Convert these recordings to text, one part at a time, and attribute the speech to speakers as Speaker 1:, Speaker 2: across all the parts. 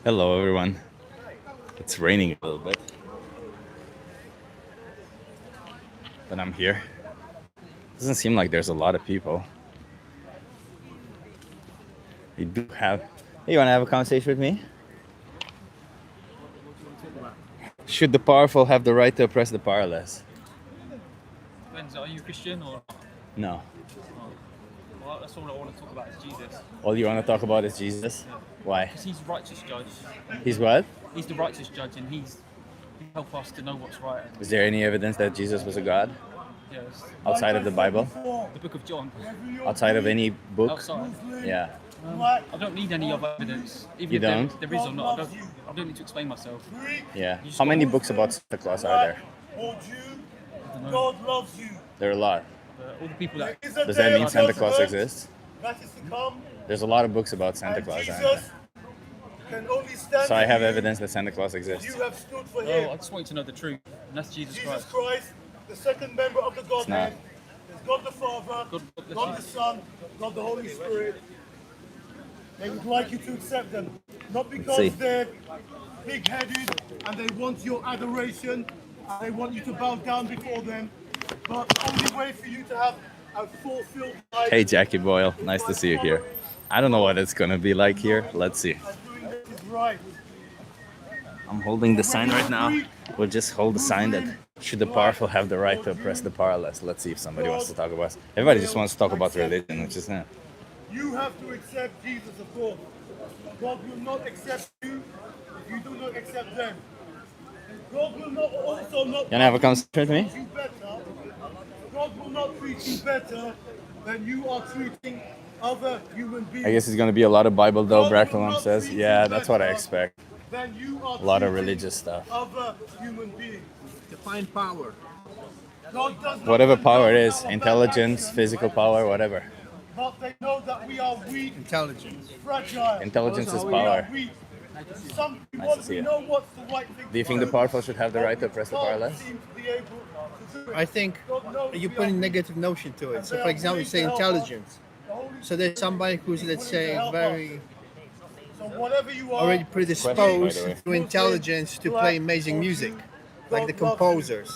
Speaker 1: Hello, everyone. It's raining a little bit, but I'm here. Doesn't seem like there's a lot of people. We do have. Hey, you want to have a conversation with me? Should the powerful have the right to oppress the powerless?
Speaker 2: Depends, are you Christian or not?
Speaker 1: No.
Speaker 2: Well, that's all I want to talk about is Jesus.
Speaker 1: All you want to talk about is Jesus?
Speaker 2: Yeah.
Speaker 1: Why?
Speaker 2: Because he's the righteous judge.
Speaker 1: He's what?
Speaker 2: He's the righteous judge and he help us to know what's right.
Speaker 1: Is there any evidence that Jesus was a god
Speaker 2: Yes.
Speaker 1: outside of the Bible?
Speaker 2: The book of John.
Speaker 1: Outside of any book?
Speaker 2: Outside.
Speaker 1: Yeah.
Speaker 2: I don't need any other evidence. Even
Speaker 1: You
Speaker 2: if
Speaker 1: don't?
Speaker 2: there is or not. I don't need to explain myself.
Speaker 1: Yeah. How many books about Santa Claus are there?
Speaker 3: God loves you.
Speaker 1: There are a lot.
Speaker 2: All the people that
Speaker 1: Does that mean Santa Claus exists?
Speaker 3: That is to come.
Speaker 1: There's a lot of books about Santa Claus, aren't
Speaker 3: Jesus
Speaker 1: there?
Speaker 3: can only stand
Speaker 1: So I
Speaker 3: for
Speaker 1: have
Speaker 3: you.
Speaker 1: evidence that Santa Claus exists.
Speaker 3: You have stood for
Speaker 2: I
Speaker 3: him.
Speaker 2: just want you to know the truth. And that's Jesus
Speaker 3: Jesus
Speaker 2: Christ.
Speaker 3: Christ, the second member of the Godhead. There's God the Father,
Speaker 2: God bless
Speaker 3: God
Speaker 2: you.
Speaker 3: the Son, God the Holy Spirit. They would like you to accept them. Not
Speaker 1: see.
Speaker 3: because they're big-headed and they want your adoration and they want you to bow down before them, but the only way for you to have a fulfilled life
Speaker 1: Hey, Jackie Boyle. Nice to see you here. I don't know what it's going to be like here. Let's see.
Speaker 3: and doing this is right.
Speaker 1: I'm holding the sign right now. We'll just hold the sign that should the powerful have the right to oppress the powerless. Let's see if somebody wants to talk about us. Everybody just wants to talk about religion, which is not.
Speaker 3: You have to accept Jesus, of course. God will not accept you if you do not accept them. God will not also not
Speaker 1: You want to have a conversation with me?
Speaker 3: treat you better. God will not treat you better than you are treating other human beings.
Speaker 1: I guess it's going to be a lot of Bible, though,
Speaker 3: God will
Speaker 1: Bracklemam
Speaker 3: not
Speaker 1: says.
Speaker 3: treat
Speaker 1: Yeah,
Speaker 3: you
Speaker 1: that's what I
Speaker 3: better
Speaker 1: expect.
Speaker 3: than you are
Speaker 1: A lot of
Speaker 3: treating
Speaker 1: religious stuff.
Speaker 3: Other human beings.
Speaker 4: Define power.
Speaker 3: God does not
Speaker 1: Whatever power it
Speaker 3: condone
Speaker 1: is,
Speaker 3: our bad
Speaker 1: intelligence,
Speaker 3: actions,
Speaker 1: physical power, whatever.
Speaker 3: but they know that we are weak,
Speaker 4: Intelligence.
Speaker 3: fragile.
Speaker 1: Intelligence is
Speaker 4: Also,
Speaker 3: We are
Speaker 1: power.
Speaker 3: weak. Some
Speaker 1: Nice
Speaker 3: people
Speaker 1: to see you.
Speaker 3: know what's the right thing
Speaker 1: Do you
Speaker 3: to
Speaker 1: think the powerful should have the right to oppress the
Speaker 3: Can't
Speaker 1: powerless?
Speaker 3: seem to be able to do it.
Speaker 4: I think
Speaker 3: God knows
Speaker 4: you
Speaker 3: we
Speaker 4: put a
Speaker 3: are
Speaker 4: negative notion to it. So,
Speaker 3: they
Speaker 4: for
Speaker 3: are
Speaker 4: example, you
Speaker 3: willing
Speaker 4: say
Speaker 3: to help us.
Speaker 4: intelligence.
Speaker 3: The Holy
Speaker 4: So there's somebody who's, let's say, very
Speaker 3: So whatever you are,
Speaker 4: already
Speaker 1: Question, by
Speaker 4: predisposed
Speaker 1: the way.
Speaker 4: to intelligence to play amazing music, like the composers.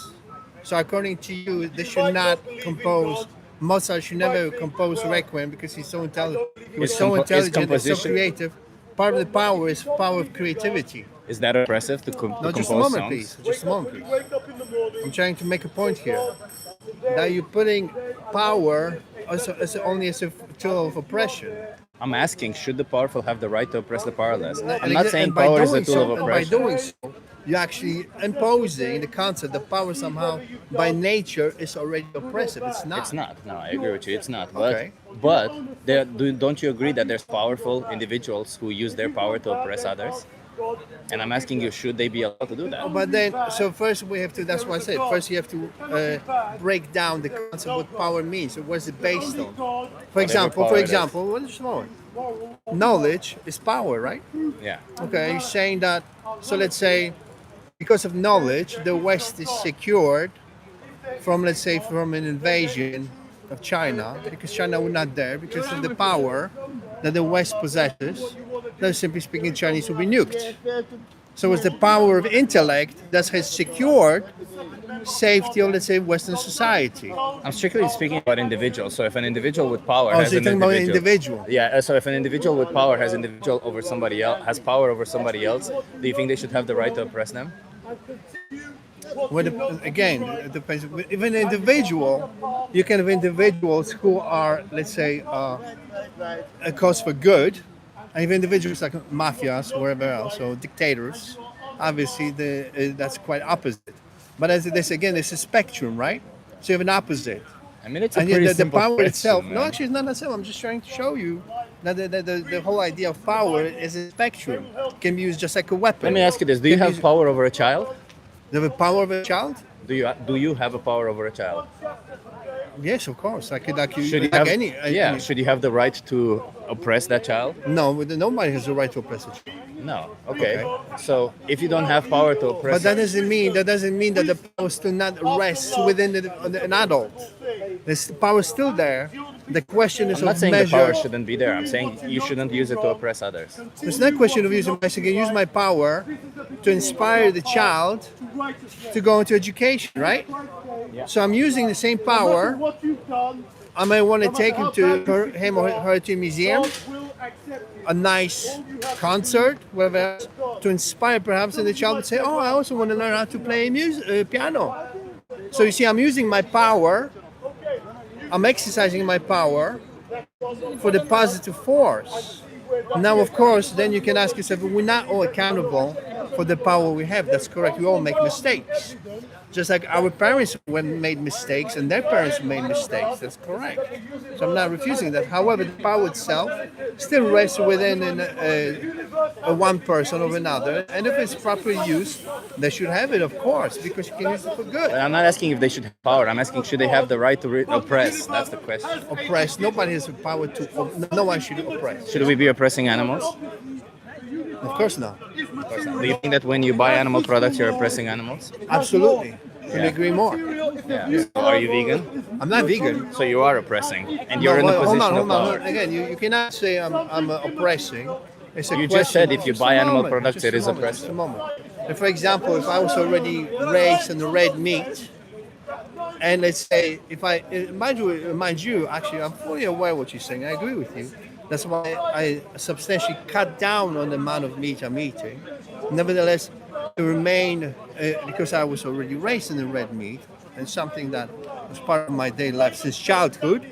Speaker 4: So according to you, they should not compose. Mozart should never compose Requiem because he's so intelligent. He was
Speaker 1: Is
Speaker 4: so
Speaker 1: is
Speaker 4: intelligent and so
Speaker 1: composition
Speaker 4: creative. Part of the power is power of creativity.
Speaker 1: is that oppressive to, to
Speaker 4: No, just a
Speaker 1: compose
Speaker 4: moment,
Speaker 1: songs?
Speaker 4: please. Just a moment,
Speaker 3: when you
Speaker 4: please.
Speaker 3: wake up in the morning,
Speaker 4: I'm trying to make a point here. That you're putting power as only as a tool of oppression.
Speaker 1: I'm asking, should the powerful have the right to oppress the powerless? I'm
Speaker 4: And
Speaker 1: not
Speaker 4: exa-
Speaker 1: saying
Speaker 4: and by
Speaker 1: power is a
Speaker 4: doing
Speaker 1: tool
Speaker 4: so,
Speaker 1: of
Speaker 4: and by
Speaker 1: oppression.
Speaker 4: doing so, you're actually imposing the concept that power somehow, by nature, is already oppressive. It's not.
Speaker 1: It's not. No, I agree with you. It's not. But
Speaker 4: Okay.
Speaker 1: don't you agree that there's powerful individuals who use their power to oppress others? And I'm asking you, should they be allowed to do that?
Speaker 4: But then, so first we have to. That's what I said. First, you have to break down the concept what power means. So what's it based on? For
Speaker 1: power it is.
Speaker 4: example, what is power? Knowledge is power, right?
Speaker 1: Yeah.
Speaker 4: Okay, you're saying that. So let's say, because of knowledge, the West is secured from, let's say, from an invasion of China, because China was not there because of the power that the West possesses. Then, simply speaking, Chinese will be nuked. So it's the power of intellect that has secured safety of, let's say, Western society.
Speaker 1: I'm strictly speaking about individuals. So if an individual with power
Speaker 4: Oh,
Speaker 1: has
Speaker 4: so you're
Speaker 1: an
Speaker 4: talking about an
Speaker 1: individual,
Speaker 4: individual.
Speaker 1: yeah. So if an individual with power has individual over somebody else, has power over somebody else, do you think they should have the right to oppress them?
Speaker 4: Again, it depends. If an individual, you can have individuals who are, let's say, a cause for good, and if individuals like mafias or wherever else, or dictators, obviously that's quite opposite. But as this again, it's a spectrum, right? So you have an opposite.
Speaker 1: I mean, it's a
Speaker 4: And
Speaker 1: pretty
Speaker 4: yet the
Speaker 1: simple
Speaker 4: power
Speaker 1: question,
Speaker 4: itself, no,
Speaker 1: man.
Speaker 4: actually, it's not that simple. I'm just trying to show you that the whole idea of power is a spectrum. It can be used just like a weapon.
Speaker 1: Let me ask you this: do you
Speaker 4: Can be
Speaker 1: have
Speaker 4: used-
Speaker 1: power over a child?
Speaker 4: The power of a child?
Speaker 1: Do you have a power over a child?
Speaker 4: Yes, of course. I could,
Speaker 1: Should you
Speaker 4: like
Speaker 1: have?
Speaker 4: any.
Speaker 1: Yeah.
Speaker 4: any-
Speaker 1: Should you have the right to oppress that child?
Speaker 4: No, nobody has the right to oppress a child.
Speaker 1: No. Okay. So if you don't have power to oppress,
Speaker 4: But that doesn't mean that the power still not rest within an adult. This power is still there, The question is
Speaker 1: I'm not
Speaker 4: of
Speaker 1: saying the power
Speaker 4: measure.
Speaker 1: shouldn't be there. I'm saying you shouldn't use it to oppress others.
Speaker 4: It's not a question of using. I can use my power to inspire the child to go into education, right? So I'm using the same power.
Speaker 3: What you've done,
Speaker 4: I may want to take him to him or her to a museum,
Speaker 3: God will accept it.
Speaker 4: a nice concert, whatever else, to inspire perhaps, and the child would say, "Oh, I also want to learn how to play piano." So you see, I'm using my power. I'm exercising my power for the positive force. Now, of course, then you can ask yourself, we're not all accountable for the power we have. That's correct. We all make mistakes. Just like our parents made mistakes and their parents made mistakes. That's correct. So I'm not refusing that. However, the power itself still rests within a one person or another. And if it's properly used, they should have it, of course, because you can use it for good.
Speaker 1: I'm not asking if they should have power. I'm asking should they have the right to oppress? That's the question.
Speaker 4: Oppress. Nobody has the power to. No one should oppress.
Speaker 1: Should we be oppressing animals?
Speaker 4: Of course not.
Speaker 1: Do you think that when you buy animal products, you're oppressing animals?
Speaker 4: Absolutely. Can agree more.
Speaker 1: Yeah. So are you vegan?
Speaker 4: I'm not vegan.
Speaker 1: So you are oppressing, and you're in
Speaker 4: No,
Speaker 1: a
Speaker 4: hold
Speaker 1: position
Speaker 4: on,
Speaker 1: of
Speaker 4: hold on.
Speaker 1: power.
Speaker 4: Again, you cannot say I'm oppressing. It's a
Speaker 1: You
Speaker 4: question.
Speaker 1: just said if you
Speaker 4: Just
Speaker 1: buy
Speaker 4: a
Speaker 1: animal
Speaker 4: moment,
Speaker 1: products,
Speaker 4: just
Speaker 1: it
Speaker 4: a
Speaker 1: is
Speaker 4: moment,
Speaker 1: oppressive.
Speaker 4: Just a moment. And for example, if I was already raised on the red meat, and let's say if I mind you, actually, I'm fully aware of what you're saying. I agree with you. That's why I substantially cut down on the amount of meat I'm eating. Nevertheless, to remain because I was already raised in the red meat, and something that was part of my daily life since childhood.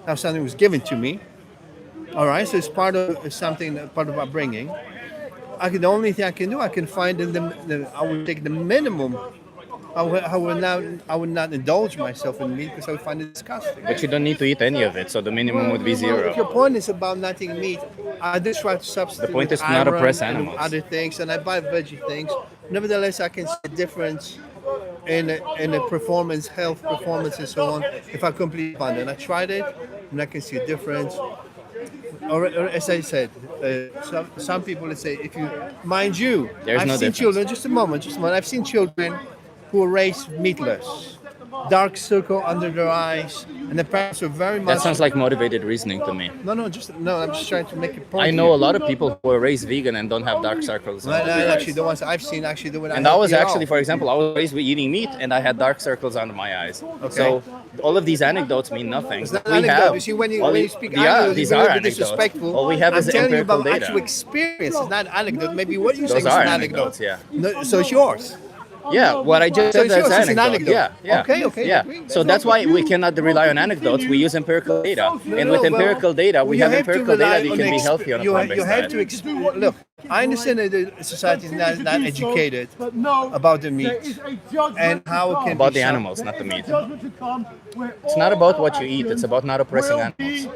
Speaker 4: Now something was given to me. All right, so it's part of part of upbringing. The only thing I can do, I can find I would take the minimum. I would not indulge myself in meat because I would find it disgusting.
Speaker 1: But you don't need to eat any of it, so the minimum would be
Speaker 4: If your
Speaker 1: zero.
Speaker 4: point is about not eating meat, I do try to substitute
Speaker 1: The point
Speaker 4: with
Speaker 1: is to not
Speaker 4: iron
Speaker 1: oppress
Speaker 4: and
Speaker 1: animals.
Speaker 4: other things, and I buy veggie things. Nevertheless, I can see a difference in the performance, health performance, and so on. If I completely find it, I tried it, and I can see a difference. Or as I said, some people would say, if you, mind you,
Speaker 1: There's
Speaker 4: I've
Speaker 1: no
Speaker 4: seen
Speaker 1: difference.
Speaker 4: children. Just a moment. I've seen children who were raised meatless, dark circle under their eyes, and the parents were very much.
Speaker 1: That sounds like motivated reasoning to me.
Speaker 4: No. I'm just trying to make a point.
Speaker 1: I know
Speaker 4: here.
Speaker 1: a lot of people who are raised vegan and don't have dark circles.
Speaker 4: No, actually, the ones I've seen actually the one.
Speaker 1: And I was actually, for example, I was raised with eating meat and I had dark circles under my eyes. So all of these anecdotes mean nothing.
Speaker 4: It's not
Speaker 1: We
Speaker 4: an anecdote.
Speaker 1: have-
Speaker 4: You see, when you speak
Speaker 1: yeah,
Speaker 4: anecdotes,
Speaker 1: these
Speaker 4: you're
Speaker 1: are
Speaker 4: a little bit
Speaker 1: anecdotes.
Speaker 4: disrespectful.
Speaker 1: All we have
Speaker 4: I'm
Speaker 1: is
Speaker 4: telling you
Speaker 1: empirical
Speaker 4: about
Speaker 1: data.
Speaker 4: actual experience. It's not anecdote. Maybe what you're
Speaker 1: Those
Speaker 4: saying is
Speaker 1: are
Speaker 4: an anecdote.
Speaker 1: anecdotes, yeah.
Speaker 4: No, so it's yours.
Speaker 1: Yeah, what I just
Speaker 4: So
Speaker 1: said
Speaker 4: it's
Speaker 1: that's
Speaker 4: yours, it's an
Speaker 1: anecdote.
Speaker 4: anecdote.
Speaker 1: Yeah, yeah.
Speaker 4: Okay,
Speaker 1: Yeah.
Speaker 4: agree.
Speaker 1: So that's why we cannot rely on anecdotes. We use empirical data. And with empirical data, we have empirical data that can be healthy on a
Speaker 4: You
Speaker 1: plant-based
Speaker 4: have
Speaker 1: diet.
Speaker 4: to look. I understand that the society is not educated
Speaker 3: but no,
Speaker 4: about the
Speaker 3: there
Speaker 4: meat
Speaker 3: is a judgment
Speaker 4: and
Speaker 3: to
Speaker 4: how it
Speaker 3: come.
Speaker 4: can
Speaker 1: About
Speaker 4: be
Speaker 1: the
Speaker 4: sold.
Speaker 1: animals, not the meat.
Speaker 3: Judgment to come where
Speaker 1: It's
Speaker 3: all
Speaker 1: not about
Speaker 3: our
Speaker 1: what you eat, it's about not oppressing
Speaker 3: will be-
Speaker 1: animals.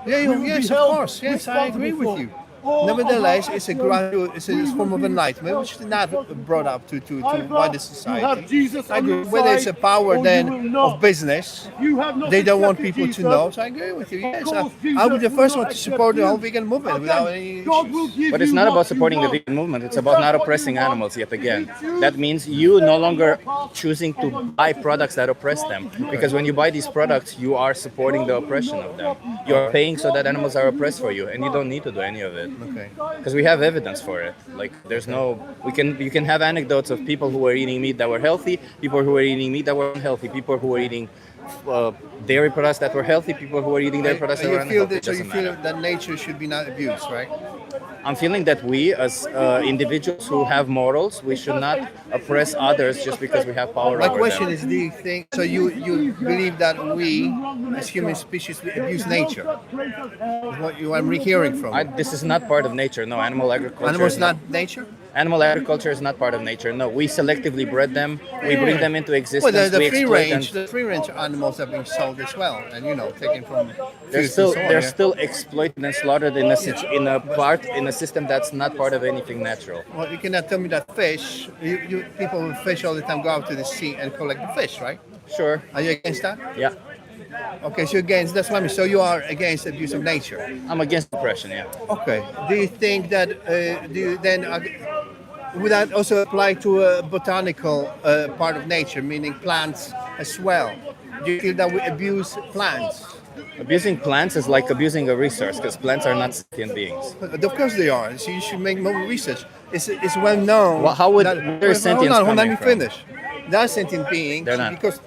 Speaker 4: Yeah,
Speaker 3: will be
Speaker 4: yes, of
Speaker 3: held
Speaker 4: course. Yes, I agree with you.
Speaker 3: All
Speaker 4: Nevertheless,
Speaker 3: of our
Speaker 4: it's a
Speaker 3: actions,
Speaker 4: gradual, it's a form of enlightenment which is not brought up to wider
Speaker 3: You have
Speaker 4: society.
Speaker 3: Jesus
Speaker 4: I
Speaker 3: on
Speaker 4: agree.
Speaker 3: your
Speaker 4: Whether it's a
Speaker 3: side,
Speaker 4: power
Speaker 3: or you
Speaker 4: then
Speaker 3: will not.
Speaker 4: of business,
Speaker 3: You have not
Speaker 4: they don't want
Speaker 3: accepted
Speaker 4: people
Speaker 3: Jesus.
Speaker 4: to know. So I agree with you. Yes,
Speaker 3: course,
Speaker 4: I would be the
Speaker 3: Jesus
Speaker 4: first
Speaker 3: will
Speaker 4: one to
Speaker 3: not
Speaker 4: support the
Speaker 3: accept
Speaker 4: whole
Speaker 3: you.
Speaker 4: vegan movement
Speaker 3: Again,
Speaker 4: without any
Speaker 3: God will
Speaker 4: issues.
Speaker 3: give
Speaker 1: But it's
Speaker 3: you
Speaker 1: not
Speaker 3: what
Speaker 1: about
Speaker 3: you
Speaker 1: supporting the
Speaker 3: want.
Speaker 1: vegan movement, it's
Speaker 3: If
Speaker 1: about
Speaker 3: that's
Speaker 1: not
Speaker 3: what you
Speaker 1: oppressing
Speaker 3: want,
Speaker 1: animals yet again.
Speaker 3: if you
Speaker 1: That means you no longer choosing to buy products that oppress them. Because when you buy these products, you are supporting the oppression of them. You are paying so that animals are oppressed for you, and you don't need to do any of it.
Speaker 4: Okay.
Speaker 1: Because we have evidence for it. Like there's no, you can have anecdotes of people who were eating meat that were healthy, people who were eating meat that were unhealthy, people who were eating dairy products that were healthy, people who were eating dairy products that
Speaker 4: You
Speaker 1: were
Speaker 4: feel
Speaker 1: unhealthy. It
Speaker 4: that, so you
Speaker 1: doesn't
Speaker 4: feel
Speaker 1: matter.
Speaker 4: that nature should be not abused, right?
Speaker 1: I'm feeling that we, as individuals who have morals, we should not oppress others just because we have power
Speaker 4: My
Speaker 1: over
Speaker 4: question
Speaker 1: them.
Speaker 4: is, do you think so? You believe that we, as human species, we abuse nature? Is what I'm hearing from you.
Speaker 1: This is not part of nature. No, animal agriculture.
Speaker 4: Animals
Speaker 1: is
Speaker 4: not nature.
Speaker 1: Animal agriculture is not part of nature. No, we selectively bred them. We bring them into
Speaker 4: Well,
Speaker 1: existence.
Speaker 4: the
Speaker 1: we
Speaker 4: free
Speaker 1: exploit
Speaker 4: range,
Speaker 1: them.
Speaker 4: the free range animals have been sold as well, and taken from.
Speaker 1: They're
Speaker 4: fields
Speaker 1: still
Speaker 4: and so on,
Speaker 1: they're
Speaker 4: yeah.
Speaker 1: still exploited and slaughtered in in a system that's not part of anything natural.
Speaker 4: Well, you cannot tell me that fish. People who fish all the time go out to the sea and collect the fish, right?
Speaker 1: Sure.
Speaker 4: Are you against that?
Speaker 1: Yeah.
Speaker 4: Okay, so against that's what I mean. So you are against abuse of nature.
Speaker 1: I'm against oppression. Yeah.
Speaker 4: Okay. Do you think that do you then would that also apply to a botanical part of nature, meaning plants as well? Do you feel that we abuse plants?
Speaker 1: Abusing plants is like abusing a resource because plants are not sentient beings.
Speaker 4: Of course they are. So you should make more research. It's well known.
Speaker 1: Well, how would
Speaker 4: that,
Speaker 1: where is sentience
Speaker 4: hold on, let
Speaker 1: coming
Speaker 4: me
Speaker 1: from?
Speaker 4: finish. They are sentient beings
Speaker 1: They're not.
Speaker 4: because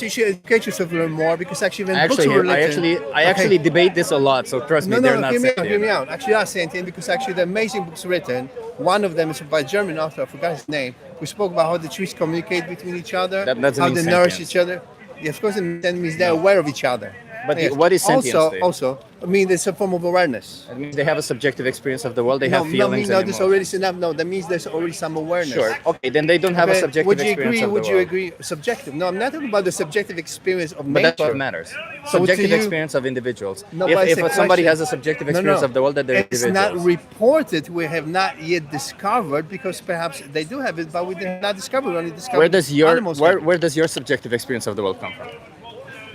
Speaker 4: you should educate yourself a little more because actually when books
Speaker 1: Actually,
Speaker 4: were written,
Speaker 1: I actually debate this a lot. So trust me,
Speaker 4: no,
Speaker 1: they're
Speaker 4: no,
Speaker 1: not
Speaker 4: hear me out,
Speaker 1: sentient.
Speaker 4: hear me out. Actually, they are sentient because actually the amazing books written. One of them is by a German author. I forgot his name. We spoke about how the trees communicate between each other,
Speaker 1: That doesn't
Speaker 4: how
Speaker 1: mean
Speaker 4: they nourish
Speaker 1: sentience.
Speaker 4: each other. Yeah, of course, it means they're aware of each other.
Speaker 1: But what is sentience,
Speaker 4: Also,
Speaker 1: Dave?
Speaker 4: also, I mean, it's a form of awareness.
Speaker 1: It means they have a subjective experience of the world. They
Speaker 4: No,
Speaker 1: have feelings.
Speaker 4: no,
Speaker 1: and
Speaker 4: there's
Speaker 1: emotions.
Speaker 4: already no. That means there's already some awareness.
Speaker 1: Sure. Okay, then they don't have a
Speaker 4: Okay,
Speaker 1: subjective
Speaker 4: would you
Speaker 1: experience
Speaker 4: agree?
Speaker 1: of the
Speaker 4: Would you
Speaker 1: world.
Speaker 4: agree? Subjective? No, I'm not talking about the subjective experience of
Speaker 1: But that's
Speaker 4: nature.
Speaker 1: what matters.
Speaker 4: So
Speaker 1: Subjective
Speaker 4: to you-
Speaker 1: experience of individuals.
Speaker 4: No, but it's
Speaker 1: if
Speaker 4: a
Speaker 1: somebody
Speaker 4: question.
Speaker 1: has a subjective
Speaker 4: No,
Speaker 1: experience
Speaker 4: no.
Speaker 1: of the world, that they're
Speaker 4: It's
Speaker 1: individuals.
Speaker 4: not reported. We have not yet discovered because perhaps they do have it, but we did not discover. We only discovered
Speaker 1: Where does your
Speaker 4: animals have it.
Speaker 1: where does your subjective experience of the world come from?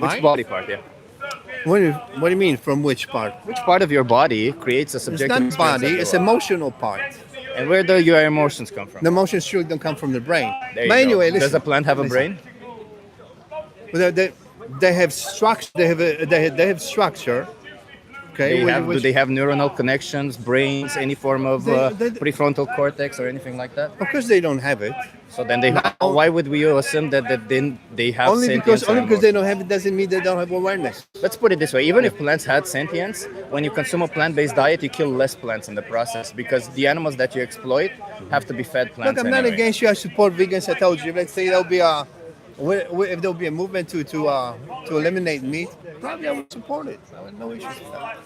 Speaker 1: Which
Speaker 4: Mine?
Speaker 1: body part? Yeah.
Speaker 4: What do you mean? From which part?
Speaker 1: Which part of your body creates a
Speaker 4: It's
Speaker 1: subjective
Speaker 4: not
Speaker 1: experience
Speaker 4: body.
Speaker 1: of the
Speaker 4: It's
Speaker 1: world?
Speaker 4: emotional part.
Speaker 1: And where do your emotions come from?
Speaker 4: The emotions sure don't come from the brain.
Speaker 1: There you
Speaker 4: But
Speaker 1: go.
Speaker 4: anyway,
Speaker 1: Does
Speaker 4: listen.
Speaker 1: a plant have a
Speaker 4: listen.
Speaker 1: brain?
Speaker 4: They have structure. They have structure. Okay.
Speaker 1: Do they have neuronal connections, brains, any form of
Speaker 4: They-
Speaker 1: prefrontal cortex or anything like that?
Speaker 4: Of course, they don't have it.
Speaker 1: So then why would we assume that then they have
Speaker 4: Only
Speaker 1: sentience?
Speaker 4: because
Speaker 1: or
Speaker 4: they
Speaker 1: emotions?
Speaker 4: don't have it doesn't mean they don't have awareness.
Speaker 1: Let's put it this way: even if plants had sentience, when you consume a plant-based diet, you kill less plants in the process because the animals that you exploit have to be fed plants.
Speaker 4: Look, I'm not
Speaker 1: anyway.
Speaker 4: against you. I support vegans. I told you. Let's say there'll be a if there'll be a movement to eliminate meat, probably I would support it. I have no issues with that.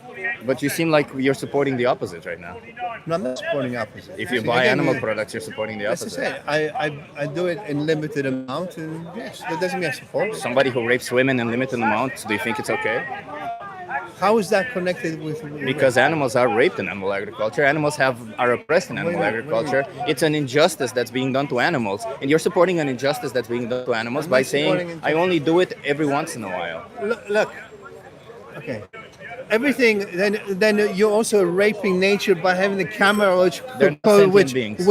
Speaker 1: But you seem like you're supporting the opposite right now.
Speaker 4: No, I'm not supporting the opposite.
Speaker 1: If you
Speaker 4: See,
Speaker 1: buy
Speaker 4: again,
Speaker 1: animal products, you're supporting the
Speaker 4: as I
Speaker 1: opposite.
Speaker 4: said, I do it in limited amount, and yes, that doesn't mean I support it.
Speaker 1: Somebody who rapes women in limited amounts, do you think it's okay?
Speaker 4: How is that connected with?
Speaker 1: Because animals are raped in animal agriculture. Animals are oppressed in animal
Speaker 4: Wait a minute,
Speaker 1: agriculture. It's an injustice that's being done to animals, and you're supporting an injustice that's being done to animals
Speaker 4: I'm
Speaker 1: by
Speaker 4: not supporting
Speaker 1: saying,
Speaker 4: it.
Speaker 1: "I only do it every once in a while."
Speaker 4: Look, okay. Everything. Then you're also raping nature by having the camera,
Speaker 1: They're not sentient
Speaker 4: which
Speaker 1: beings.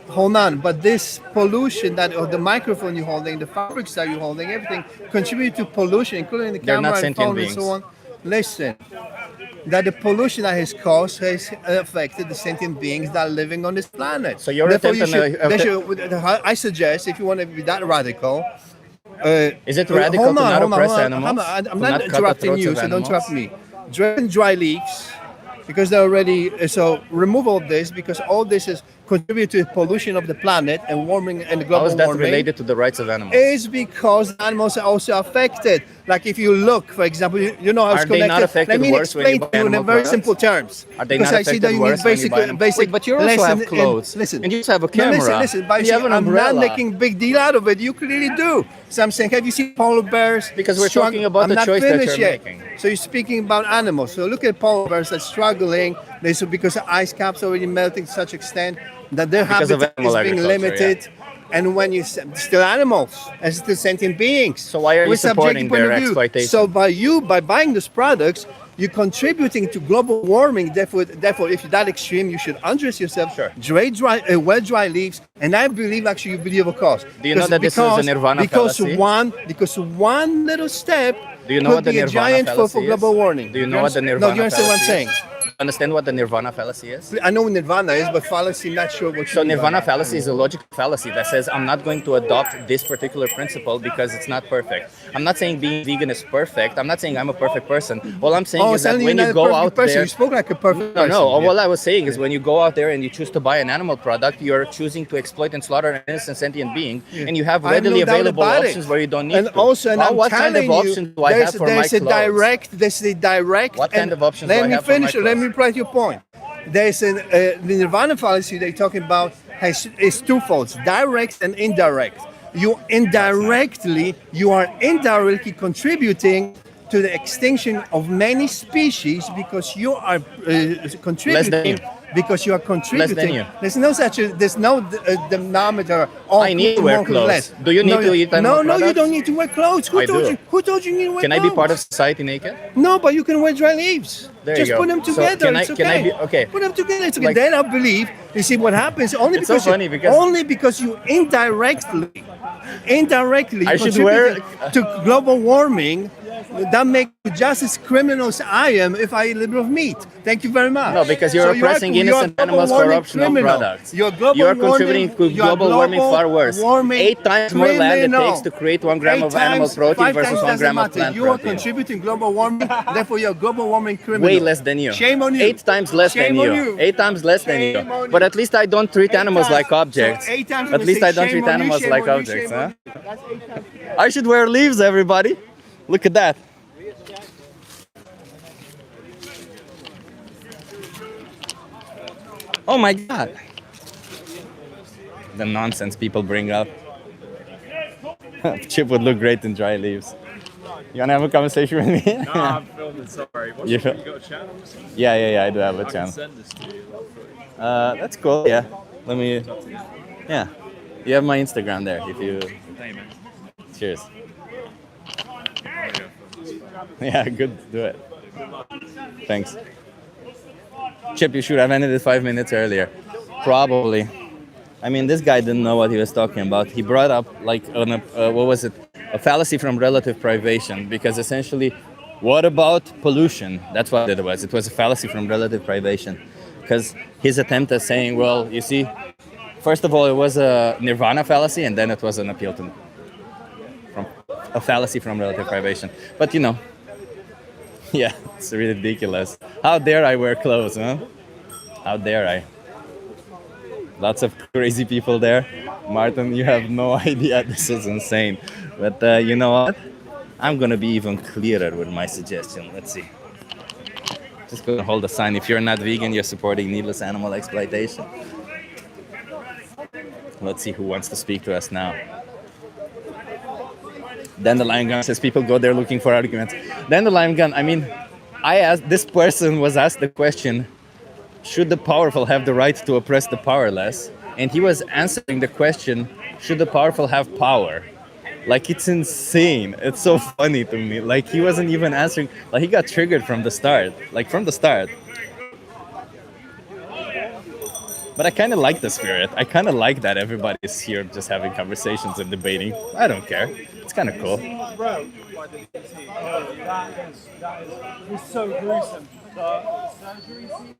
Speaker 4: hold on. But this pollution or the microphone you're holding, the fabrics that you're holding, everything contribute to pollution, including the
Speaker 1: They're
Speaker 4: camera
Speaker 1: not
Speaker 4: and
Speaker 1: sentient
Speaker 4: phone and
Speaker 1: beings.
Speaker 4: so on. Listen, that the pollution that has caused has affected the sentient beings that are living on this planet.
Speaker 1: So your
Speaker 4: Therefore,
Speaker 1: attempt
Speaker 4: I suggest, if you want to be that radical.
Speaker 1: Is it radical to not oppress animals?
Speaker 4: I'm
Speaker 1: To
Speaker 4: not
Speaker 1: not cut the
Speaker 4: interrupting
Speaker 1: throats
Speaker 4: you,
Speaker 1: of
Speaker 4: so don't
Speaker 1: animals?
Speaker 4: interrupt me. Dry leaves, because they're already so remove all this because all this is contribute to the pollution of the planet and warming and
Speaker 1: How
Speaker 4: global
Speaker 1: is that
Speaker 4: warming.
Speaker 1: related to the rights of animals?
Speaker 4: Is because animals are also affected. Like if you look, for example, you know how it's
Speaker 1: Are they
Speaker 4: connected.
Speaker 1: not affected
Speaker 4: Let me
Speaker 1: worse when you
Speaker 4: explain
Speaker 1: buy
Speaker 4: to you in
Speaker 1: animal
Speaker 4: very
Speaker 1: products?
Speaker 4: simple terms.
Speaker 1: Are they
Speaker 4: because
Speaker 1: not
Speaker 4: I see
Speaker 1: affected
Speaker 4: that you need
Speaker 1: worse when you
Speaker 4: basic,
Speaker 1: buy them?
Speaker 4: basic.
Speaker 1: Wait, but you also have
Speaker 4: listen,
Speaker 1: clothes.
Speaker 4: Listen,
Speaker 1: And you just have a
Speaker 4: No,
Speaker 1: camera.
Speaker 4: listen. But
Speaker 1: You have an
Speaker 4: I'm not
Speaker 1: umbrella.
Speaker 4: making big deal out of it. You clearly do. So I'm saying, have you seen polar bears?
Speaker 1: Because we're talking about
Speaker 4: I'm
Speaker 1: the
Speaker 4: not
Speaker 1: choice that
Speaker 4: finished
Speaker 1: you're
Speaker 4: yet.
Speaker 1: making.
Speaker 4: So you're speaking about animals. So look at polar bears that are struggling. Because the ice caps already melting to such extent that their
Speaker 1: Because of
Speaker 4: habitat is
Speaker 1: animal
Speaker 4: being
Speaker 1: agriculture,
Speaker 4: limited. And when you still animals and still sentient beings.
Speaker 1: So why are you
Speaker 4: With subjective
Speaker 1: supporting
Speaker 4: point
Speaker 1: their
Speaker 4: of view.
Speaker 1: exploitation?
Speaker 4: So by buying these products, you're contributing to global warming. Therefore, if you're that extreme, you should undress yourself,
Speaker 1: Sure.
Speaker 4: wear dry leaves, and I believe actually you believe a cause.
Speaker 1: Do you know that this is a nirvana fallacy?
Speaker 4: Because one little step
Speaker 1: Do you know
Speaker 4: could
Speaker 1: what the
Speaker 4: be a
Speaker 1: nirvana
Speaker 4: giant
Speaker 1: fallacy
Speaker 4: for global
Speaker 1: is?
Speaker 4: warming.
Speaker 1: Do you know what the
Speaker 4: No,
Speaker 1: nirvana
Speaker 4: you understand what I'm
Speaker 1: fallacy
Speaker 4: saying?
Speaker 1: is? Understand what the nirvana fallacy is?
Speaker 4: I know what nirvana is, but fallacy, not sure what you
Speaker 1: So
Speaker 4: mean by
Speaker 1: nirvana
Speaker 4: that.
Speaker 1: fallacy is a logical fallacy that says I'm not going to adopt this particular principle because it's not perfect. I'm not saying being vegan is perfect. I'm not saying I'm a perfect person. All I'm saying is that
Speaker 4: suddenly
Speaker 1: when
Speaker 4: you're
Speaker 1: you
Speaker 4: not a
Speaker 1: go
Speaker 4: perfect
Speaker 1: out
Speaker 4: person.
Speaker 1: there,
Speaker 4: You spoke like a perfect
Speaker 1: no,
Speaker 4: person.
Speaker 1: no.
Speaker 4: Yeah.
Speaker 1: All I was saying is when you go out there and you choose to buy an animal product, you're choosing to exploit and slaughter an innocent sentient being, and you have
Speaker 4: I have no
Speaker 1: readily
Speaker 4: doubt
Speaker 1: available
Speaker 4: about it.
Speaker 1: options where you don't need
Speaker 4: And
Speaker 1: to.
Speaker 4: also, and
Speaker 1: Well,
Speaker 4: I'm
Speaker 1: what kind
Speaker 4: telling
Speaker 1: of
Speaker 4: you,
Speaker 1: options do I have for my
Speaker 4: there's a
Speaker 1: clothes?
Speaker 4: there's a direct.
Speaker 1: What kind
Speaker 4: and
Speaker 1: of options
Speaker 4: let
Speaker 1: do I
Speaker 4: me
Speaker 1: have for my
Speaker 4: finish. Let me
Speaker 1: clothes?
Speaker 4: reply to your point. There's the nirvana fallacy they're talking about is twofold: direct and indirect. You are indirectly contributing to the extinction of many species because you are contributing.
Speaker 1: you.
Speaker 4: Because you are contributing.
Speaker 1: you.
Speaker 4: There's no denominator.
Speaker 1: I need to wear
Speaker 4: more or
Speaker 1: clothes.
Speaker 4: less.
Speaker 1: Do you need to eat animal
Speaker 4: No, you
Speaker 1: products?
Speaker 4: don't need to wear clothes.
Speaker 1: I do.
Speaker 4: Who told you need to wear
Speaker 1: Can I
Speaker 4: clothes?
Speaker 1: be part of society naked?
Speaker 4: No, but you can wear dry leaves.
Speaker 1: There you
Speaker 4: Just
Speaker 1: go.
Speaker 4: put them
Speaker 1: So
Speaker 4: together.
Speaker 1: can I-
Speaker 4: It's
Speaker 1: can I
Speaker 4: okay.
Speaker 1: be- okay.
Speaker 4: Put them together. It's okay.
Speaker 1: Like-
Speaker 4: Then I believe. You see what happens only
Speaker 1: It's so
Speaker 4: because
Speaker 1: funny because-
Speaker 4: only because you indirectly
Speaker 1: I should
Speaker 4: contributed
Speaker 1: wear-
Speaker 4: to global warming. that makes you just as criminal as I am if I live with meat. Thank you very much.
Speaker 1: No, because you're oppressing innocent
Speaker 4: global
Speaker 1: animals for
Speaker 4: warming
Speaker 1: optional
Speaker 4: criminal.
Speaker 1: products.
Speaker 4: You're global
Speaker 1: You're
Speaker 4: warming-
Speaker 1: contributing to
Speaker 4: you are
Speaker 1: global warming far worse.
Speaker 4: warming
Speaker 1: 8 times more land it
Speaker 4: criminal.
Speaker 1: takes to create 1 gram
Speaker 4: 8
Speaker 1: of animal
Speaker 4: times,
Speaker 1: protein
Speaker 4: 5
Speaker 1: versus
Speaker 4: times
Speaker 1: 1
Speaker 4: doesn't
Speaker 1: gram of
Speaker 4: matter.
Speaker 1: plant
Speaker 4: You are
Speaker 1: protein.
Speaker 4: contributing global warming, therefore you're a global warming criminal.
Speaker 1: Way less than you.
Speaker 4: Shame on you.
Speaker 1: 8 times less
Speaker 4: Shame
Speaker 1: than
Speaker 4: on
Speaker 1: you.
Speaker 4: you.
Speaker 1: 8 times less than
Speaker 4: Shame
Speaker 1: you.
Speaker 4: on
Speaker 1: But
Speaker 4: you.
Speaker 1: at least I don't treat
Speaker 4: 8
Speaker 1: animals
Speaker 4: times.
Speaker 1: like objects.
Speaker 4: So 8 times
Speaker 1: At
Speaker 4: we
Speaker 1: least
Speaker 4: say
Speaker 1: I don't
Speaker 4: shame
Speaker 1: treat
Speaker 4: on you,
Speaker 1: animals
Speaker 4: shame
Speaker 1: like
Speaker 4: on you,
Speaker 1: objects,
Speaker 4: shame
Speaker 1: huh?
Speaker 4: on you. That's 8 times.
Speaker 1: I should wear leaves, everybody. Look at that. Oh my god. The nonsense people bring up. Chip would look great in dry leaves. You wanna have a conversation with me?
Speaker 5: Nah, I'm filming, sorry. What's
Speaker 1: You
Speaker 5: you
Speaker 1: fil-
Speaker 5: got a channel or something?
Speaker 1: Yeah, I do have a
Speaker 5: I can
Speaker 1: channel.
Speaker 5: send this to you.
Speaker 1: That's cool. Yeah. Let me. Yeah. You have my Instagram there. If you.
Speaker 5: Thank you, man.
Speaker 1: Cheers. Yeah, good. Do it. Thanks. Chip, you should have ended it 5 minutes earlier. Probably. I mean, this guy didn't know what he was talking about. He brought up like what was it? A fallacy from relative privation, because essentially, what about pollution? That's what it was. It was a fallacy from relative privation, because his attempt at saying, well, you see, first of all, it was a nirvana fallacy, and then it was an appeal to from a fallacy from relative privation. But you know, yeah, it's ridiculous. How dare I wear clothes, huh? How dare I? Lots of crazy people there. Martin, you have no idea. This is insane. But you know what? I'm gonna be even clearer with my suggestion. Let's see. Just gonna hold a sign. If you're not vegan, you're supporting needless animal exploitation. Let's see who wants to speak to us now. Dandelion Gun says people go there looking for arguments. Dandelion Gun, I mean, this person was asked the question, should the powerful have the right to oppress the powerless? And he was answering the question, should the powerful have power? Like, it's insane. It's so funny to me. Like, he wasn't even answering. Like, he got triggered from the start. Like, from the start. But I kind of like the spirit. I kind of like that everybody's here just having conversations and debating. I don't care. It's kind of cool.
Speaker 3: It's so gruesome. The surgery scene.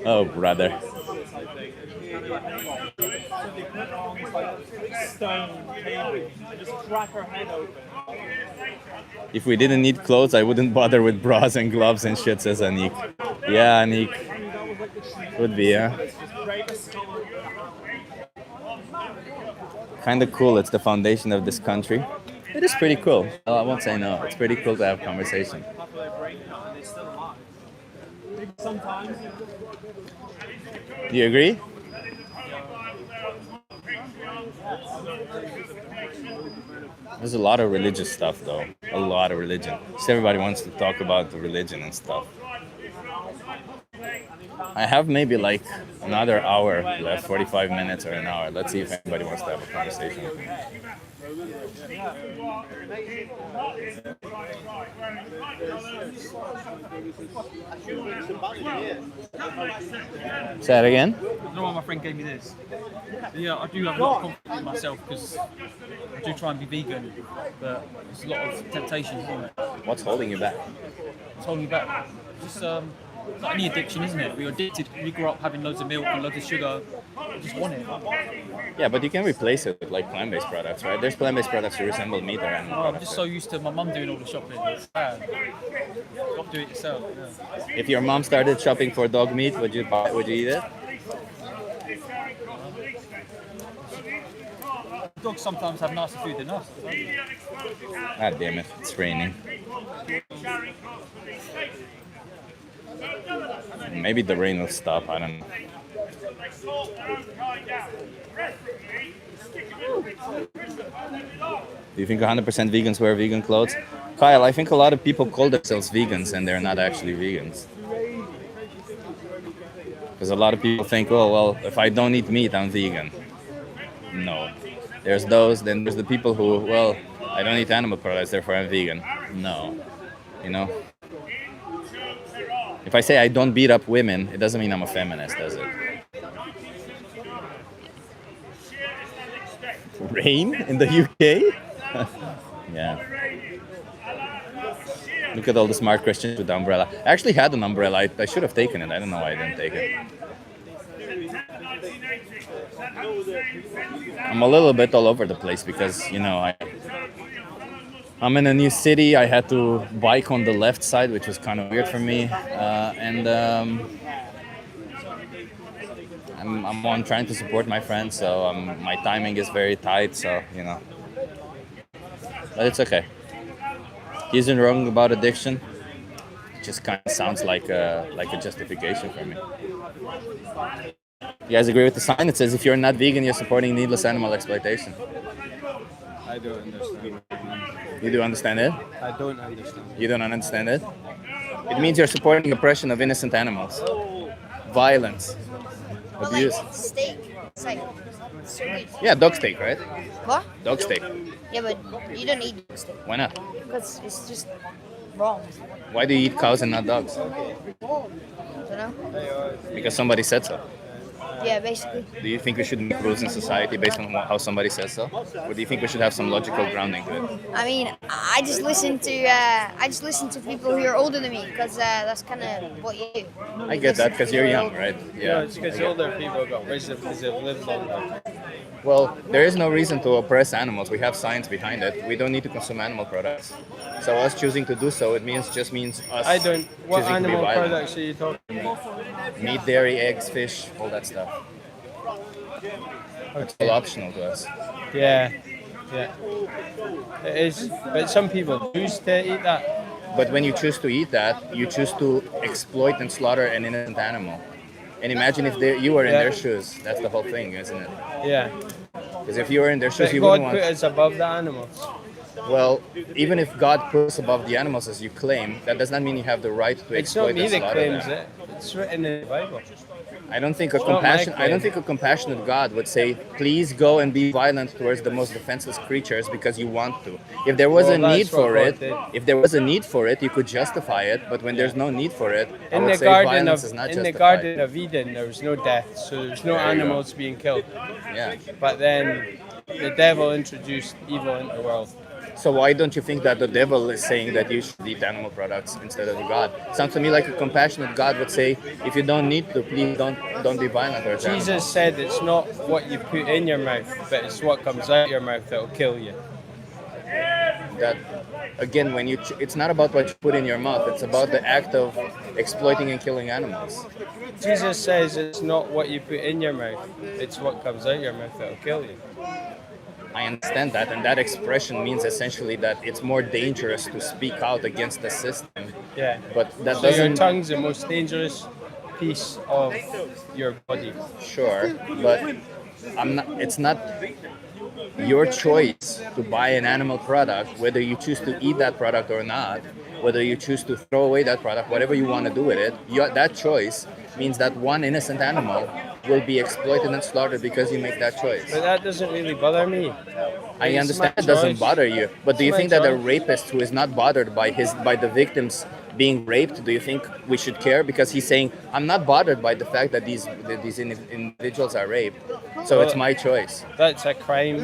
Speaker 1: Oh, brother.
Speaker 3: Stone cable. Just crack her head open.
Speaker 1: If we didn't need clothes, I wouldn't bother with bras and gloves and shit, says Anik. Yeah, Anik. Would be, yeah. Kind of cool. It's the foundation of this country. It is pretty cool. Oh, I won't say no. It's pretty cool to have conversation.
Speaker 3: Sometimes.
Speaker 1: Do you agree? There's a lot of religious stuff, though. A lot of religion. Just everybody wants to talk about the religion and stuff. I have maybe like another hour left, 45 minutes or an hour. Let's see if anybody wants to have a conversation with me. Say that again?
Speaker 2: I don't know why my friend gave me this. Yeah, I do have a lot of confidence in myself because I do try and be vegan, but there's a lot of temptations, isn't it?
Speaker 1: What's holding you back?
Speaker 2: It's holding me back. Just it's like any addiction, isn't it? We're addicted. We grew up having loads of milk and loads of sugar. We just want it.
Speaker 1: Yeah, but you can replace it with like plant-based products, right? There's plant-based products that resemble meat or animal
Speaker 2: Oh, I'm
Speaker 1: products.
Speaker 2: just so used to my mum doing all the shopping. It's bad. Got to do it yourself. Yeah.
Speaker 1: If your mom started shopping for dog meat, would you eat it?
Speaker 2: Dogs sometimes have nicer food than us.
Speaker 1: God damn it, it's raining. Maybe the rain will stop, I don't know. Do you think 100% vegans wear vegan clothes? Kyle, I think a lot of people call themselves vegans and they're not actually vegans. Because a lot of people think, oh, well, if I don't eat meat, I'm vegan. No. There's those, then there's the people who, well, I don't eat animal products, therefore I'm vegan. No. You know? If I say I don't beat up women, it doesn't mean I'm a feminist, does it? Rain in the UK? Yeah. Look at all the smart Christians with the umbrella. I actually had an umbrella. I should have taken it. I don't know why I didn't take it. I'm a little bit all over the place because, I'm in a new city. I had to bike on the left side, which was kind of weird for me. I'm on trying to support my friends, so my timing is very tight, so, But it's okay. He isn't wrong about addiction. It just kind of sounds like a justification for me. You guys agree with the sign? It says if you're not vegan, you're supporting needless animal exploitation.
Speaker 5: I don't understand.
Speaker 1: You do understand it?
Speaker 5: I don't understand.
Speaker 1: You don't understand it? It means you're supporting oppression of innocent animals. Violence.
Speaker 6: Well,
Speaker 1: Abuse.
Speaker 6: like steak, it's like so good.
Speaker 1: Yeah, dog steak, right?
Speaker 6: What?
Speaker 1: Dog steak.
Speaker 6: Yeah, but you don't eat steak
Speaker 1: Why not?
Speaker 6: because it's just wrong.
Speaker 1: Why do you eat cows and not dogs?
Speaker 6: Don't know.
Speaker 1: Because somebody said so.
Speaker 6: Yeah, basically.
Speaker 1: Do you think we should make rules in society based on how somebody says so? Or do you think we should have some logical grounding to it?
Speaker 6: I mean, I just listen to people who are older than me because that's kind of what you do.
Speaker 1: I get that because you're young, right?
Speaker 5: Yeah, it's because older people got wisdom because they've lived longer.
Speaker 1: Well, there is no reason to oppress animals. We have science behind it. We don't need to consume animal products. So us choosing to do so, just means us
Speaker 5: I don't. What
Speaker 1: choosing to be
Speaker 5: animal
Speaker 1: violent.
Speaker 5: products are you talking about?
Speaker 1: Meat, dairy, eggs, fish, all that stuff. It's all optional to us.
Speaker 5: Yeah, yeah. It is, but some people choose to eat that.
Speaker 1: But when you choose to eat that, you choose to exploit and slaughter an innocent animal. And imagine if you were in
Speaker 5: Yeah.
Speaker 1: their shoes. That's the whole thing, isn't it?
Speaker 5: Yeah.
Speaker 1: Because if you were in their shoes,
Speaker 5: But
Speaker 1: you
Speaker 5: God
Speaker 1: wouldn't
Speaker 5: put
Speaker 1: want...
Speaker 5: us above the animals.
Speaker 1: Well, even if God puts above the animals as you claim, that does not mean you have the right to
Speaker 5: It's not
Speaker 1: exploit
Speaker 5: me
Speaker 1: and
Speaker 5: that
Speaker 1: slaughter
Speaker 5: claims
Speaker 1: them.
Speaker 5: it. It's written in the Bible.
Speaker 1: I don't think
Speaker 5: not my claim.
Speaker 1: a compassionate God would say, "Please go and be violent towards the most defenseless creatures because you want to." If there was
Speaker 5: Well,
Speaker 1: a need
Speaker 5: that's what
Speaker 1: for
Speaker 5: God
Speaker 1: it,
Speaker 5: did.
Speaker 1: if there was a need for it, you could justify it. But when there's no need for it, I
Speaker 5: In
Speaker 1: would
Speaker 5: the
Speaker 1: say
Speaker 5: garden
Speaker 1: violence
Speaker 5: of
Speaker 1: is not
Speaker 5: in the
Speaker 1: justified.
Speaker 5: Garden of Eden, there was no death, so there was no
Speaker 1: There you go.
Speaker 5: animals being killed.
Speaker 1: Yeah.
Speaker 5: But then the devil introduced evil into the world.
Speaker 1: So why don't you think that the devil is saying that you should eat animal products instead of God? Sounds to me like a compassionate God would say, if you don't need to, please don't be violent towards animals.
Speaker 5: Jesus said it's not what you put in your mouth, but it's what comes out your mouth that'll kill you.
Speaker 1: That again, it's not about what you put in your mouth. It's about the act of exploiting and killing animals.
Speaker 5: Jesus says it's not what you put in your mouth, it's what comes out your mouth that'll kill you.
Speaker 1: I understand that, and that expression means essentially that it's more dangerous to speak out against the system.
Speaker 5: Yeah.
Speaker 1: But that
Speaker 5: So your
Speaker 1: doesn't.
Speaker 5: tongue's the most dangerous piece of your body.
Speaker 1: Sure, but it's not your choice to buy an animal product, whether you choose to eat that product or not, whether you choose to throw away that product, whatever you want to do with it. That choice means that one innocent animal will be exploited and slaughtered because you make that choice.
Speaker 5: But that doesn't really bother me.
Speaker 1: I
Speaker 5: It's
Speaker 1: understand
Speaker 5: my
Speaker 1: it doesn't
Speaker 5: choice.
Speaker 1: bother you, but do you
Speaker 5: It's
Speaker 1: think
Speaker 5: my
Speaker 1: that a
Speaker 5: choice.
Speaker 1: rapist who is not bothered by the victims being raped, do you think we should care? Because he's saying, I'm not bothered by the fact that these individuals are raped, so it's my choice.
Speaker 5: That's a crime.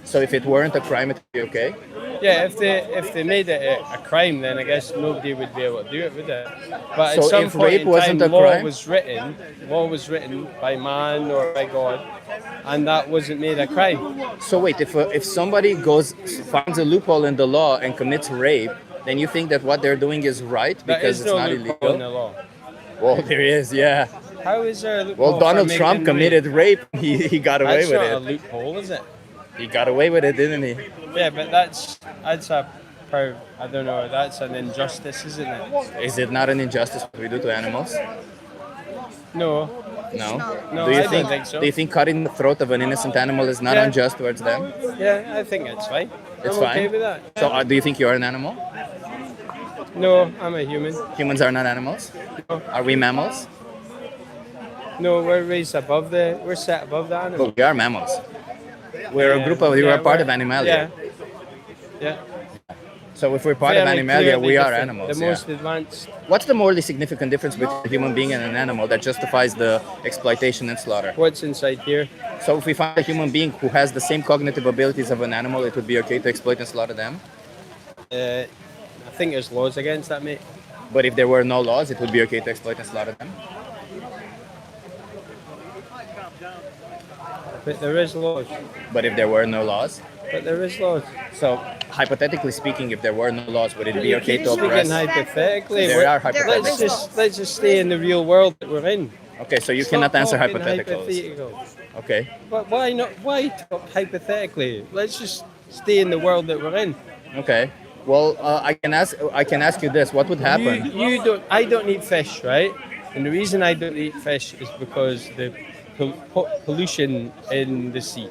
Speaker 1: So if it weren't a crime, it'd be okay?
Speaker 5: Yeah, if they made it a crime, then I guess nobody would be able to do it, would it? But at
Speaker 1: So
Speaker 5: some
Speaker 1: if
Speaker 5: point
Speaker 1: rape
Speaker 5: in
Speaker 1: wasn't
Speaker 5: time,
Speaker 1: a crime?
Speaker 5: law was written by man or by God, and that wasn't made a crime.
Speaker 1: So wait, if somebody finds a loophole in the law and commits rape, then you think that what they're doing is right
Speaker 5: There
Speaker 1: because
Speaker 5: is
Speaker 1: it's
Speaker 5: no
Speaker 1: not
Speaker 5: loophole in the
Speaker 1: illegal?
Speaker 5: law.
Speaker 1: Well, there is, yeah.
Speaker 5: How is there a loophole?
Speaker 1: Well,
Speaker 5: for
Speaker 1: Donald
Speaker 5: making
Speaker 1: Trump committed rape. He got away
Speaker 5: That's
Speaker 1: with
Speaker 5: not a
Speaker 1: it.
Speaker 5: loophole, is it?
Speaker 1: He got away with it, didn't he?
Speaker 5: Yeah, but that's I don't know. That's an injustice, isn't it?
Speaker 1: Is it not an injustice what we do to animals?
Speaker 5: No.
Speaker 1: No.
Speaker 5: No,
Speaker 1: Do you
Speaker 5: I don't think so.
Speaker 1: Do you think cutting the throat of an innocent animal is not
Speaker 5: Yeah.
Speaker 1: unjust towards them?
Speaker 5: Yeah, I think it's fine.
Speaker 1: It's
Speaker 5: I'm
Speaker 1: fine.
Speaker 5: okay with that.
Speaker 1: So, do you think you're an animal?
Speaker 5: No, I'm a human.
Speaker 1: Humans are not animals. Are we mammals?
Speaker 5: No, we're set above the animal.
Speaker 1: But we are mammals. We're a group of. We're a part of animalia.
Speaker 5: Yeah. Yeah.
Speaker 1: So if we're part of
Speaker 5: Very
Speaker 1: Animalia,
Speaker 5: clearly
Speaker 1: we are
Speaker 5: different.
Speaker 1: animals.
Speaker 5: The
Speaker 1: yeah.
Speaker 5: most advanced.
Speaker 1: What's the morally significant difference between a human being and an animal that justifies the exploitation and slaughter?
Speaker 5: What's inside here?
Speaker 1: So if we find a human being who has the same cognitive abilities of an animal, it would be okay to exploit and slaughter them?
Speaker 5: I think there's laws against that, mate.
Speaker 1: But if there were no laws, it would be okay to exploit and slaughter them?
Speaker 5: But there is laws.
Speaker 1: But if there were no laws?
Speaker 5: But there is laws.
Speaker 1: So hypothetically speaking, if there were no laws, would it be
Speaker 5: You
Speaker 1: okay
Speaker 5: keep
Speaker 1: to
Speaker 5: speaking
Speaker 1: oppress?
Speaker 5: hypothetically.
Speaker 1: There are
Speaker 6: There-
Speaker 1: hypotheticals.
Speaker 5: Let's just stay in the real world that we're in.
Speaker 1: Okay, so you
Speaker 5: Stop
Speaker 1: cannot answer
Speaker 5: talking
Speaker 1: hypotheticals.
Speaker 5: hypotheticals.
Speaker 1: Okay.
Speaker 5: But why not? Why talk hypothetically? Let's just stay in the world that we're in.
Speaker 1: Okay. Well, I can ask you this: what would happen?
Speaker 5: You don't. I don't eat fish, right? And the reason I don't eat fish is because the pollution in the sea,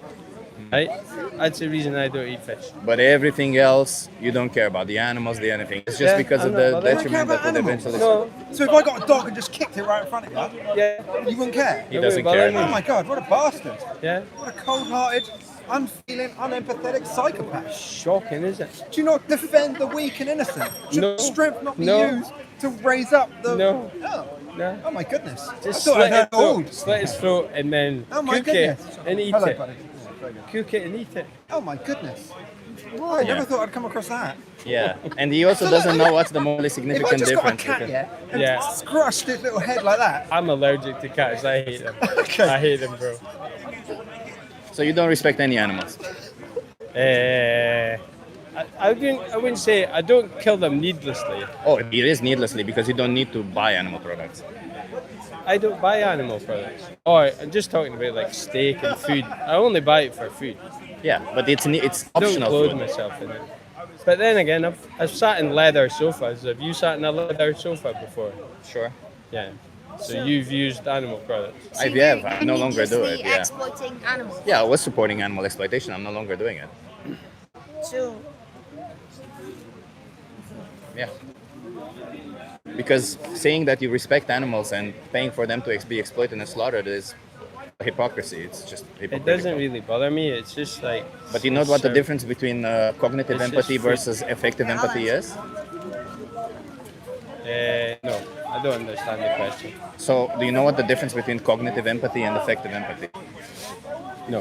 Speaker 5: right? That's the reason I don't eat fish.
Speaker 1: But everything else, you don't care about the animals, the anything. It's just
Speaker 5: Yeah,
Speaker 1: because
Speaker 5: I'm
Speaker 1: of
Speaker 5: not
Speaker 1: the
Speaker 5: bothered.
Speaker 1: detriment that would eventually.
Speaker 5: No,
Speaker 7: So if I got a dog and just kicked it right in front of you,
Speaker 5: yeah,
Speaker 7: you wouldn't care?
Speaker 1: He doesn't
Speaker 5: It wouldn't
Speaker 1: care.
Speaker 5: bother
Speaker 7: Oh my God, what a bastard.
Speaker 5: yeah.
Speaker 7: What a cold-hearted, unfeeling, unempathetic psychopath.
Speaker 5: Shocking, is it?
Speaker 7: Do you not defend the weak and innocent? Should
Speaker 5: No.
Speaker 7: strength not be
Speaker 5: No.
Speaker 7: used to raise up the...
Speaker 5: No.
Speaker 7: Oh,
Speaker 5: No.
Speaker 7: oh my goodness.
Speaker 5: Just
Speaker 7: I thought
Speaker 5: slit,
Speaker 7: I'd heard old.
Speaker 5: slit his throat and then
Speaker 7: Oh my
Speaker 5: cook it
Speaker 7: goodness.
Speaker 5: and eat
Speaker 7: Hello,
Speaker 5: it.
Speaker 7: buddy. Yeah, very good.
Speaker 5: Cook it and eat it.
Speaker 7: Oh my goodness.
Speaker 6: Whoa.
Speaker 7: I never thought I'd come across that.
Speaker 1: Yeah, and he also doesn't know what's the morally
Speaker 7: If I
Speaker 1: significant
Speaker 7: just got a
Speaker 1: difference.
Speaker 7: cat,
Speaker 1: between-
Speaker 7: yeah, and
Speaker 5: Yeah.
Speaker 7: crushed its little head like that,
Speaker 5: I'm allergic to cats. I hate them.
Speaker 7: Okay.
Speaker 5: I hate them, bro.
Speaker 1: So you don't respect any animals.
Speaker 5: I wouldn't say I don't kill them needlessly.
Speaker 1: Oh, it is needlessly because you don't need to buy animal products.
Speaker 5: I don't buy animal products. Oh, I'm just talking about like steak and food. I only buy it for food.
Speaker 1: Yeah, but it's
Speaker 5: I don't
Speaker 1: optional
Speaker 5: clothe
Speaker 1: food.
Speaker 5: myself in it. But then again, I've sat in leather sofas. Have you sat in a leather sofa before?
Speaker 1: Sure.
Speaker 5: Yeah. So you've used animal products.
Speaker 1: I
Speaker 6: you're-
Speaker 1: have. I
Speaker 6: you're
Speaker 1: no longer do it.
Speaker 6: needlessly
Speaker 1: Yeah.
Speaker 6: exploiting animals.
Speaker 1: Yeah, I was supporting animal exploitation. I'm no longer doing it.
Speaker 6: So
Speaker 1: Yeah. Because saying that you respect animals and paying for them to be exploited and slaughtered is hypocrisy. It's just
Speaker 5: It
Speaker 1: hypocritical.
Speaker 5: doesn't really bother me. It's just like.
Speaker 1: But you know what the
Speaker 5: so-
Speaker 1: difference between cognitive
Speaker 5: It's just
Speaker 1: empathy
Speaker 5: food.
Speaker 1: versus effective empathy is?
Speaker 5: No, I don't understand the question.
Speaker 1: So, do you know what the difference between cognitive empathy and effective empathy?
Speaker 5: No.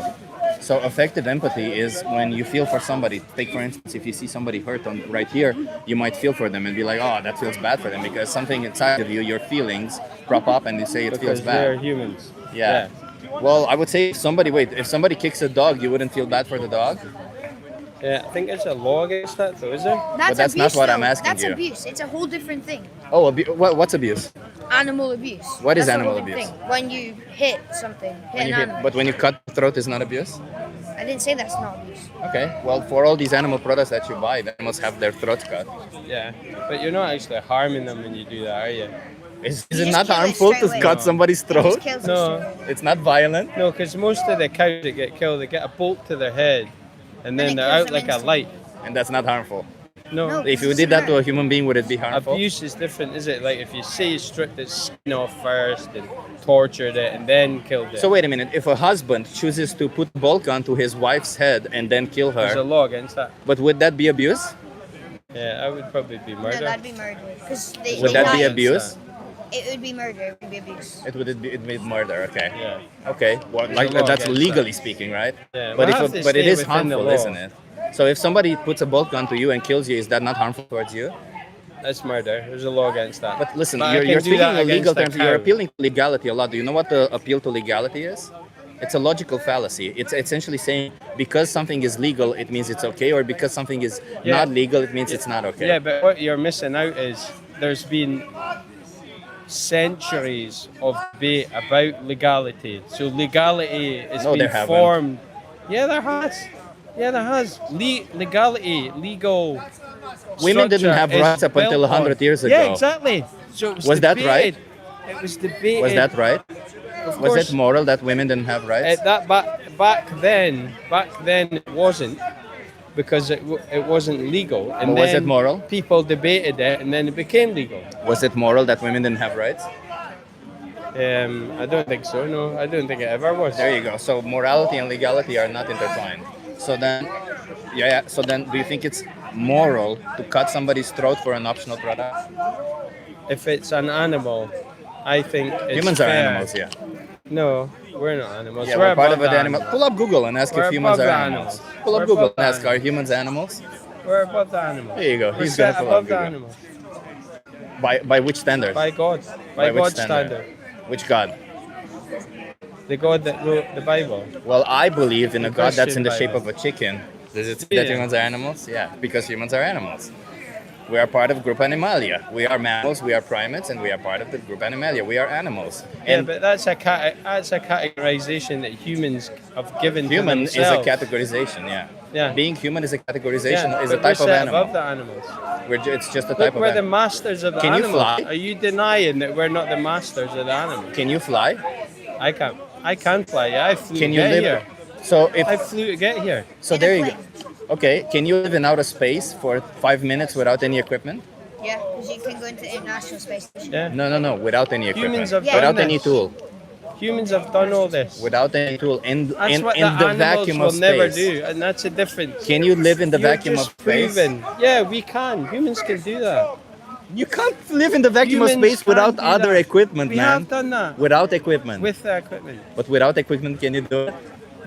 Speaker 1: So, effective empathy is when you feel for somebody. Take, for instance, if you see somebody hurt on right here, you might feel for them and be like, oh, that feels bad for them because something inside of you, your feelings, prop up and you say it feels
Speaker 5: Because they're
Speaker 1: bad.
Speaker 5: humans.
Speaker 1: Yeah. Well, I would say if somebody kicks a dog, you wouldn't feel bad for the dog?
Speaker 5: Yeah, I think there's a law against that, though, is there?
Speaker 1: that's not
Speaker 6: abuse,
Speaker 1: what I'm
Speaker 6: though.
Speaker 1: asking
Speaker 6: That's
Speaker 1: you.
Speaker 6: abuse. It's a whole different thing.
Speaker 1: Oh, what's abuse?
Speaker 6: Animal abuse.
Speaker 1: What is
Speaker 6: That's a
Speaker 1: animal
Speaker 6: whole
Speaker 1: abuse?
Speaker 6: thing. When you hit something, hit
Speaker 1: When
Speaker 6: an
Speaker 1: you hit,
Speaker 6: animal.
Speaker 1: but when you cut the throat is not abuse?
Speaker 6: I didn't say that's not abuse.
Speaker 1: Okay. Well, for all these animal products that you buy, they must have their throats cut.
Speaker 5: Yeah. But you're not actually harming them when you do that, are you?
Speaker 1: Is
Speaker 6: You
Speaker 1: it
Speaker 6: just
Speaker 1: not
Speaker 6: kill it
Speaker 1: harmful
Speaker 6: straight
Speaker 1: to
Speaker 6: away.
Speaker 1: cut somebody's
Speaker 6: It
Speaker 1: throat?
Speaker 6: just kills them
Speaker 5: No.
Speaker 6: straight away.
Speaker 1: It's not violent.
Speaker 5: No, because most of the cows that get killed, they get a bolt to their head, and then
Speaker 6: it
Speaker 5: they're
Speaker 6: kills
Speaker 5: out
Speaker 6: them
Speaker 5: like a
Speaker 6: instantly.
Speaker 5: light.
Speaker 1: And that's not harmful.
Speaker 5: No.
Speaker 6: No.
Speaker 1: If you did that to a human being, would it be harmful?
Speaker 5: Abuse is different, is it? Like if you say you stripped its skin off first and tortured it and then killed it.
Speaker 1: So wait a minute. If a husband chooses to put a bolt gun to his wife's head and then kill
Speaker 5: There's a
Speaker 1: her,
Speaker 5: law against that.
Speaker 1: but would that be abuse?
Speaker 5: Yeah, that would probably be
Speaker 6: No,
Speaker 5: murder.
Speaker 6: that'd be murder. Because
Speaker 1: Would that be
Speaker 5: died.
Speaker 1: abuse?
Speaker 6: It would be murder. It would be abuse.
Speaker 1: It'd be murder. Okay.
Speaker 5: Yeah.
Speaker 1: Okay. Well,
Speaker 5: There's
Speaker 1: like
Speaker 5: a law
Speaker 1: that's
Speaker 5: against
Speaker 1: legally
Speaker 5: that.
Speaker 1: speaking, right?
Speaker 5: Yeah,
Speaker 1: But
Speaker 5: we'll have to
Speaker 1: but it
Speaker 5: stay
Speaker 1: is
Speaker 5: within the
Speaker 1: harmful,
Speaker 5: law.
Speaker 1: isn't it? So if somebody puts a bolt gun to you and kills you, is that not harmful towards you?
Speaker 5: That's murder. There's a law against that.
Speaker 1: But listen,
Speaker 5: I
Speaker 1: you're
Speaker 5: can do
Speaker 1: speaking
Speaker 5: that
Speaker 1: in legal
Speaker 5: against a
Speaker 1: terms. You're
Speaker 5: cow.
Speaker 1: appealing to legality a lot. Do you know what the appeal to legality is? It's a logical fallacy. It's essentially saying because something is legal, it means it's okay, or because something is
Speaker 5: Yeah.
Speaker 1: not legal, it means it's not okay.
Speaker 5: Yeah, but what you're missing out is there's been centuries of debate about legality. So legality is
Speaker 1: No,
Speaker 5: being
Speaker 1: there haven't.
Speaker 5: formed. Yeah, there has. Yeah, there has. Legality, legal.
Speaker 1: Women didn't
Speaker 5: structure
Speaker 1: have
Speaker 5: is
Speaker 1: rights up until
Speaker 5: built
Speaker 1: 100
Speaker 5: on-
Speaker 1: years
Speaker 5: Yeah,
Speaker 1: ago.
Speaker 5: exactly. So it
Speaker 1: Was that right?
Speaker 5: debated. It was debated.
Speaker 1: Was that right?
Speaker 5: Of
Speaker 1: Was
Speaker 5: course,
Speaker 1: it moral that women didn't have rights?
Speaker 5: At that back then it wasn't because it wasn't legal. And
Speaker 1: But was it
Speaker 5: then
Speaker 1: moral?
Speaker 5: People debated it, and then it became legal.
Speaker 1: Was it moral that women didn't have rights?
Speaker 5: I don't think so. No, I don't think it ever was.
Speaker 1: There you go. So morality and legality are not intertwined. So then, yeah. So then, do you think it's moral to cut somebody's throat for an optional product?
Speaker 5: If it's an animal, I think it's
Speaker 1: Humans are
Speaker 5: fair.
Speaker 1: animals, yeah.
Speaker 5: No, we're not animals.
Speaker 1: Yeah, we're part of
Speaker 5: above
Speaker 1: an
Speaker 5: the
Speaker 1: animal.
Speaker 5: animals.
Speaker 1: Pull up Google and ask
Speaker 5: We're
Speaker 1: if humans
Speaker 5: above
Speaker 1: are
Speaker 5: the
Speaker 1: animals.
Speaker 5: animals.
Speaker 1: Pull up
Speaker 5: We're
Speaker 1: Google
Speaker 5: above
Speaker 1: and
Speaker 5: the
Speaker 1: ask, are humans animals?
Speaker 5: We're above the animals.
Speaker 1: There you go.
Speaker 5: We're
Speaker 1: He's
Speaker 5: set
Speaker 1: gonna pull up
Speaker 5: above the
Speaker 1: Google.
Speaker 5: animals.
Speaker 1: By which standard?
Speaker 5: By God. By
Speaker 1: which
Speaker 5: God's standard.
Speaker 1: Which God?
Speaker 5: The God that wrote the Bible.
Speaker 1: Well, I believe in a
Speaker 5: The
Speaker 1: God that's in the
Speaker 5: Christian
Speaker 1: shape of
Speaker 5: Bible.
Speaker 1: a chicken. Does it say that
Speaker 5: Yeah.
Speaker 1: humans are animals? Yeah, because humans are animals. We are part of group Animalia. We are mammals, we are primates, and we are part of the group Animalia. We are animals.
Speaker 5: Yeah,
Speaker 1: And
Speaker 5: but that's a categorization that humans have given
Speaker 1: human
Speaker 5: to
Speaker 1: is a
Speaker 5: themselves.
Speaker 1: categorization, yeah.
Speaker 5: Yeah.
Speaker 1: Being human is a categorization,
Speaker 5: Yeah,
Speaker 1: is a
Speaker 5: but we're
Speaker 1: type of
Speaker 5: set
Speaker 1: animal.
Speaker 5: above the animals.
Speaker 1: It's just a
Speaker 5: Look,
Speaker 1: type of
Speaker 5: we're the
Speaker 1: animal.
Speaker 5: masters of the
Speaker 1: Can you
Speaker 5: animals.
Speaker 1: fly?
Speaker 5: Are you denying that we're not the masters of the animals?
Speaker 1: Can you fly?
Speaker 5: I can't. I can fly. Yeah, I flew
Speaker 1: Can
Speaker 5: to
Speaker 1: you
Speaker 5: get
Speaker 1: live?
Speaker 5: here.
Speaker 1: So if
Speaker 5: I flew to get here.
Speaker 1: so,
Speaker 6: In a
Speaker 1: there you go.
Speaker 6: plane.
Speaker 1: Okay, can you live in outer space for 5 minutes without any equipment?
Speaker 6: Yeah, because you can go into the International Space Station.
Speaker 5: Yeah.
Speaker 1: No, without any equipment.
Speaker 5: Humans have
Speaker 6: done
Speaker 1: without
Speaker 5: this.
Speaker 1: any tool.
Speaker 5: Humans have done all this.
Speaker 1: Without any tool. In
Speaker 5: That's what the
Speaker 1: the
Speaker 5: animals
Speaker 1: vacuum
Speaker 5: will
Speaker 1: of space.
Speaker 5: never do, and that's a difference.
Speaker 1: Can you live in the
Speaker 5: You're
Speaker 1: vacuum
Speaker 5: just
Speaker 1: of space?
Speaker 5: proven. Yeah, we can. Humans can do that.
Speaker 1: You can't live in the vacuum of
Speaker 5: Humans
Speaker 1: space without
Speaker 5: can do
Speaker 1: other
Speaker 5: that.
Speaker 1: equipment,
Speaker 5: We
Speaker 1: man.
Speaker 5: have done that
Speaker 1: Without equipment.
Speaker 5: with the equipment.
Speaker 1: But without equipment, can you do it?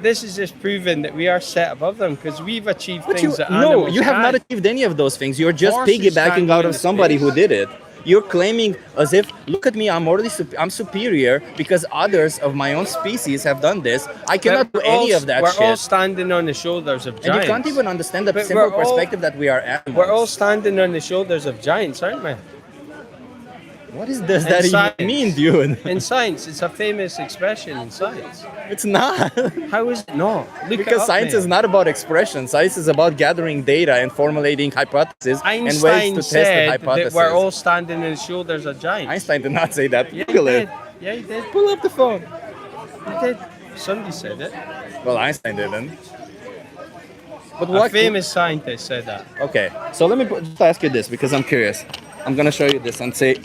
Speaker 5: This is just proving that we are set above them because we've achieved
Speaker 1: But
Speaker 5: things that
Speaker 1: no,
Speaker 5: animals
Speaker 1: you have not
Speaker 5: can't.
Speaker 1: achieved any of those things. You're just
Speaker 5: Horses
Speaker 1: piggybacking
Speaker 5: can't
Speaker 1: out
Speaker 5: go
Speaker 1: of
Speaker 5: into
Speaker 1: somebody
Speaker 5: space.
Speaker 1: who did it. You're claiming as if, look at me, I'm superior because others of my own species have done this. I cannot do
Speaker 5: But we're
Speaker 1: any
Speaker 5: all-
Speaker 1: of that
Speaker 5: We're all
Speaker 1: shit.
Speaker 5: standing on the shoulders of
Speaker 1: And
Speaker 5: giants.
Speaker 1: you can't even understand the
Speaker 5: But
Speaker 1: simple
Speaker 5: we're all-
Speaker 1: perspective that we are animals.
Speaker 5: We're all standing on the shoulders of giants, aren't we?
Speaker 1: What does
Speaker 5: In
Speaker 1: that
Speaker 5: science.
Speaker 1: even mean, dude?
Speaker 5: In science, it's a famous expression in science.
Speaker 1: It's not.
Speaker 5: How is it not? Look it
Speaker 1: Because
Speaker 5: up,
Speaker 1: science
Speaker 5: mate.
Speaker 1: is not about expression. Science is about gathering data and formulating hypotheses and ways
Speaker 5: Einstein
Speaker 1: to test the
Speaker 5: said
Speaker 1: hypothesis.
Speaker 5: that we're all standing on the shoulders of giants.
Speaker 1: Einstein did not say that.
Speaker 5: Yeah, he
Speaker 1: Google
Speaker 5: did.
Speaker 1: it.
Speaker 5: Yeah, he did.
Speaker 1: Pull up the phone.
Speaker 5: He did. Somebody said it.
Speaker 1: Well, Einstein didn't. But
Speaker 5: A
Speaker 1: what?
Speaker 5: famous scientist said that.
Speaker 1: Okay, so let me just ask you this because I'm curious. I'm gonna show you this and say,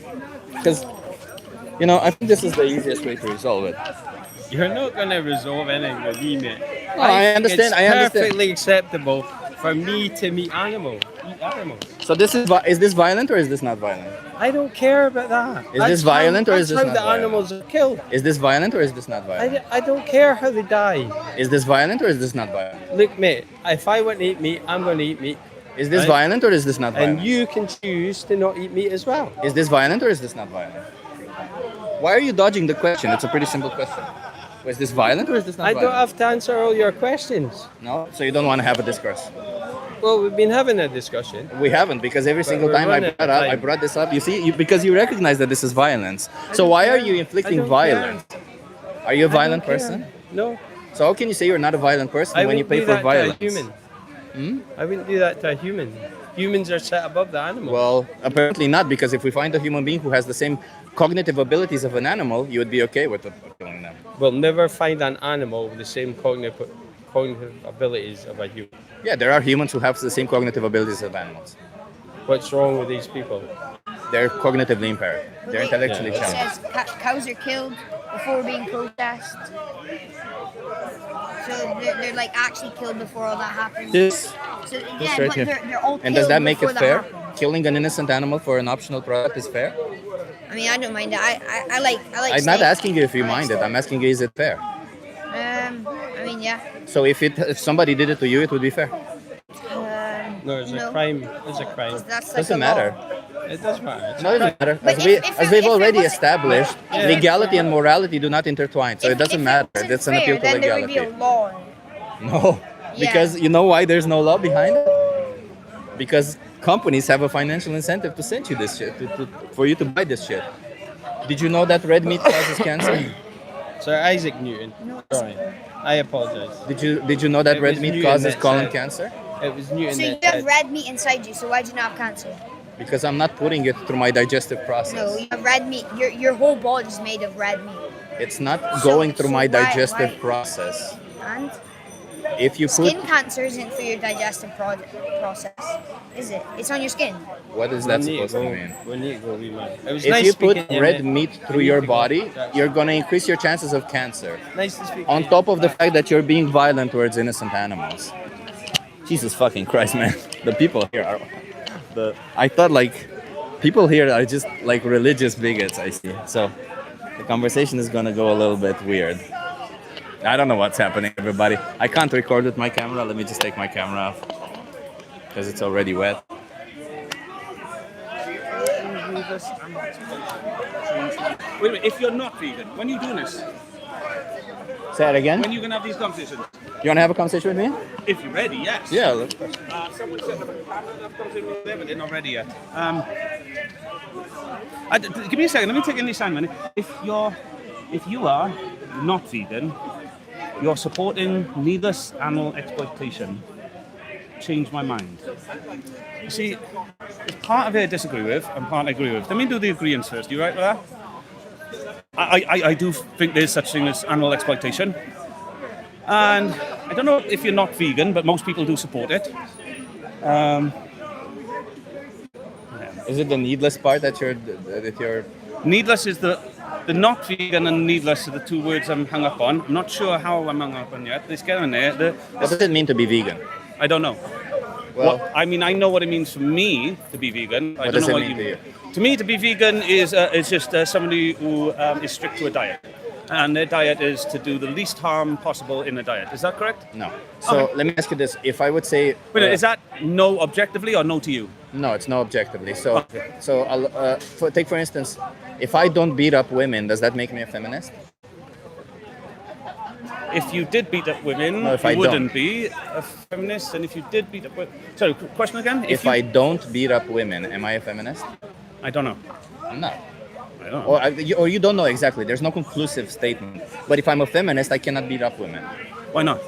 Speaker 1: because, you know, I think this is the easiest way to resolve it.
Speaker 5: You're not going to resolve anything with me, mate.
Speaker 1: No, I
Speaker 5: think
Speaker 1: understand,
Speaker 5: It's
Speaker 1: I understand.
Speaker 5: perfectly acceptable for me to eat animals.
Speaker 1: So this is this violent or is this not violent?
Speaker 5: I don't care about that.
Speaker 1: Is this violent or is this
Speaker 5: that's
Speaker 1: not
Speaker 5: how the
Speaker 1: violent?
Speaker 5: animals are killed.
Speaker 1: Is this violent or is this not violent?
Speaker 5: I don't care how they die.
Speaker 1: Is this violent or is this not violent?
Speaker 5: Look, mate, if I want to eat meat, I'm going to eat meat.
Speaker 1: Is this
Speaker 5: Right.
Speaker 1: violent or is this not violent?
Speaker 5: And you can choose to not eat meat as well.
Speaker 1: Is this violent or is this not violent? Why are you dodging the question? It's a pretty simple question. Is this violent or is this not
Speaker 5: I
Speaker 1: violent?
Speaker 5: don't have to answer all your questions.
Speaker 1: No? So you don't want to have a discourse?
Speaker 5: Well, we've been having a discussion.
Speaker 1: We haven't, because every single
Speaker 5: we're
Speaker 1: time I
Speaker 5: running
Speaker 1: brought
Speaker 5: out of
Speaker 1: I
Speaker 5: time.
Speaker 1: brought this up, you see, because you recognize that this is violence. So
Speaker 5: don't
Speaker 1: why are
Speaker 5: care.
Speaker 1: you
Speaker 5: I
Speaker 1: inflicting
Speaker 5: don't
Speaker 1: violence? Are you a
Speaker 5: I don't
Speaker 1: violent
Speaker 5: care.
Speaker 1: person?
Speaker 5: No.
Speaker 1: So how can you say you're not a violent person
Speaker 5: I
Speaker 1: when you
Speaker 5: wouldn't
Speaker 1: pay
Speaker 5: do
Speaker 1: for
Speaker 5: that
Speaker 1: violence?
Speaker 5: to a human. I wouldn't do that to a human. Humans are set above the animal.
Speaker 1: Well, apparently not, because if we find a human being who has the same cognitive abilities of an animal, you would be okay with killing them.
Speaker 5: We'll never find an animal with the same cognitive abilities of a human.
Speaker 1: Yeah, there are humans who have the same cognitive abilities of animals.
Speaker 5: What's wrong with these people?
Speaker 1: They're cognitively impaired. They're intellectually
Speaker 6: It
Speaker 1: challenged.
Speaker 6: says cows are killed before being processed. So they're like actually killed before all that happens.
Speaker 1: This,
Speaker 6: So
Speaker 1: right
Speaker 6: yeah, but
Speaker 1: here.
Speaker 6: they're all killed
Speaker 1: and does that make
Speaker 6: before
Speaker 1: it fair?
Speaker 6: happens.
Speaker 1: Killing an innocent animal for an optional product is fair?
Speaker 6: I mean, I don't mind it. I like.
Speaker 1: I'm not
Speaker 6: steak.
Speaker 1: asking you if you
Speaker 6: I like
Speaker 1: mind it.
Speaker 6: steak.
Speaker 1: I'm asking you, is it fair?
Speaker 6: I mean, yeah.
Speaker 1: So if somebody did it to you, it would be fair.
Speaker 5: No, it's a crime. It's a crime.
Speaker 6: That's like
Speaker 1: Doesn't
Speaker 6: a
Speaker 1: matter.
Speaker 6: law.
Speaker 5: It does matter.
Speaker 1: No, it doesn't matter.
Speaker 6: But
Speaker 1: As
Speaker 6: if
Speaker 1: we've
Speaker 6: it
Speaker 1: already
Speaker 6: wasn't-
Speaker 1: established,
Speaker 5: Yeah.
Speaker 1: legality and morality do not intertwine. So it
Speaker 6: If
Speaker 1: doesn't
Speaker 6: it
Speaker 1: matter.
Speaker 6: wasn't
Speaker 1: That's an
Speaker 6: fair,
Speaker 1: appeal to
Speaker 6: then there would
Speaker 1: legality.
Speaker 6: be a law.
Speaker 1: No, because you know why there's no law behind it? Because companies have a financial incentive to send you this shit, for you to buy this shit. Did you know that red meat causes cancer?
Speaker 5: Sir Isaac Newton. Sorry. I apologize.
Speaker 1: Did you know that
Speaker 5: It
Speaker 1: red
Speaker 5: was
Speaker 1: meat
Speaker 5: Newton
Speaker 1: causes
Speaker 5: that
Speaker 1: colon
Speaker 5: said-
Speaker 1: cancer?
Speaker 5: It was Newton
Speaker 6: So you
Speaker 5: that
Speaker 6: have
Speaker 5: said,
Speaker 6: red meat inside you. So why do you not have cancer?
Speaker 1: Because I'm not putting it through my digestive process.
Speaker 6: No, you have red meat. Your whole body is made of red meat.
Speaker 1: It's not going through my
Speaker 6: why-
Speaker 1: digestive
Speaker 6: why-
Speaker 1: process.
Speaker 6: And
Speaker 1: If you put,
Speaker 6: skin cancer isn't through your digestive process, is it? It's on your skin.
Speaker 1: what is
Speaker 5: we
Speaker 1: that
Speaker 5: need
Speaker 1: supposed
Speaker 5: to
Speaker 1: to
Speaker 5: go.
Speaker 1: mean?
Speaker 5: We need to go, we man. It was
Speaker 1: If
Speaker 5: nice
Speaker 1: you put
Speaker 5: speaking to you,
Speaker 1: red
Speaker 5: mate.
Speaker 1: meat through
Speaker 5: We
Speaker 1: your
Speaker 5: need to go.
Speaker 1: body,
Speaker 5: That's-
Speaker 1: you're going to increase your chances of cancer.
Speaker 5: Nice to speak
Speaker 1: On
Speaker 5: to you.
Speaker 1: top of the
Speaker 5: Bye.
Speaker 1: fact that you're being violent towards innocent animals. Jesus fucking Christ, man. The people here are I thought like people here are just like religious bigots, I see. So the conversation is gonna go a little bit weird. I don't know what's happening, everybody. I can't record with my camera. Let me just take my camera off because it's already wet.
Speaker 8: Wait a minute, if you're not vegan, when are you doing this?
Speaker 1: Say it again.
Speaker 8: When are you going to have these conversations?
Speaker 1: You want to have a conversation with me?
Speaker 8: If you're ready, yes.
Speaker 1: Yeah, let's go.
Speaker 8: Someone said that I've conversation with them, but they're not ready yet. Give me a second, let me take in this sign, man. If you are not vegan, you're supporting needless animal exploitation. Change my mind. You see, it's part of it I disagree with and part I agree with. Let me do the agreements first. You right with that? I do think there's such thing as animal exploitation. And I don't know if you're not vegan, but most people do support it.
Speaker 1: Is it the needless part that you're
Speaker 8: Needless is the not vegan and needless are the two words I'm hung up on. I'm not sure how I'm hung up on yet. Let's get in there.
Speaker 1: What does it mean to be vegan?
Speaker 8: I don't know.
Speaker 1: Well,
Speaker 8: I mean, I know what it means for me to be vegan. I
Speaker 1: What
Speaker 8: don't
Speaker 1: does
Speaker 8: know
Speaker 1: it
Speaker 8: what
Speaker 1: mean
Speaker 8: you
Speaker 1: to you?
Speaker 8: To me, to be vegan is just somebody who is strict to a diet. And their diet is to do the least harm possible in a diet. Is that correct?
Speaker 1: no. So let me ask you this: if I would say,
Speaker 8: Wait, is that no objectively or no to you?
Speaker 1: no, it's no objectively. So,
Speaker 8: Okay.
Speaker 1: take for instance, if I don't beat up women, does that make me a feminist?
Speaker 8: If you did beat up women,
Speaker 1: No, if I
Speaker 8: you wouldn't
Speaker 1: don't.
Speaker 8: be a feminist. And if you did beat up women... Sorry, question again?
Speaker 1: If I don't beat up women, am I a feminist?
Speaker 8: I don't know.
Speaker 1: No.
Speaker 8: I don't know.
Speaker 1: Or you don't know exactly. There's no conclusive statement. But if I'm a feminist, I cannot beat up women
Speaker 8: Why not?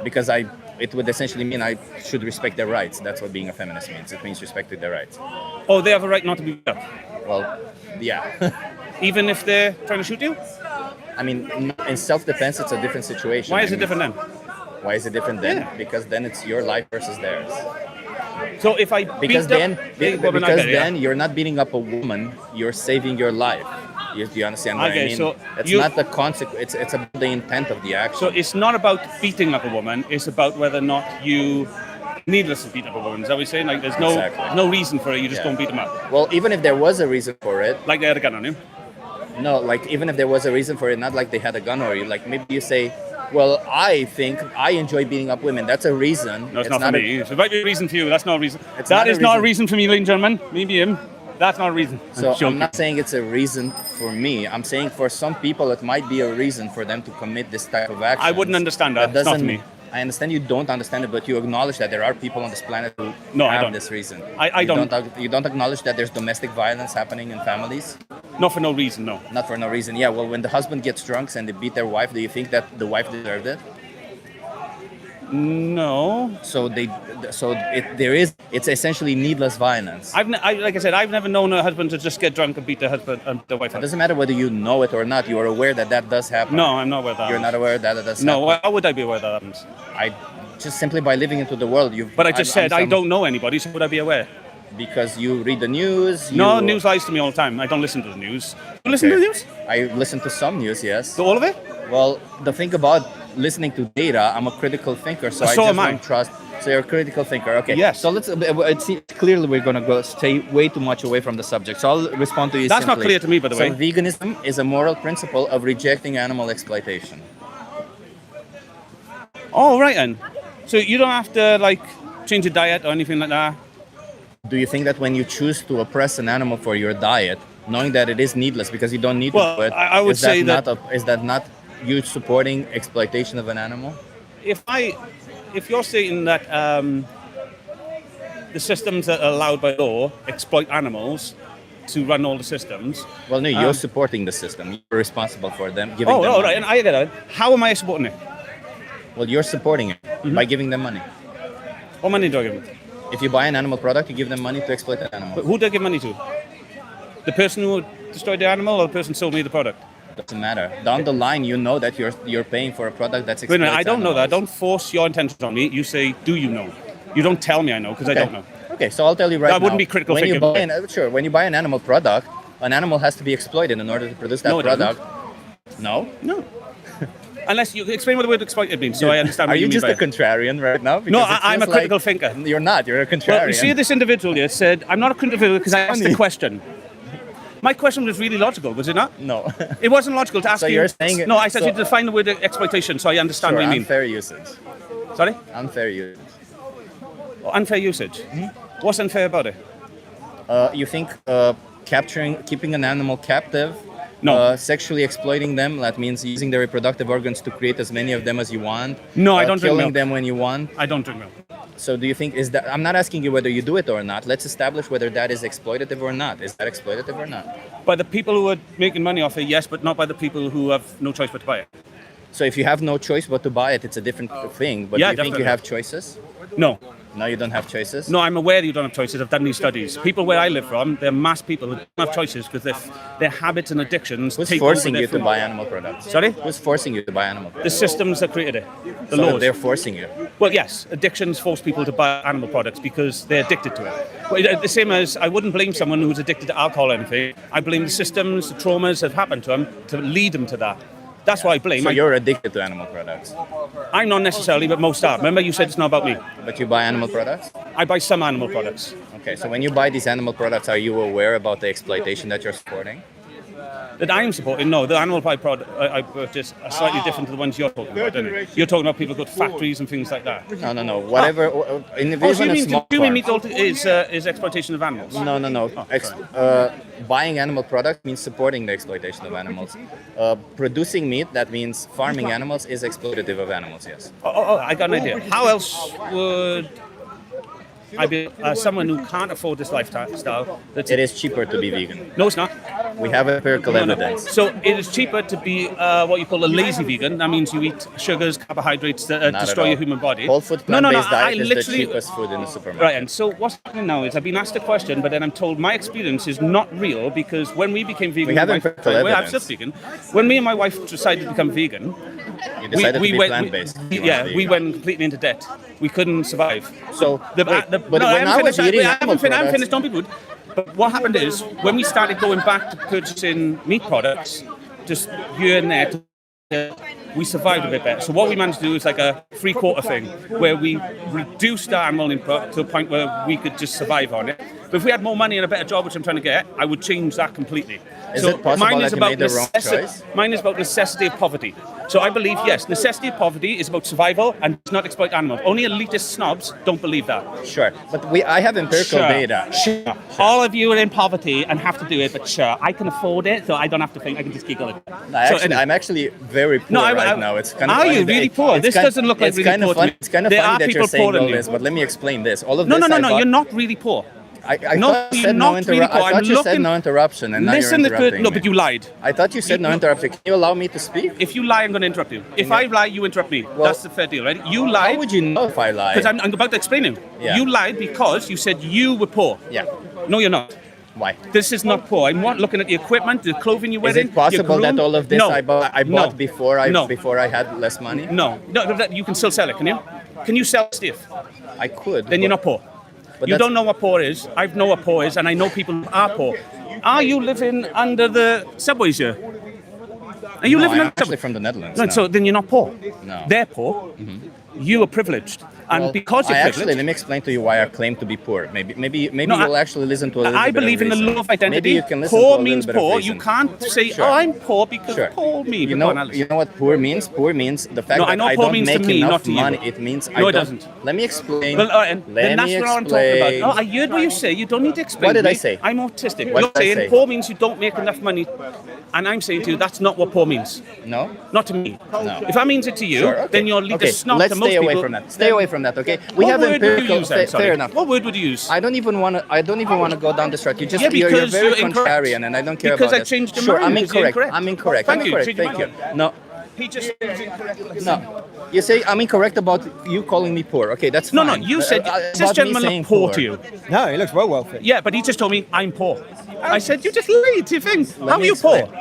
Speaker 1: because it would essentially mean I should respect their rights. That's what being a feminist means. It means respecting their rights.
Speaker 8: Oh, they have a right not to be beat up.
Speaker 1: Well, yeah.
Speaker 8: Even if they're trying to shoot you?
Speaker 1: I mean, in self-defense, it's a different situation.
Speaker 8: Why is
Speaker 1: I
Speaker 8: it
Speaker 1: mean,
Speaker 8: different then?
Speaker 1: Why is it different then?
Speaker 8: Yeah.
Speaker 1: Because then it's your life versus theirs.
Speaker 8: So if I
Speaker 1: Because
Speaker 8: beat
Speaker 1: then,
Speaker 8: up a woman, I
Speaker 1: because
Speaker 8: get it, yeah.
Speaker 1: then you're not beating up a woman. You're saving your life. You understand what I
Speaker 8: Okay,
Speaker 1: mean?
Speaker 8: so
Speaker 1: it's
Speaker 8: you-
Speaker 1: not the consequence. It's about the intent of the action.
Speaker 8: So it's not about beating up a woman, it's about whether or not you needlessly beat up a woman. Is that what you're saying? Like there's
Speaker 1: Exactly.
Speaker 8: no reason for it, you just
Speaker 1: Yeah.
Speaker 8: don't beat them up.
Speaker 1: Well, even if there was a reason for it,
Speaker 8: Like they had a gun on you.
Speaker 1: no, like even if there was a reason for it, not like they had a gun or you, like maybe you say, well, I think I enjoy beating up women. That's a reason.
Speaker 8: No, it's not for me. It might be a reason for you. That's not a reason.
Speaker 1: It's
Speaker 8: That
Speaker 1: not a
Speaker 8: is not a
Speaker 1: reason.
Speaker 8: reason for me, ladies and gentlemen. Maybe him. That's not a reason.
Speaker 1: So I'm
Speaker 8: joking.
Speaker 1: not saying it's a reason for me. I'm saying for some people it might be a reason for them to commit this type of action.
Speaker 8: I wouldn't understand that. It's not
Speaker 1: doesn't.
Speaker 8: me.
Speaker 1: I understand you don't understand it, but you acknowledge that there are people on this planet who
Speaker 8: No, I
Speaker 1: have
Speaker 8: don't.
Speaker 1: this reason.
Speaker 8: I
Speaker 1: You
Speaker 8: don't.
Speaker 1: You don't acknowledge that there's domestic violence happening in families,
Speaker 8: Not for no reason, no.
Speaker 1: not for no reason. Yeah, well, when the husband gets drunk and they beat their wife, do you think that the wife deserved it?
Speaker 8: No.
Speaker 1: It's essentially needless violence.
Speaker 8: Like I said, I've never known a husband to just get drunk and beat their husband and their wife
Speaker 1: It
Speaker 8: up.
Speaker 1: doesn't matter whether you know it or not. You are aware that that does happen.
Speaker 8: No, I'm not aware of that.
Speaker 1: You're not aware that it does
Speaker 8: No,
Speaker 1: happen.
Speaker 8: how would I be aware that happens?
Speaker 1: I just simply by living into the world. You.
Speaker 8: But I just said I don't know anybody, so would I be aware?
Speaker 1: Because you read the news.
Speaker 8: No,
Speaker 1: you-
Speaker 8: news lies to me all the time. I don't listen to the news. You listen to the news?
Speaker 1: I listen to some news, yes.
Speaker 8: To all of it?
Speaker 1: Well, the thing about listening to data, I'm a critical thinker, so I
Speaker 8: So
Speaker 1: just
Speaker 8: am I.
Speaker 1: don't trust. So you're a critical thinker, okay?
Speaker 8: Yes.
Speaker 1: So let's. It seems clearly we're gonna stay way too much away from the subject. So I'll respond to you.
Speaker 8: That's not
Speaker 1: simply.
Speaker 8: clear to me, by the way.
Speaker 1: So veganism is a moral principle of rejecting animal exploitation.
Speaker 8: Oh, right then. So you don't have to like change your diet or anything like that.
Speaker 1: Do you think that when you choose to oppress an animal for your diet, knowing that it is needless because you don't need
Speaker 8: Well,
Speaker 1: to do it,
Speaker 8: I would
Speaker 1: is that
Speaker 8: say that-
Speaker 1: is that not you supporting exploitation of an animal?
Speaker 8: If you're saying that the systems that are allowed by law exploit animals to run all the systems.
Speaker 1: Well, no, you're supporting the system. You're responsible for them, giving
Speaker 8: Oh,
Speaker 1: them
Speaker 8: all
Speaker 1: money.
Speaker 8: right, and I get it. How am I supporting it?
Speaker 1: Well, you're supporting it by giving them money.
Speaker 8: What money do I give them?
Speaker 1: If you buy an animal product, you give them money to exploit that animal.
Speaker 8: But who do I give money to? The person who destroyed the animal or the person who sold me the product?
Speaker 1: Doesn't matter. Down the line, you know that you're paying for a product that's
Speaker 8: Wait a
Speaker 1: exploits
Speaker 8: minute, I don't know that.
Speaker 1: animals.
Speaker 8: Don't force your intentions on me. You say, do you know? You don't tell me I know, because I don't know.
Speaker 1: Okay, so I'll tell you right now.
Speaker 8: That wouldn't be critical
Speaker 1: when you
Speaker 8: thinking.
Speaker 1: buy sure, when you buy an animal product, an animal has to be exploited in order to produce that
Speaker 8: No, it
Speaker 1: product. No?
Speaker 8: No. Unless you explain what the word exploited means, so I understand
Speaker 1: Are
Speaker 8: what
Speaker 1: you
Speaker 8: you mean
Speaker 1: just
Speaker 8: by
Speaker 1: a
Speaker 8: it.
Speaker 1: contrarian right now?
Speaker 8: No,
Speaker 1: Because it
Speaker 8: I'm a
Speaker 1: feels
Speaker 8: critical
Speaker 1: like
Speaker 8: thinker.
Speaker 1: You're not. You're a contrarian.
Speaker 8: Well, you see, this individual here said, I'm not a critical because I asked a
Speaker 1: Funny.
Speaker 8: question. My question was really logical, was it not?
Speaker 1: No.
Speaker 8: It wasn't logical to ask
Speaker 1: So
Speaker 8: you.
Speaker 1: you're saying-
Speaker 8: No, I said
Speaker 1: so-
Speaker 8: you define the word exploitation, so I understand
Speaker 1: Sure,
Speaker 8: what you mean.
Speaker 1: unfair usage.
Speaker 8: Sorry?
Speaker 1: Unfair usage.
Speaker 8: Oh, unfair usage. What's unfair about it?
Speaker 1: You think keeping an animal captive,
Speaker 8: No.
Speaker 1: sexually exploiting them, that means using their reproductive organs to create as many of them as you want.
Speaker 8: No, I don't drink
Speaker 1: Killing
Speaker 8: milk.
Speaker 1: them when you want.
Speaker 8: I don't drink milk.
Speaker 1: So do you think is that? I'm not asking you whether you do it or not. Let's establish whether that is exploitative or not. Is that exploitative or not?
Speaker 8: By the people who are making money off it, yes, but not by the people who have no choice but to buy it.
Speaker 1: So if you have no choice but to buy it, it's a different thing. But
Speaker 8: Yeah,
Speaker 1: do you think you
Speaker 8: definitely.
Speaker 1: have choices?
Speaker 8: No.
Speaker 1: No, you don't have choices.
Speaker 8: No, I'm aware you don't have choices. I've done these studies. People where I live from, they're mass people who don't have choices because their habits and addictions
Speaker 1: Who's
Speaker 8: take
Speaker 1: forcing
Speaker 8: over
Speaker 1: you
Speaker 8: their
Speaker 1: to
Speaker 8: food.
Speaker 1: buy animal products?
Speaker 8: Sorry?
Speaker 1: Who's forcing you to buy animal
Speaker 8: The
Speaker 1: products?
Speaker 8: systems that created it. The
Speaker 1: So
Speaker 8: laws.
Speaker 1: they're forcing you.
Speaker 8: Well, yes, addictions force people to buy animal products because they're addicted to it. But the same as I wouldn't blame someone who's addicted to alcohol or anything. I blame the systems, the traumas that have happened to them to lead them to that. That's what I blame.
Speaker 1: So you're addicted to animal products,
Speaker 8: I'm not necessarily, but most are. Remember you said it's not about me.
Speaker 1: but you buy animal products?
Speaker 8: I buy some animal products.
Speaker 1: Okay, so when you buy these animal products, are you aware about the exploitation that you're supporting?
Speaker 8: That I'm supporting, no. The animal product I purchase are slightly different to the ones you're talking about, don't you? You're talking about people who go to factories and things like that.
Speaker 1: No. Whatever. In
Speaker 8: Oh, so
Speaker 1: even
Speaker 8: you
Speaker 1: a
Speaker 8: mean,
Speaker 1: small
Speaker 8: do you mean
Speaker 1: farm.
Speaker 8: meat is exploitation of animals?
Speaker 1: No. Buying animal products means supporting the exploitation of animals. Producing meat, that means farming animals, is exploitative of animals, yes.
Speaker 8: Oh, I got an idea. How else would I be someone who can't afford this lifestyle? That's
Speaker 1: It is cheaper to be vegan.
Speaker 8: No, it's not.
Speaker 1: We have empirical
Speaker 8: No, no.
Speaker 1: evidence.
Speaker 8: So it is cheaper to be what you call a lazy vegan. That means you eat sugars, carbohydrates that
Speaker 1: Not at
Speaker 8: destroy
Speaker 1: all.
Speaker 8: your human body.
Speaker 1: Whole food
Speaker 8: No,
Speaker 1: plant-based
Speaker 8: I
Speaker 1: diet is the
Speaker 8: literally.
Speaker 1: cheapest food in the supermarket.
Speaker 8: Right, and so what's happening now is I've been asked a question, but then I'm told my experience is not real because when we became vegan,
Speaker 1: We have
Speaker 8: my wife-
Speaker 1: empirical
Speaker 8: I'm
Speaker 1: evidence.
Speaker 8: still vegan. When me and my wife decided to become vegan,
Speaker 1: You decided to be
Speaker 8: went,
Speaker 1: plant-based. You
Speaker 8: yeah,
Speaker 1: want to be
Speaker 8: we
Speaker 1: vegan.
Speaker 8: went completely into debt. We couldn't survive.
Speaker 1: So,
Speaker 8: The,
Speaker 1: wait,
Speaker 8: the,
Speaker 1: but
Speaker 8: no,
Speaker 1: when I was eating
Speaker 8: I
Speaker 1: animal
Speaker 8: haven't
Speaker 1: products,
Speaker 8: finished. Don't be rude. But what happened is when we started going back to purchasing meat products, just here and there, we survived a bit better. So what we managed to do is like a 3/4 thing, where we reduced our animal input to a point where we could just survive on it. But if we had more money and a better job, which I'm trying to get, I would change that completely.
Speaker 1: Is it possible that you made the wrong choice?
Speaker 8: Mine is about necessity of poverty. So I believe, yes, necessity of poverty is about survival and does not exploit animals. Only elitist snobs don't believe that.
Speaker 1: Sure, but I have empirical data.
Speaker 8: Sure. All of you are in poverty and have to do it, but sure, I can afford it, so I don't have to think. I can just giggle it.
Speaker 1: I'm actually very poor right now. It's kind of
Speaker 8: Are
Speaker 1: funny
Speaker 8: you
Speaker 1: that-
Speaker 8: really poor? This doesn't look like
Speaker 1: it's
Speaker 8: really
Speaker 1: kind of
Speaker 8: poor to
Speaker 1: funny.
Speaker 8: me.
Speaker 1: It's kind of
Speaker 8: There
Speaker 1: funny
Speaker 8: are
Speaker 1: that you're
Speaker 8: people
Speaker 1: saying
Speaker 8: poorer
Speaker 1: all
Speaker 8: than
Speaker 1: this,
Speaker 8: you.
Speaker 1: but let me explain this. All of
Speaker 8: No,
Speaker 1: this
Speaker 8: no,
Speaker 1: I
Speaker 8: no,
Speaker 1: bought-
Speaker 8: you're not really poor.
Speaker 1: I
Speaker 8: No,
Speaker 1: thought you
Speaker 8: you're
Speaker 1: said
Speaker 8: not
Speaker 1: no
Speaker 8: really
Speaker 1: interruption.
Speaker 8: poor.
Speaker 1: I thought
Speaker 8: I'm
Speaker 1: you said
Speaker 8: looking-
Speaker 1: no interruption, and now
Speaker 8: Listen
Speaker 1: you're
Speaker 8: to
Speaker 1: interrupting
Speaker 8: no,
Speaker 1: me.
Speaker 8: but you lied.
Speaker 1: I thought you said no interruption. Can you allow me to speak?
Speaker 8: If you lie, I'm going to interrupt you. If I lie, you interrupt me. That's the fair deal, right? You
Speaker 1: How
Speaker 8: lied
Speaker 1: would you know if I lied?
Speaker 8: because I'm about to explain it.
Speaker 1: Yeah.
Speaker 8: You lied because you said you were poor.
Speaker 1: Yeah.
Speaker 8: No, you're not.
Speaker 1: Why?
Speaker 8: This is not poor. I'm not looking at the equipment, the clothing you're
Speaker 1: Is
Speaker 8: wearing.
Speaker 1: it possible
Speaker 8: your
Speaker 1: that
Speaker 8: groom.
Speaker 1: all of this
Speaker 8: No.
Speaker 1: I bought
Speaker 8: No.
Speaker 1: before
Speaker 8: No.
Speaker 1: I had less money?
Speaker 8: No, you can still sell it, can you? Can you sell stuff?
Speaker 1: I could.
Speaker 8: Then you're not poor.
Speaker 1: But
Speaker 8: You
Speaker 1: that's-
Speaker 8: don't know what poor is. I know what poor is, and I know people who are poor. Are you living under the subways here? Are you
Speaker 1: No,
Speaker 8: living
Speaker 1: I'm
Speaker 8: under the
Speaker 1: actually
Speaker 8: subways?
Speaker 1: from the Netherlands.
Speaker 8: No,
Speaker 1: now.
Speaker 8: so then you're not poor.
Speaker 1: No.
Speaker 8: They're poor. You are privileged, and
Speaker 1: Well,
Speaker 8: because you're
Speaker 1: actually,
Speaker 8: privileged.
Speaker 1: let me explain to you why I claim to be poor. Maybe
Speaker 8: No,
Speaker 1: you'll actually listen to a little
Speaker 8: I
Speaker 1: bit
Speaker 8: believe
Speaker 1: of
Speaker 8: in the
Speaker 1: reason.
Speaker 8: law of identity.
Speaker 1: Maybe you can listen
Speaker 8: Poor
Speaker 1: to a
Speaker 8: means
Speaker 1: little bit of
Speaker 8: poor.
Speaker 1: reason.
Speaker 8: You can't say,
Speaker 1: Sure.
Speaker 8: "Oh, I'm poor because
Speaker 1: Sure.
Speaker 8: poor me."
Speaker 1: You
Speaker 8: But
Speaker 1: know,
Speaker 8: go on, Alice.
Speaker 1: you know what poor means? Poor means the fact
Speaker 8: No, I
Speaker 1: that
Speaker 8: know
Speaker 1: I
Speaker 8: poor
Speaker 1: don't
Speaker 8: means to
Speaker 1: make
Speaker 8: me,
Speaker 1: enough
Speaker 8: not to you.
Speaker 1: money. It means
Speaker 8: No,
Speaker 1: I
Speaker 8: it
Speaker 1: don't.
Speaker 8: doesn't.
Speaker 1: Let me explain.
Speaker 8: Well, and
Speaker 1: Let
Speaker 8: then that's
Speaker 1: me
Speaker 8: what I'm talking about.
Speaker 1: explain.
Speaker 8: No, I heard what you say. You don't need to explain.
Speaker 1: What did
Speaker 8: to
Speaker 1: I
Speaker 8: me.
Speaker 1: say?
Speaker 8: I'm autistic.
Speaker 1: What
Speaker 8: You're
Speaker 1: did I
Speaker 8: saying
Speaker 1: say?
Speaker 8: poor means you don't make enough money, and I'm saying to you that's not what poor means.
Speaker 1: No.
Speaker 8: Not to me.
Speaker 1: No.
Speaker 8: If that means it to you,
Speaker 1: Sure, okay.
Speaker 8: then you're lead
Speaker 1: Okay,
Speaker 8: snob
Speaker 1: let's
Speaker 8: to most
Speaker 1: stay away
Speaker 8: people.
Speaker 1: from that. Stay away from that. Okay. We
Speaker 8: What
Speaker 1: have
Speaker 8: word would you
Speaker 1: empirical.
Speaker 8: use then? Sorry.
Speaker 1: Fair enough.
Speaker 8: What word would you use?
Speaker 1: I don't even want to go down this route. You just
Speaker 8: Yeah,
Speaker 1: you're
Speaker 8: because
Speaker 1: very
Speaker 8: you're incorrect.
Speaker 1: contrarian, and I don't care
Speaker 8: Because
Speaker 1: about
Speaker 8: I
Speaker 1: that.
Speaker 8: changed your
Speaker 1: Sure,
Speaker 8: mind
Speaker 1: I'm
Speaker 8: because you're
Speaker 1: incorrect.
Speaker 8: incorrect.
Speaker 1: I'm incorrect.
Speaker 8: Thank
Speaker 1: I'm
Speaker 8: you.
Speaker 1: incorrect.
Speaker 8: Change your
Speaker 1: Thank you.
Speaker 8: mind.
Speaker 1: No.
Speaker 8: He just said incorrect.
Speaker 1: No, you say I'm incorrect about you calling me poor. Okay, that's
Speaker 8: No,
Speaker 1: fine.
Speaker 8: no, you said
Speaker 1: About
Speaker 8: this
Speaker 1: me
Speaker 8: gentleman
Speaker 1: saying
Speaker 8: looked poor to you.
Speaker 7: No, he looks well wealthy.
Speaker 8: Yeah, but he just told me I'm poor. I said you just lied to your thing.
Speaker 1: Let
Speaker 8: How are
Speaker 1: me
Speaker 8: you
Speaker 1: explain.
Speaker 8: poor?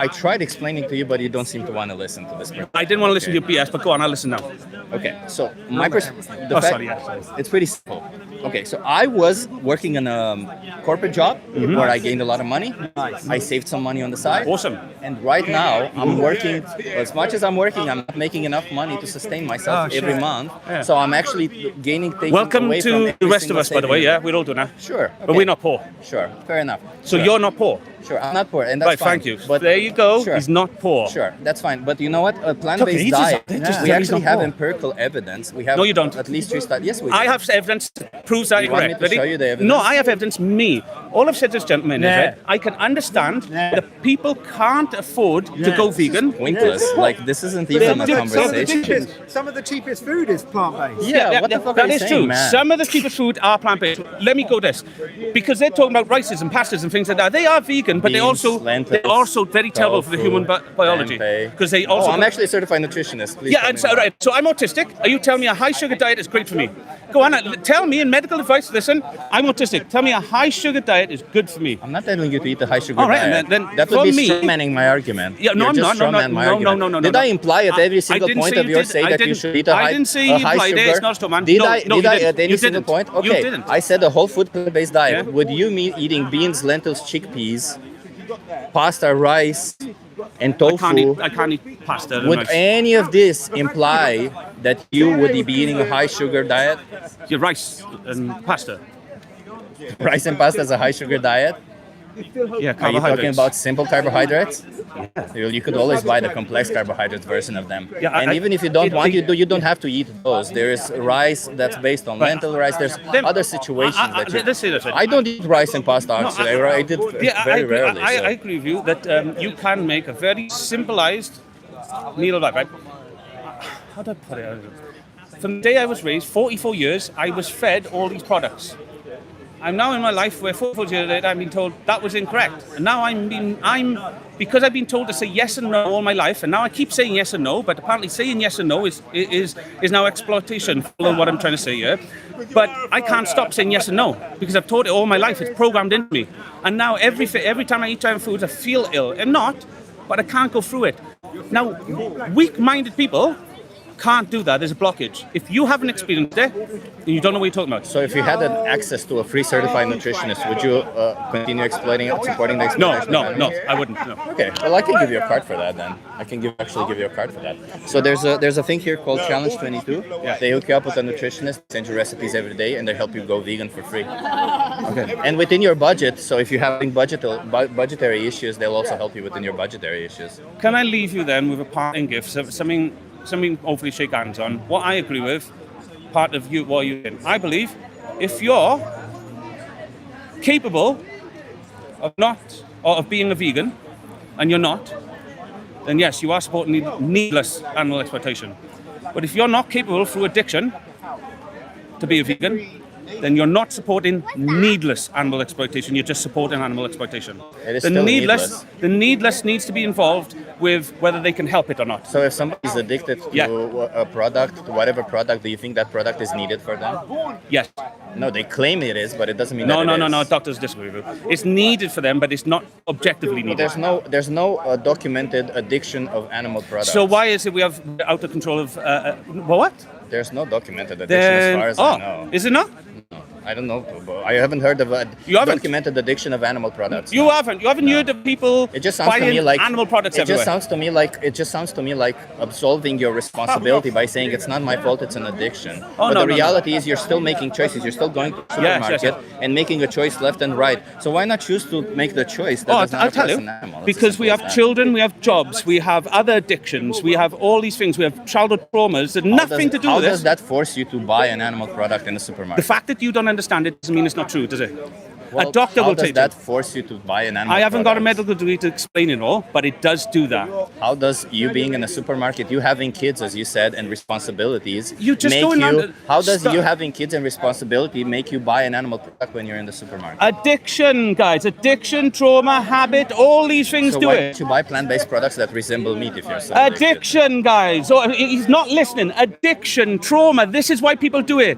Speaker 1: I tried explaining to you, but you don't seem to want to listen to this.
Speaker 8: I didn't want to listen to your BS, but go on, I'll listen now.
Speaker 1: Okay, so my the
Speaker 8: Oh,
Speaker 1: fact,
Speaker 8: sorry, yeah, sorry.
Speaker 1: it's pretty simple. Okay, so I was working in a corporate job where I gained a lot of money. I saved some money on the side.
Speaker 8: Awesome.
Speaker 1: And right now, I'm working. As much as I'm working, I'm not making enough money to sustain myself every month.
Speaker 8: Yeah.
Speaker 1: So I'm actually gaining things
Speaker 8: Welcome
Speaker 1: away from
Speaker 8: to
Speaker 1: every
Speaker 8: the rest of
Speaker 1: single
Speaker 8: us, by the way.
Speaker 1: saving.
Speaker 8: Yeah, we're all doing that.
Speaker 1: Sure.
Speaker 8: But
Speaker 1: okay.
Speaker 8: we're not poor.
Speaker 1: Sure. Fair enough.
Speaker 8: So
Speaker 1: Sure.
Speaker 8: you're not poor.
Speaker 1: Sure. I'm not poor, and that's
Speaker 8: Right,
Speaker 1: fine.
Speaker 8: thank you.
Speaker 1: But
Speaker 8: there you go.
Speaker 1: Sure.
Speaker 8: He's not poor.
Speaker 1: Sure, that's fine. But you know what? A plant-based
Speaker 8: Okay, he just-
Speaker 1: diet,
Speaker 8: they just
Speaker 1: we
Speaker 8: said he's
Speaker 1: actually
Speaker 8: not
Speaker 1: have
Speaker 8: poor.
Speaker 1: empirical evidence. We have
Speaker 8: No, you don't.
Speaker 1: At least 3 studies. Yes, we do.
Speaker 8: I have evidence that proves that
Speaker 1: You want me
Speaker 8: correct.
Speaker 1: to
Speaker 8: Ready?
Speaker 1: show you the evidence?
Speaker 8: No, I have evidence. Me. All I've said to this gentleman is that I can understand that people can't afford to go vegan.
Speaker 1: Pointless. Like, this isn't even a conversation.
Speaker 7: Some of the cheapest food is plant-based.
Speaker 1: Yeah, what the fuck
Speaker 8: that
Speaker 1: are you
Speaker 8: is
Speaker 1: saying,
Speaker 8: true.
Speaker 1: man?
Speaker 8: Some of the cheapest food are plant-based. Let me go this, because they're talking about rices and pastas and things like that. They are vegan, but
Speaker 1: Beans,
Speaker 8: they're
Speaker 1: lentils,
Speaker 8: also very terrible for the human biology,
Speaker 1: tempeh.
Speaker 8: because they also.
Speaker 1: Oh, I'm actually a certified nutritionist. Please
Speaker 8: Yeah,
Speaker 1: tell
Speaker 8: and
Speaker 1: me
Speaker 8: so,
Speaker 1: more.
Speaker 8: right. So I'm autistic. Are you telling me a high sugar diet is great for me? Go on, tell me in medical advice. Listen, I'm autistic. Tell me a high sugar diet is good for me.
Speaker 1: I'm not telling you to eat a high sugar
Speaker 8: All right,
Speaker 1: diet.
Speaker 8: then
Speaker 1: that
Speaker 8: for
Speaker 1: would be
Speaker 8: me-
Speaker 1: strawmanning my argument.
Speaker 8: Yeah, no,
Speaker 1: You're
Speaker 8: I'm
Speaker 1: just
Speaker 8: not. No,
Speaker 1: strawman my
Speaker 8: no,
Speaker 1: argument.
Speaker 8: no, no,
Speaker 1: Did
Speaker 8: no.
Speaker 1: I imply at every
Speaker 8: I
Speaker 1: single
Speaker 8: didn't
Speaker 1: point
Speaker 8: say
Speaker 1: of
Speaker 8: you
Speaker 1: yours
Speaker 8: did.
Speaker 1: say
Speaker 8: I
Speaker 1: that you
Speaker 8: didn't-
Speaker 1: should eat a
Speaker 8: I
Speaker 1: high,
Speaker 8: didn't say
Speaker 1: a
Speaker 8: you
Speaker 1: high
Speaker 8: implied it.
Speaker 1: sugar?
Speaker 8: It's not a strawman.
Speaker 1: Did
Speaker 8: No,
Speaker 1: I?
Speaker 8: no,
Speaker 1: Did
Speaker 8: you
Speaker 1: I
Speaker 8: didn't.
Speaker 1: at any
Speaker 8: You
Speaker 1: single
Speaker 8: didn't.
Speaker 1: point?
Speaker 8: You
Speaker 1: Okay,
Speaker 8: didn't.
Speaker 1: I said a whole food plant-based diet.
Speaker 8: Yeah.
Speaker 1: Would you mean eating beans, lentils, chickpeas, pasta, rice, and tofu?
Speaker 8: I can't eat pasta. and
Speaker 1: Would
Speaker 8: rice.
Speaker 1: any of this imply that you would be eating a high sugar diet?
Speaker 8: Yeah, rice and pasta.
Speaker 1: Rice and pasta is a high sugar diet?
Speaker 8: Yeah,
Speaker 1: Are you
Speaker 8: carbohydrates.
Speaker 1: talking about simple carbohydrates? You could always buy the complex carbohydrates version of them.
Speaker 8: Yeah,
Speaker 1: and even if you don't want, you don't have to eat those. There is rice that's based on lentil rice. There's other situations that you.
Speaker 8: Let's say this.
Speaker 1: I don't eat rice and pasta actually. I did very rarely.
Speaker 8: I
Speaker 1: so.
Speaker 8: agree with you that you can make a very symbolized meal of life, right? How do I put it? From the day I was raised, 44 years, I was fed all these products. I'm now in my life where 44 years later, I'm being told that was incorrect. And now because I've been told to say yes and no all my life, and now I keep saying yes and no, but apparently saying yes and no is now exploitation, follow what I'm trying to say here. But I can't stop saying yes and no, because I've taught it all my life, it's programmed into me. And now every time I eat Thai food, I feel ill, and not, but I can't go through it. Now, weak-minded people can't do that. There's a blockage. If you haven't experienced it, then you don't know what you're talking about.
Speaker 1: So if you had access to a free certified nutritionist, would you continue supporting the exploitation?
Speaker 8: No, I wouldn't. No.
Speaker 1: Okay, well I can give you a card for that then. I can actually give you a card for that. So there's a thing here called Challenge 22.
Speaker 8: Yeah.
Speaker 1: They hook you up with a nutritionist, send you recipes every day, and they help you go vegan for free. Okay. And within your budget, so if you're having budgetary issues, they'll also help you within your budgetary issues.
Speaker 8: Can I leave you then with a parting gift, something hopefully shake hands on? What I agree with, part of you, what you're in. I believe if you're capable of being a vegan, and you're not, then yes, you are supporting needless animal exploitation. But if you're not capable through addiction to be a vegan, then you're not supporting needless animal exploitation. You're just supporting animal exploitation.
Speaker 1: It is still needless.
Speaker 8: The needless needs to be involved with whether they can help it or not.
Speaker 1: So if somebody's addicted to
Speaker 8: Yeah.
Speaker 1: a product, to whatever product, do you think that product is needed for them?
Speaker 8: Yes.
Speaker 1: No, they claim it is, but it doesn't mean
Speaker 8: No,
Speaker 1: that
Speaker 8: no,
Speaker 1: it
Speaker 8: no,
Speaker 1: is.
Speaker 8: no. Doctors disagree with you. It's needed for them, but it's not objectively needed.
Speaker 1: There's no documented addiction of animal products.
Speaker 8: So why is it we have out of control of what?
Speaker 1: There's no documented addiction as far as I know.
Speaker 8: Is it not?
Speaker 1: I don't know. I haven't heard of a
Speaker 8: You haven't?
Speaker 1: documented addiction of animal products.
Speaker 8: You haven't heard of people
Speaker 1: It just sounds to
Speaker 8: buying
Speaker 1: me like
Speaker 8: animal products
Speaker 1: It
Speaker 8: everywhere.
Speaker 1: just sounds to me like absolving your responsibility by saying it's not my fault, it's an addiction.
Speaker 8: Oh,
Speaker 1: but
Speaker 8: no,
Speaker 1: the
Speaker 8: no,
Speaker 1: reality is you're still making choices. You're still going to the
Speaker 8: Yes,
Speaker 1: supermarket
Speaker 8: yes.
Speaker 1: and making a choice left and right. So why not choose to make the choice that does not
Speaker 8: I'll tell
Speaker 1: oppress
Speaker 8: you.
Speaker 1: an animal? It's
Speaker 8: Because
Speaker 1: as
Speaker 8: we
Speaker 1: simple
Speaker 8: have
Speaker 1: as that.
Speaker 8: children, we have jobs, we have other addictions, we have all these things, we have childhood traumas that nothing to do
Speaker 1: How
Speaker 8: with
Speaker 1: does
Speaker 8: this.
Speaker 1: that force you to buy an animal product in the supermarket?
Speaker 8: The fact that you don't understand it doesn't mean it's not true, does it?
Speaker 1: Well,
Speaker 8: a doctor
Speaker 1: how
Speaker 8: will
Speaker 1: does
Speaker 8: take
Speaker 1: that
Speaker 8: it.
Speaker 1: force you to buy an animal
Speaker 8: I haven't got a
Speaker 1: product?
Speaker 8: medical degree to explain it all, but it does do that.
Speaker 1: How does you being in a supermarket, you having kids, as you said, and responsibilities,
Speaker 8: You just
Speaker 1: make
Speaker 8: don't
Speaker 1: you?
Speaker 8: under-
Speaker 1: How does
Speaker 8: Stop.
Speaker 1: you having kids and responsibility make you buy an animal product when you're in the supermarket?
Speaker 8: Addiction, guys. Addiction, trauma, habit, all these things
Speaker 1: So
Speaker 8: do
Speaker 1: why
Speaker 8: it.
Speaker 1: don't you buy plant-based products that resemble meat if you're so addicted?
Speaker 8: Addiction, guys. So he's not listening. Addiction, trauma. This is why people do it.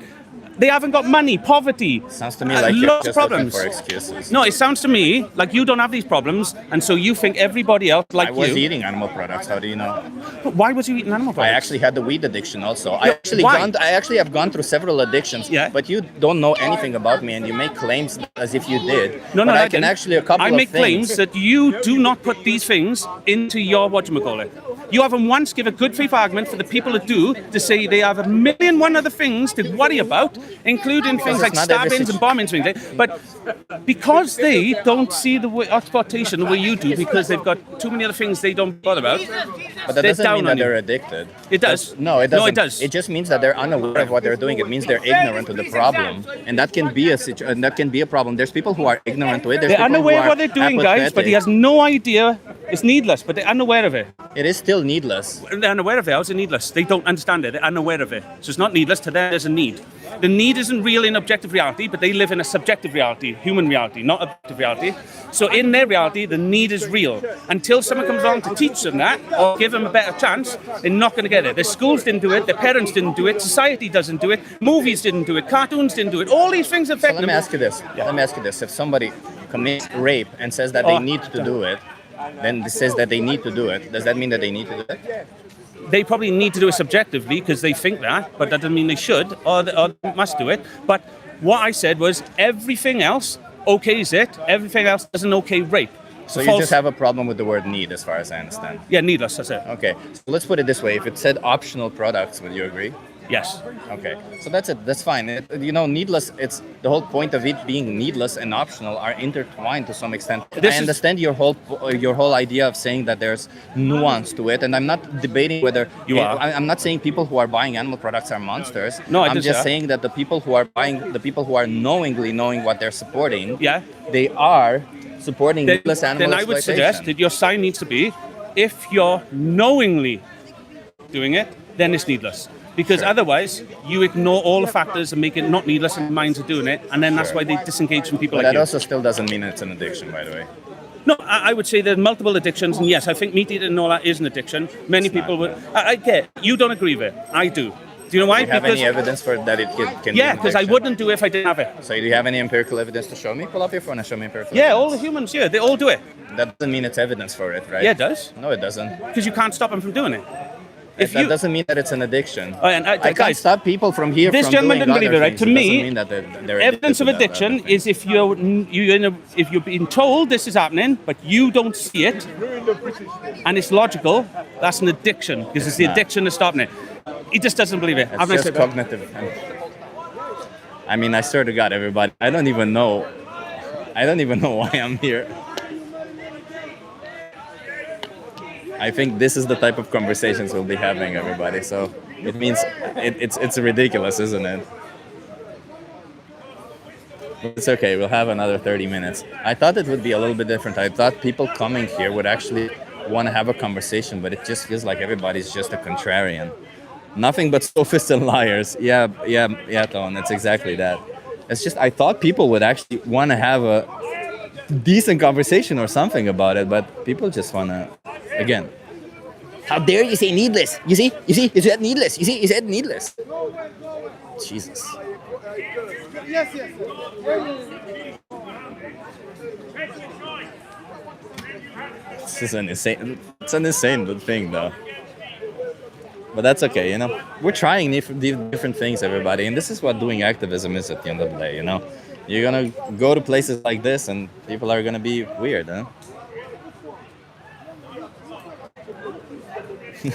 Speaker 8: They haven't got money, poverty.
Speaker 1: Sounds to me like you're
Speaker 8: lots of
Speaker 1: just looking
Speaker 8: problems.
Speaker 1: for excuses.
Speaker 8: No, it sounds to me like you don't have these problems, and so you think everybody else like
Speaker 1: I was
Speaker 8: you.
Speaker 1: eating animal products. How do you know?
Speaker 8: But why was you eating animal
Speaker 1: I
Speaker 8: products?
Speaker 1: actually had the weed addiction also.
Speaker 8: Yeah, why?
Speaker 1: I actually have gone through several addictions.
Speaker 8: Yeah.
Speaker 1: But you don't know anything about me, and you make claims as if you did.
Speaker 8: No,
Speaker 1: but I can
Speaker 8: didn't.
Speaker 1: actually a couple
Speaker 8: I
Speaker 1: of
Speaker 8: make
Speaker 1: things.
Speaker 8: claims that you do not put these things into your whatchamacallit. You haven't once give a good faith argument for the people that do to say they have a million one other things to worry about, including things like
Speaker 1: it's not every
Speaker 8: stabbings and bombings. Things like- But because they don't see the exploitation the way you do, because they've got too many other things they don't bother about.
Speaker 1: But that
Speaker 8: they're
Speaker 1: doesn't
Speaker 8: down
Speaker 1: mean
Speaker 8: on
Speaker 1: that
Speaker 8: you.
Speaker 1: they're addicted.
Speaker 8: It does.
Speaker 1: No, it doesn't.
Speaker 8: No, it does.
Speaker 1: It just means that they're unaware of what they're doing. It means they're ignorant to the problem, and that can be that can be a problem. There's people who are ignorant to it. There's
Speaker 8: They're
Speaker 1: people who
Speaker 8: unaware of
Speaker 1: are
Speaker 8: what they're doing, guys, but he
Speaker 1: apathetic.
Speaker 8: has no idea. It's needless, but they're unaware of it.
Speaker 1: It is still needless.
Speaker 8: They're unaware of it. How's it needless? They don't understand it. They're unaware of it. So it's not needless. To them, there's a need. The need isn't real in objective reality, but they live in a subjective reality, human reality, not objective reality. So in their reality, the need is real. Until someone comes along to teach them that or give them a better chance, they're not going to get it. Their schools didn't do it. Their parents didn't do it. Society doesn't do it. Movies didn't do it. Cartoons didn't do it. All these things affect
Speaker 1: Let
Speaker 8: them.
Speaker 1: me ask you this. Let me ask you this. If somebody commits rape and says that they need to do it, then it says that they need to do it. Does that mean that they need to do it?
Speaker 8: They probably need to do it subjectively because they think that, but that doesn't mean they should or they must do it. But what I said was everything else okays it. Everything else doesn't okay rape.
Speaker 1: So you just have a problem with the word need, as far as I understand.
Speaker 8: Yeah, needless, that's it.
Speaker 1: Okay, so let's put it this way. If it said optional products, would you agree?
Speaker 8: Yes.
Speaker 1: Okay, so that's it. That's fine. Needless. It's the whole point of it being needless and optional are intertwined to some extent. I understand your whole idea of saying that there's nuance to it, and I'm not debating whether
Speaker 8: You are.
Speaker 1: I'm not saying people who are buying animal products are monsters.
Speaker 8: No,
Speaker 1: I'm
Speaker 8: didn't
Speaker 1: just
Speaker 8: say that.
Speaker 1: saying that the people who are buying, the people who are knowingly knowing what they're supporting,
Speaker 8: Yeah.
Speaker 1: they are supporting needless animal
Speaker 8: Then I would
Speaker 1: exploitation.
Speaker 8: suggest that your sign needs to be, if you're knowingly doing it, then it's needless. Because
Speaker 1: Sure.
Speaker 8: otherwise, you ignore all the factors and make it not needless and minds are doing it, and then that's
Speaker 1: Sure.
Speaker 8: why they disengage from people
Speaker 1: But
Speaker 8: like
Speaker 1: that
Speaker 8: you.
Speaker 1: also still doesn't mean it's an addiction, by the way.
Speaker 8: No, I would say there are multiple addictions, and yes, I think meat eating and all that is an addiction. Many people would. I get you don't agree with it. I do. Do you know why?
Speaker 1: Do you have any evidence for that it can be
Speaker 8: yeah,
Speaker 1: an
Speaker 8: because I
Speaker 1: addiction?
Speaker 8: wouldn't do it if I didn't have it.
Speaker 1: So do you have any empirical evidence to show me? Pull up your phone and show me empirical
Speaker 8: Yeah,
Speaker 1: evidence.
Speaker 8: all the humans, yeah, they all do it.
Speaker 1: That doesn't mean it's evidence for it, right?
Speaker 8: Yeah, it does.
Speaker 1: No, it doesn't.
Speaker 8: Because you can't stop them from doing it. If
Speaker 1: That
Speaker 8: you,
Speaker 1: doesn't mean that it's an addiction.
Speaker 8: Oh, and
Speaker 1: I can't
Speaker 8: guys,
Speaker 1: stop people from here
Speaker 8: this
Speaker 1: from
Speaker 8: gentleman
Speaker 1: doing
Speaker 8: didn't believe
Speaker 1: other
Speaker 8: it, right?
Speaker 1: things.
Speaker 8: To
Speaker 1: It
Speaker 8: me,
Speaker 1: doesn't mean that they're
Speaker 8: evidence of
Speaker 1: addicted to that
Speaker 8: addiction
Speaker 1: other thing.
Speaker 8: is if you're being told this is happening, but you don't see it, and it's logical. That's an addiction because it's the addiction that's stopping it. He just doesn't believe it.
Speaker 1: It's just cognitive. I mean, I swear to God, everybody, I don't even know why I'm here. I think this is the type of conversations we'll be having, everybody. So it means it's ridiculous, isn't it? It's okay. We'll have another 30 minutes. I thought it would be a little bit different. I thought people coming here would actually want to have a conversation, but it just feels like everybody's just a contrarian. Nothing but sophists and liars. Yeah, Ton. It's exactly that. It's just I thought people would actually want to have a decent conversation or something about it, but people just want to, again. How dare you say needless? You see, you said needless. You said needless. Jesus.
Speaker 3: Yes.
Speaker 1: This is it's an insane thing, though. But that's okay, We're trying different things, everybody, and this is what doing activism is at the end of the day, You're gonna go to places like this, and people are gonna be weird, huh?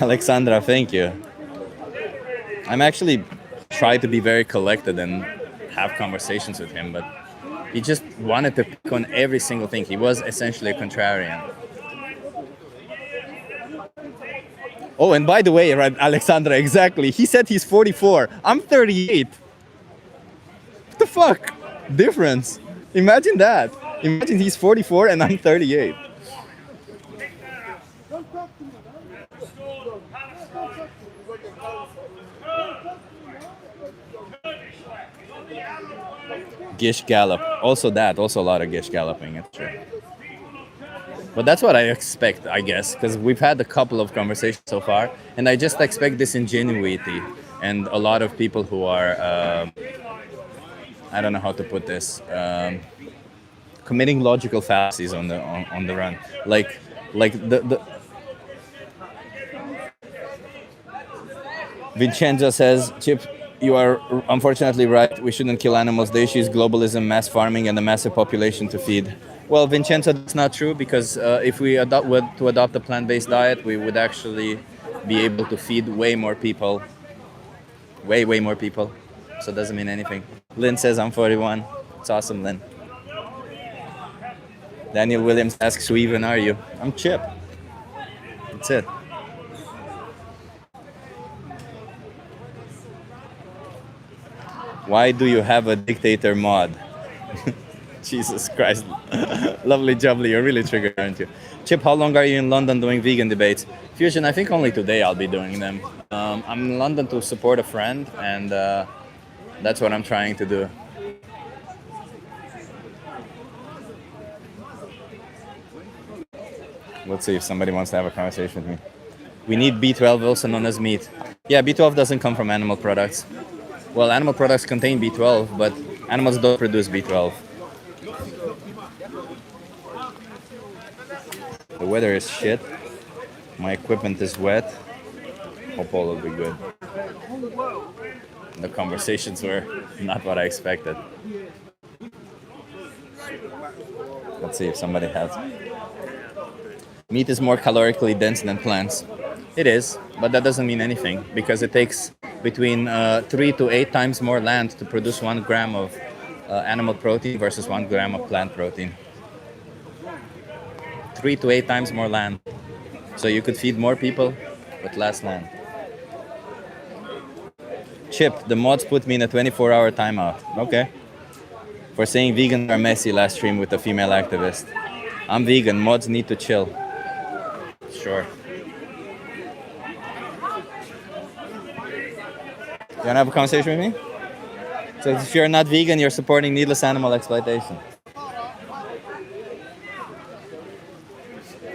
Speaker 1: Alexandra, thank you. I'm actually trying to be very collected and have conversations with him, but he just wanted to pick on every single thing. He was essentially a contrarian. Oh, and by the way, right, Alexandra, exactly. He said he's 44. I'm 38. What the fuck? Difference. Imagine that. Imagine he's 44 and I'm 38. Gish gallop. Also a lot of gish galloping, it's true. But that's what I expect, I guess, because we've had a couple of conversations so far, and I just expect this ingenuity and a lot of people who are I don't know how to put this. Committing logical fallacies on the run, like the Vincenzo says, Chip, you are unfortunately right. We shouldn't kill animals. The issue is globalism, mass farming, and the massive population to feed. Well, Vincenzo, that's not true, because if we were to adopt a plant-based diet, we would actually be able to feed way more people. Way more people. So it doesn't mean anything. Lynn says, I'm 41. It's awesome, Lynn. Daniel Williams asks, who even are you? I'm Chip. That's it. Why do you have a dictator mod? Jesus Christ. Lovely jubbly, you're really triggered, aren't you? Chip, how long are you in London doing vegan debates? Fusion, I think only today I'll be doing them. I'm in London to support a friend, and that's what I'm trying to do. Let's see if somebody wants to have a conversation with me. We need B12, also known as meat. Yeah, B12 doesn't come from animal products. Well, animal products contain B12, but animals don't produce B12. The weather is shit. My equipment is wet. Hope all will be good. The conversations were not what I expected. Let's see if somebody has. Meat is more calorically dense than plants. It is, but that doesn't mean anything, because it takes between 3 to 8 times more land to produce 1 gram of animal protein versus 1 gram of plant protein. 3 to 8 times more land. So you could feed more people with less land. Chip, the mods put me in a 24-hour timeout. Okay. For saying vegans are messy last stream with a female activist. I'm vegan, mods need to chill. Sure. You wanna have a conversation with me? So if you're not vegan, you're supporting needless animal exploitation.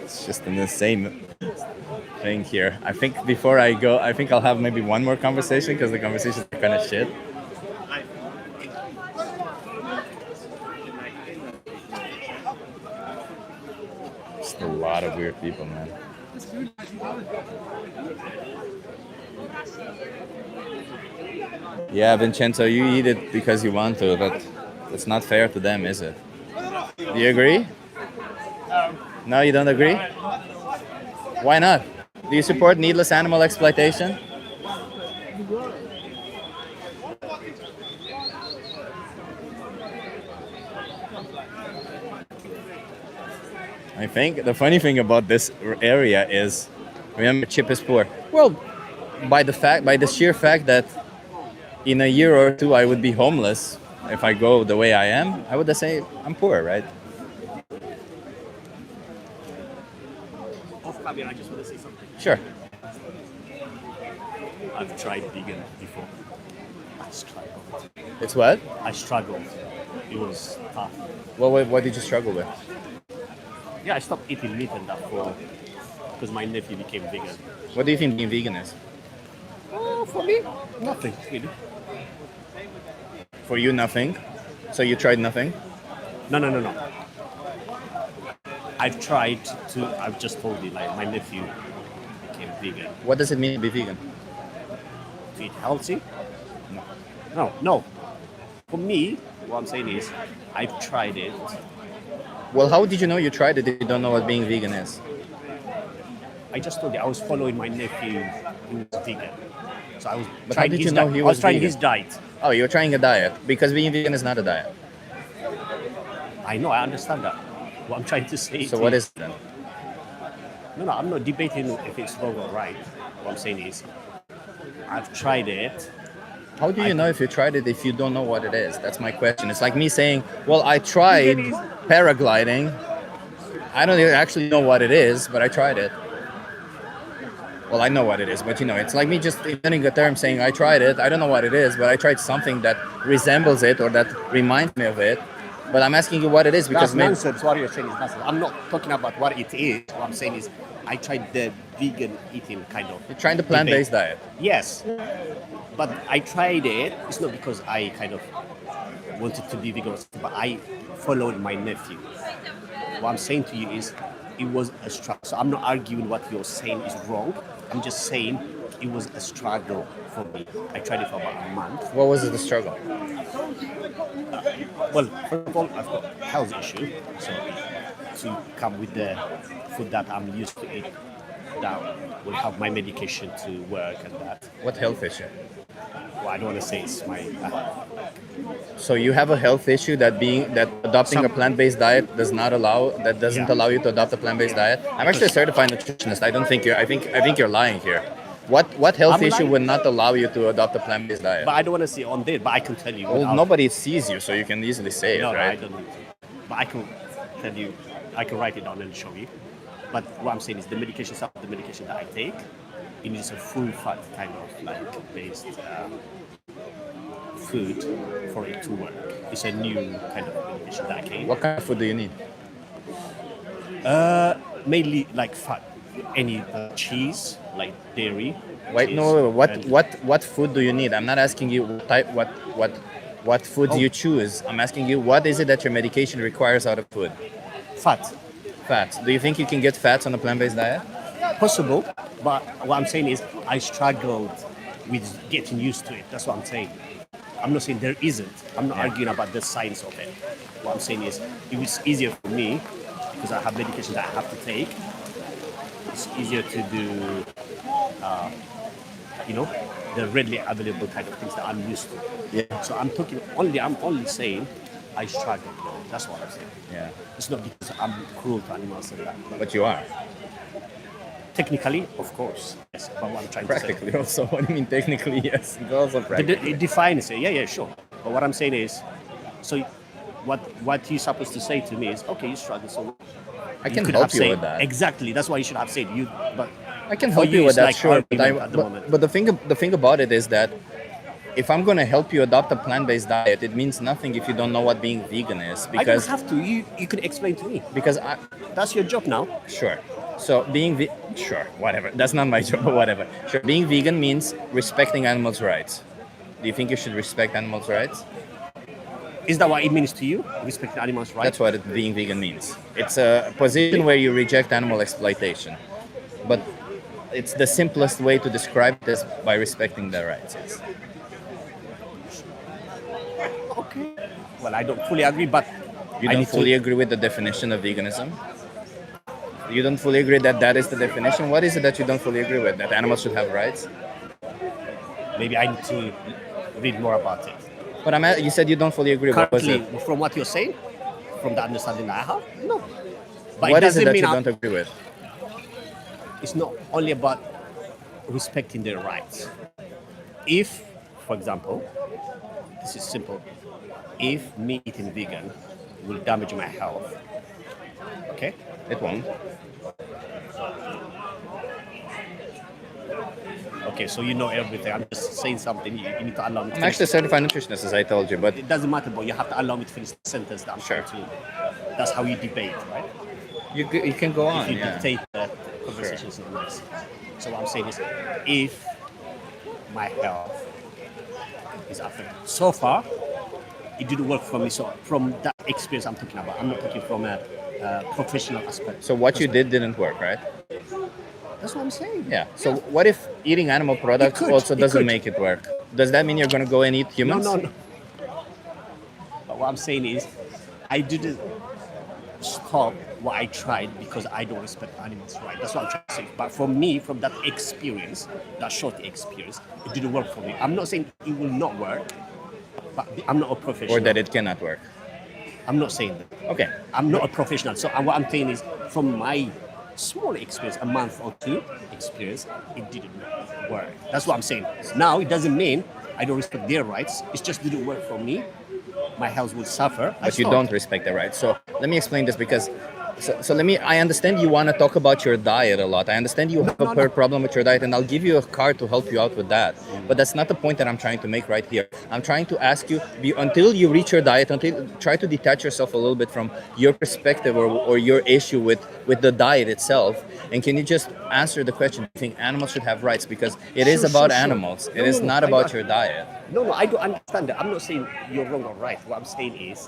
Speaker 1: It's just an insane thing here. I think before I go, I think I'll have maybe one more conversation, because the conversations are kind of shit. Just a lot of weird people, man. Yeah, Vincenzo, you eat it because you want to, but it's not fair to them, is it? Do you agree? No, you don't agree? Why not? Do you support needless animal exploitation? I think the funny thing about this area is, remember, Chip is poor. Well, by the sheer fact that in a year or two I would be homeless if I go the way I am, I would just say I'm poor, right?
Speaker 9: Off camera, I just want to say something.
Speaker 1: Sure.
Speaker 9: I've tried vegan before. I struggled.
Speaker 1: It's what?
Speaker 9: I struggled. It was tough.
Speaker 1: Well, what did you struggle with?
Speaker 9: Yeah, I stopped eating meat and that because my nephew became vegan.
Speaker 1: What do you think being vegan is?
Speaker 9: For me, nothing really.
Speaker 1: For you, nothing? So you tried nothing?
Speaker 9: No. I've just told you, like, my nephew became vegan.
Speaker 1: What does it mean to be vegan?
Speaker 9: To eat healthy? No. For me, what I'm saying is, I've tried it.
Speaker 1: Well, how did you know you tried it if you don't know what being vegan is?
Speaker 9: I just told you, I was following my nephew who was vegan. So I was
Speaker 1: But
Speaker 9: trying
Speaker 1: how did
Speaker 9: his
Speaker 1: you know
Speaker 9: diet.
Speaker 1: he
Speaker 9: I
Speaker 1: was
Speaker 9: was trying
Speaker 1: vegan?
Speaker 9: his diet.
Speaker 1: Oh, you're trying a diet, because being vegan is not a diet.
Speaker 9: I know, I understand that. What I'm trying to say
Speaker 1: So
Speaker 9: to
Speaker 1: what
Speaker 9: you-
Speaker 1: is it then?
Speaker 9: No, I'm not debating if it's wrong or right. What I'm saying is, I've tried it.
Speaker 1: How do you know if you tried it if you don't know what it is? That's my question. It's like me saying, well, I tried paragliding. I don't actually know what it is, but I tried it. Well, I know what it is, but it's like me just inventing a term saying I tried it. I don't know what it is, but I tried something that resembles it or that reminds me of it. But I'm asking you what it is because
Speaker 9: That's nonsense. What you're saying is nonsense. I'm not talking about what it is. What I'm saying is, I tried the vegan eating kind of.
Speaker 1: You're trying the plant-based diet.
Speaker 9: Yes, but I tried it. It's not because I kind of wanted to be vegan, but I followed my nephew. What I'm saying to you is, it was a struggle. So I'm not arguing what you're saying is wrong. I'm just saying it was a struggle for me. I tried it for about a month.
Speaker 1: What was the struggle?
Speaker 9: Well, first of all, I've got a health issue, so to come with the food that I'm used to eat, that will help my medication to work and that.
Speaker 1: What health issue?
Speaker 9: Well, I don't want to say it's my.
Speaker 1: So you have a health issue that adopting a plant-based diet doesn't
Speaker 9: Yeah.
Speaker 1: allow you to adopt a plant-based diet. I'm actually a certified nutritionist. I don't think you're. I think you're lying here. What health
Speaker 9: I'm
Speaker 1: issue
Speaker 9: lying?
Speaker 1: would not allow you to adopt a plant-based diet?
Speaker 9: But I don't want to say on there, but I can tell you.
Speaker 1: Well,
Speaker 9: without-
Speaker 1: nobody sees you, so you can easily say
Speaker 9: No,
Speaker 1: it,
Speaker 9: no, I
Speaker 1: right?
Speaker 9: don't need to. But I can tell you, I can write it down and show you. But what I'm saying is the medication, some of the medication that I take, it is a full fat kind of like based food for it to work. It's a new kind of medication that I came.
Speaker 1: What kind of food do you need?
Speaker 9: Mainly like fat, any cheese, like dairy.
Speaker 1: Wait,
Speaker 9: cheese,
Speaker 1: no.
Speaker 9: and-
Speaker 1: What food do you need? I'm not asking you what food
Speaker 9: Oh.
Speaker 1: you choose. I'm asking you what is it that your medication requires out of food?
Speaker 9: Fat.
Speaker 1: Fats. Do you think you can get fats on a plant-based diet?
Speaker 9: Possible, but what I'm saying is I struggled with getting used to it. That's what I'm saying. I'm not saying there isn't. I'm not arguing about the science of it. What I'm saying is it was easier for me because I have medication that I have to take. It's easier to do, the readily available kind of things that I'm used to.
Speaker 1: Yeah.
Speaker 9: So I'm only saying I struggled. That's what I'm saying.
Speaker 1: Yeah.
Speaker 9: It's not because I'm cruel to animals and that.
Speaker 1: But you are.
Speaker 9: Technically, of course, yes. But what I'm trying to say.
Speaker 1: Practically also. What do you mean technically? Yes. It's also practically.
Speaker 9: It defines it. Yeah, sure. But what I'm saying is, so what you're supposed to say to me is, okay, you struggle, so
Speaker 1: I
Speaker 9: you
Speaker 1: can
Speaker 9: could
Speaker 1: help
Speaker 9: have
Speaker 1: you
Speaker 9: said,
Speaker 1: with that.
Speaker 9: Exactly. That's why you should have said you. But
Speaker 1: I can
Speaker 9: for
Speaker 1: help you with
Speaker 9: it's
Speaker 1: that,
Speaker 9: like
Speaker 1: sure.
Speaker 9: argument at the moment.
Speaker 1: But the thing about it is that if I'm going to help you adopt a plant-based diet, it means nothing if you don't know what being vegan is.
Speaker 9: I
Speaker 1: Because
Speaker 9: don't have to. You could explain to me.
Speaker 1: because
Speaker 9: That's your job now.
Speaker 1: sure. So sure, whatever. That's not my job, but whatever. Sure. Being vegan means respecting animals' rights. Do you think you should respect animals' rights?
Speaker 9: Is that what it means to you? Respecting animals' rights?
Speaker 1: That's what being vegan means. It's a position where you reject animal exploitation. But it's the simplest way to describe this by respecting their rights. Yes.
Speaker 9: Okay. Well, I don't fully agree, but
Speaker 1: You
Speaker 9: I
Speaker 1: don't
Speaker 9: need to-
Speaker 1: fully agree with the definition of veganism? You don't fully agree that that is the definition? What is it that you don't fully agree with? That animals should have rights?
Speaker 9: Maybe I need to read more about it.
Speaker 1: But you said you don't fully agree. What was
Speaker 9: Currently,
Speaker 1: it?
Speaker 9: from what you're saying, from the understanding that I have, no. But
Speaker 1: What is it
Speaker 9: doesn't
Speaker 1: that
Speaker 9: mean
Speaker 1: you
Speaker 9: I'm-
Speaker 1: don't agree with?
Speaker 9: It's not only about respecting their rights. If, for example, this is simple, if me eating vegan will damage my health, okay?
Speaker 1: It won't.
Speaker 9: Okay, so you know everything. I'm just saying something. You need to allow me to
Speaker 1: I'm
Speaker 9: finish.
Speaker 1: actually a certified nutritionist, as I told you, but
Speaker 9: It doesn't matter, but you have to allow me to finish the sentence that I'm
Speaker 1: Sure.
Speaker 9: trying to. That's how you debate, right?
Speaker 1: you can go on.
Speaker 9: If you
Speaker 1: Yeah.
Speaker 9: dictate the conversation is not nice. So what I'm saying is, if my health is affected, so far it didn't work for me. So from that experience I'm talking about, I'm not talking from a professional aspect.
Speaker 1: So what you did didn't work, right?
Speaker 9: That's what I'm saying.
Speaker 1: Yeah. So what if eating animal products
Speaker 9: could,
Speaker 1: also
Speaker 9: it
Speaker 1: doesn't
Speaker 9: could.
Speaker 1: make it work? Does that mean you're going to go and eat
Speaker 9: No,
Speaker 1: humans?
Speaker 9: no. But what I'm saying is, I didn't stop what I tried because I don't respect animals' right. That's what I'm trying to say. But for me, from that experience, that short experience, it didn't work for me. I'm not saying it will not work, but I'm not a professional.
Speaker 1: Or that it cannot work?
Speaker 9: I'm not saying that.
Speaker 1: Okay.
Speaker 9: I'm not a professional. So what I'm saying is, from my small experience, a month or two experience, it didn't work. That's what I'm saying. Now, it doesn't mean I don't respect their rights. It just didn't work for me. My health will suffer. I
Speaker 1: But you
Speaker 9: stopped.
Speaker 1: don't respect the rights. So let me explain this, because So let me. I understand you want to talk about your diet a lot. I understand you have a problem with your diet, and I'll give you a card to help you out with that. But that's not the point that I'm trying to make right here. I'm trying to ask you, until you reach your diet, until try to detach yourself a little bit from your perspective or your issue with the diet itself. And can you just answer the question? Do you think animals should have rights? Because it is about animals. It is not about your diet.
Speaker 9: No, I don't understand that. I'm not saying you're wrong or right. What I'm saying is,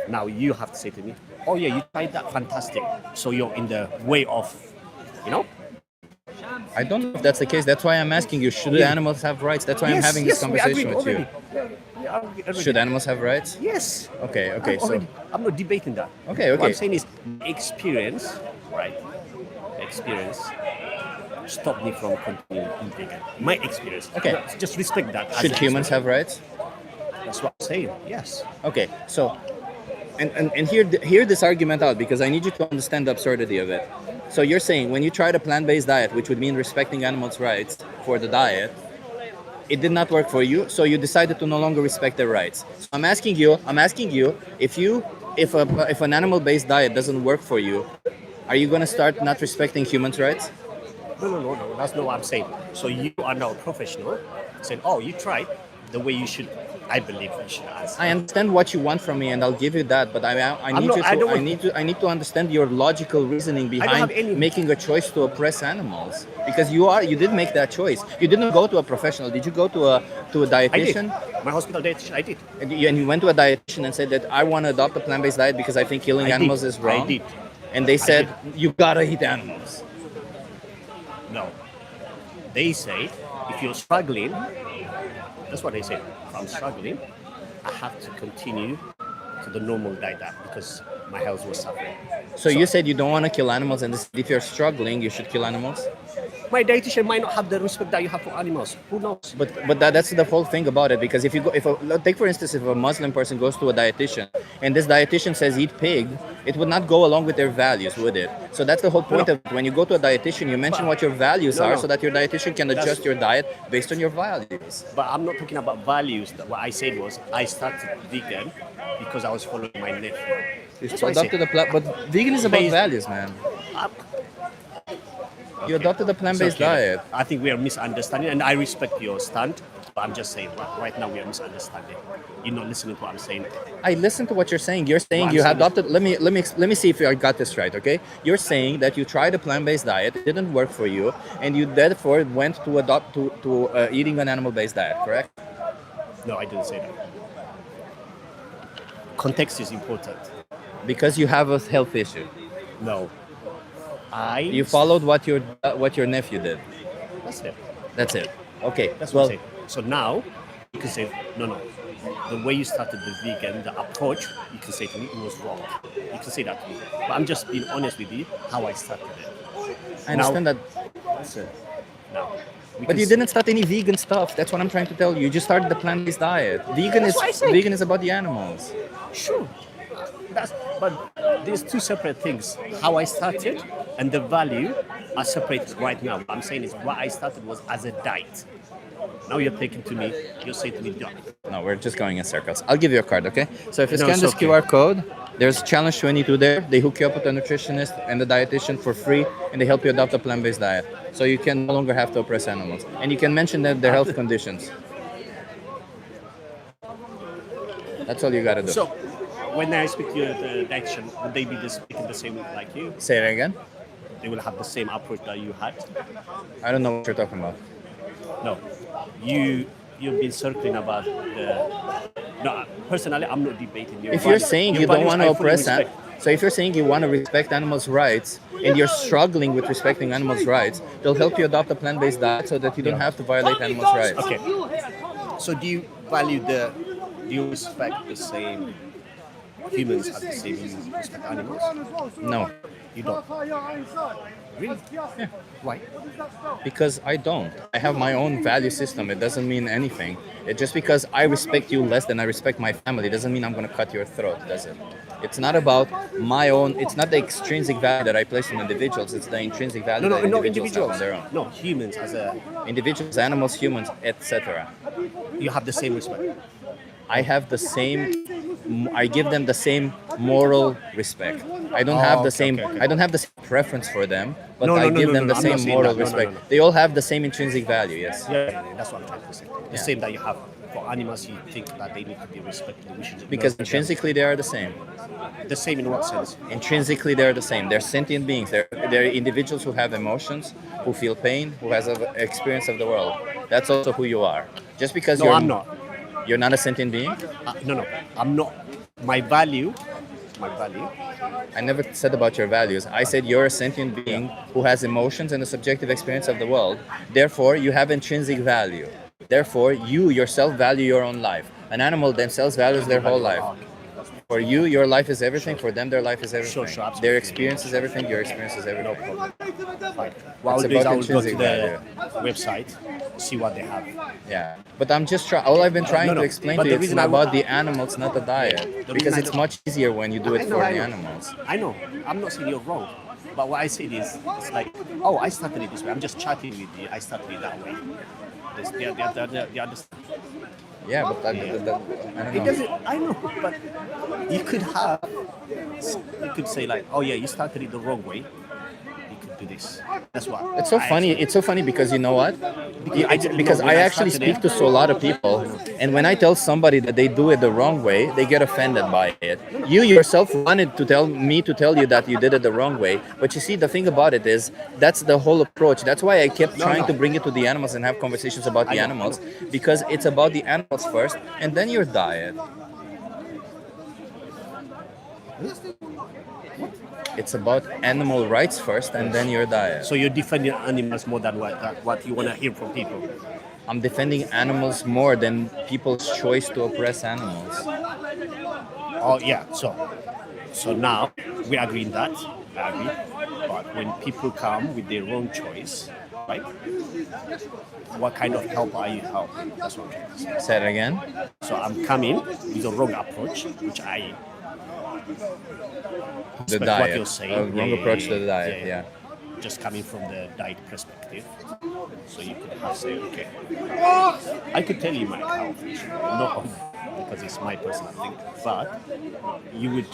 Speaker 9: now you have to say to me, oh yeah, you tried that, fantastic. So you're in the way of, you know?
Speaker 1: I don't know if that's the case. That's why I'm asking you, should animals have rights? That's why I'm having this conversation with you. Should animals have rights?
Speaker 9: Yes.
Speaker 1: Okay,
Speaker 9: I'm not debating that.
Speaker 1: Okay.
Speaker 9: What I'm saying is experience, right? Experience stopped me from continuing eating vegan. My experience.
Speaker 1: Okay.
Speaker 9: Just respect that.
Speaker 1: Should humans have rights?
Speaker 9: That's what I'm saying. Yes.
Speaker 1: Okay, so and hear this argument out, because I need you to understand the absurdity of it. So you're saying when you tried a plant-based diet, which would mean respecting animals' rights for the diet, it did not work for you, so you decided to no longer respect their rights. So I'm asking you, if an animal-based diet doesn't work for you, are you going to start not respecting humans' rights?
Speaker 9: No. That's not what I'm saying. So you are now a professional, saying, oh, you tried the way you should. I believe you should answer.
Speaker 1: I understand what you want from me, and I'll give you that. But I need to understand your logical reasoning behind making a choice to oppress animals. Because you did make that choice. You didn't go to a professional. Did you go to a dietitian?
Speaker 9: I did. My hospital dietitian. I did.
Speaker 1: And you went to a dietitian and said that I want to adopt a plant-based diet because I think killing animals is wrong.
Speaker 9: I did.
Speaker 1: And they said you gotta eat animals.
Speaker 9: No. They say if you're struggling, that's what they say. If I'm struggling, I have to continue to the normal diet because my health was suffering.
Speaker 1: So you said you don't want to kill animals, and if you're struggling, you should kill animals?
Speaker 9: My dietitian might not have the respect that you have for animals. Who knows?
Speaker 1: But that's the whole thing about it. Because take for instance, if a Muslim person goes to a dietitian and this dietitian says eat pig, it would not go along with their values, would it? So that's the whole point of it. When you go to a dietitian, you mention what your values are, so that your dietitian can adjust your diet based on your values.
Speaker 9: But I'm not talking about values. What I said was I started vegan because I was following my nephew.
Speaker 1: But vegan is about values, man. You adopted a plant-based diet.
Speaker 9: I think we are misunderstanding, and I respect your stand. But I'm just saying, right now we are misunderstanding. You're not listening to what I'm saying.
Speaker 1: I listen to what you're saying. You're saying you adopted. Let me see if I got this right. Okay, you're saying that you tried a plant-based diet, it didn't work for you, and you therefore went to eating an animal-based diet. Correct?
Speaker 9: No, I didn't say that. Context is important.
Speaker 1: Because you have a health issue.
Speaker 9: No.
Speaker 1: You followed what your nephew did. That's it. Okay.
Speaker 9: That's what I'm saying. So now you can say no. The way you started the vegan, the approach, you can say to me it was wrong. You can say that to me. But I'm just being honest with you how I started it.
Speaker 1: I understand that.
Speaker 9: That's it. Now.
Speaker 1: But you didn't start any vegan stuff. That's what I'm trying to tell you. You just started the plant-based diet. Vegan is about the animals.
Speaker 9: Sure. But there's two separate things. How I started and the value are separated right now. What I'm saying is what I started was as a diet. Now you're saying to me, don't.
Speaker 1: No, we're just going in circles. I'll give you a card, okay? So if you scan this QR code, there's Challenge 22 there. They hook you up with a nutritionist and a dietitian for free, and they help you adopt a plant-based diet. So you can no longer have to oppress animals. And you can mention their health conditions. That's all you gotta do.
Speaker 9: So when I speak to the dietitian, would they be speaking the same like you?
Speaker 1: Say it again.
Speaker 9: They will have the same approach that you had?
Speaker 1: I don't know what you're talking about.
Speaker 9: No. You've been circling about No, personally, I'm not debating your
Speaker 1: If you're saying you don't want to oppress so if you're saying you want to respect animals' rights and you're struggling with respecting animals' rights, they'll help you adopt a plant-based diet so that you don't have to violate animals' rights.
Speaker 9: Okay. So do you respect the same humans as the same you respect animals?
Speaker 1: No.
Speaker 9: You don't? Really?
Speaker 1: Yeah.
Speaker 9: Why?
Speaker 1: Because I don't. I have my own value system. It doesn't mean anything. Just because I respect you less than I respect my family doesn't mean I'm going to cut your throat, does it? It's not about my own. It's not the extrinsic value that I place on individuals. It's the intrinsic value that individuals have on their own.
Speaker 9: No, humans as a...
Speaker 1: Individuals, animals, humans, etc.
Speaker 9: You have the same respect.
Speaker 1: I have the same I give them the same moral respect. I don't have the same. I don't have the same preference for them, but I give them the
Speaker 9: I'm not
Speaker 1: same
Speaker 9: saying
Speaker 1: moral
Speaker 9: that. No,
Speaker 1: respect.
Speaker 9: no, no.
Speaker 1: They all have the same intrinsic value. Yes.
Speaker 9: Yeah, that's what I'm trying to say. The
Speaker 1: Yeah.
Speaker 9: same that you have for animals, you think that they need to be respected. We should
Speaker 1: Because
Speaker 9: love them.
Speaker 1: intrinsically they are the same.
Speaker 9: The same in what sense?
Speaker 1: Intrinsically they're the same. They're sentient beings. They're individuals who have emotions, who feel pain, who has an experience of the world. That's also who you are. Just because
Speaker 9: No, I'm not.
Speaker 1: you're not a sentient being.
Speaker 9: No, I'm not. My value.
Speaker 1: I never said about your values. I said you're a sentient being who has emotions and a subjective experience of the world. Therefore, you have intrinsic value. Therefore, you yourself value your own life. An animal themselves values their whole life. For you, your life is everything. For them, their life is everything.
Speaker 9: Sure, absolutely.
Speaker 1: Their experience is everything. Your experience is everything.
Speaker 9: Fine. What I'll
Speaker 1: It's
Speaker 9: do is
Speaker 1: about
Speaker 9: I will go to
Speaker 1: intrinsic
Speaker 9: the website, see what they have.
Speaker 1: Yeah, but I'm just trying. All I've been trying
Speaker 9: No,
Speaker 1: to
Speaker 9: no.
Speaker 1: explain
Speaker 9: But
Speaker 1: to
Speaker 9: the
Speaker 1: you is
Speaker 9: reason I
Speaker 1: about
Speaker 9: would-
Speaker 1: the animals, not the diet,
Speaker 9: The
Speaker 1: because
Speaker 9: reason I
Speaker 1: it's
Speaker 9: don't-
Speaker 1: much easier when you do it
Speaker 9: I know,
Speaker 1: for
Speaker 9: I
Speaker 1: the
Speaker 9: know.
Speaker 1: animals.
Speaker 9: I know. I'm not saying you're wrong. But what I said is, it's like, oh, I started it this way. I'm just chatting with you. I started it that way. They understand.
Speaker 1: Yeah, but I
Speaker 9: It
Speaker 1: don't know.
Speaker 9: doesn't. I know, but you could have. You could say like, oh yeah, you started it the wrong way. You could do this. That's what.
Speaker 1: It's so funny. It's so funny because you know what? Because I actually speak to so a lot of people, and when I tell somebody that they do it the wrong way, they get offended by it. You yourself wanted to tell you that you did it the wrong way, but you see, the thing about it is that's the whole approach. That's why I kept trying to bring it to the animals and have conversations about the animals, because it's about the animals first, and then your diet. It's about animal rights first, and then your diet.
Speaker 9: So you're defending animals more than what you want to hear from people.
Speaker 1: I'm defending animals more than people's choice to oppress animals.
Speaker 9: Oh yeah. So now we agree in that. I agree. But when people come with their own choice, right? What kind of help are you helping? That's what I'm trying to say.
Speaker 1: Say it again.
Speaker 9: So I'm coming with a wrong approach, which I
Speaker 1: The
Speaker 9: respect
Speaker 1: diet.
Speaker 9: what you're saying.
Speaker 1: A wrong approach to the diet. Yeah.
Speaker 9: Just coming from the diet perspective. So you could have say, okay, I could tell you my health issue, not because it's my personal thing, but you would,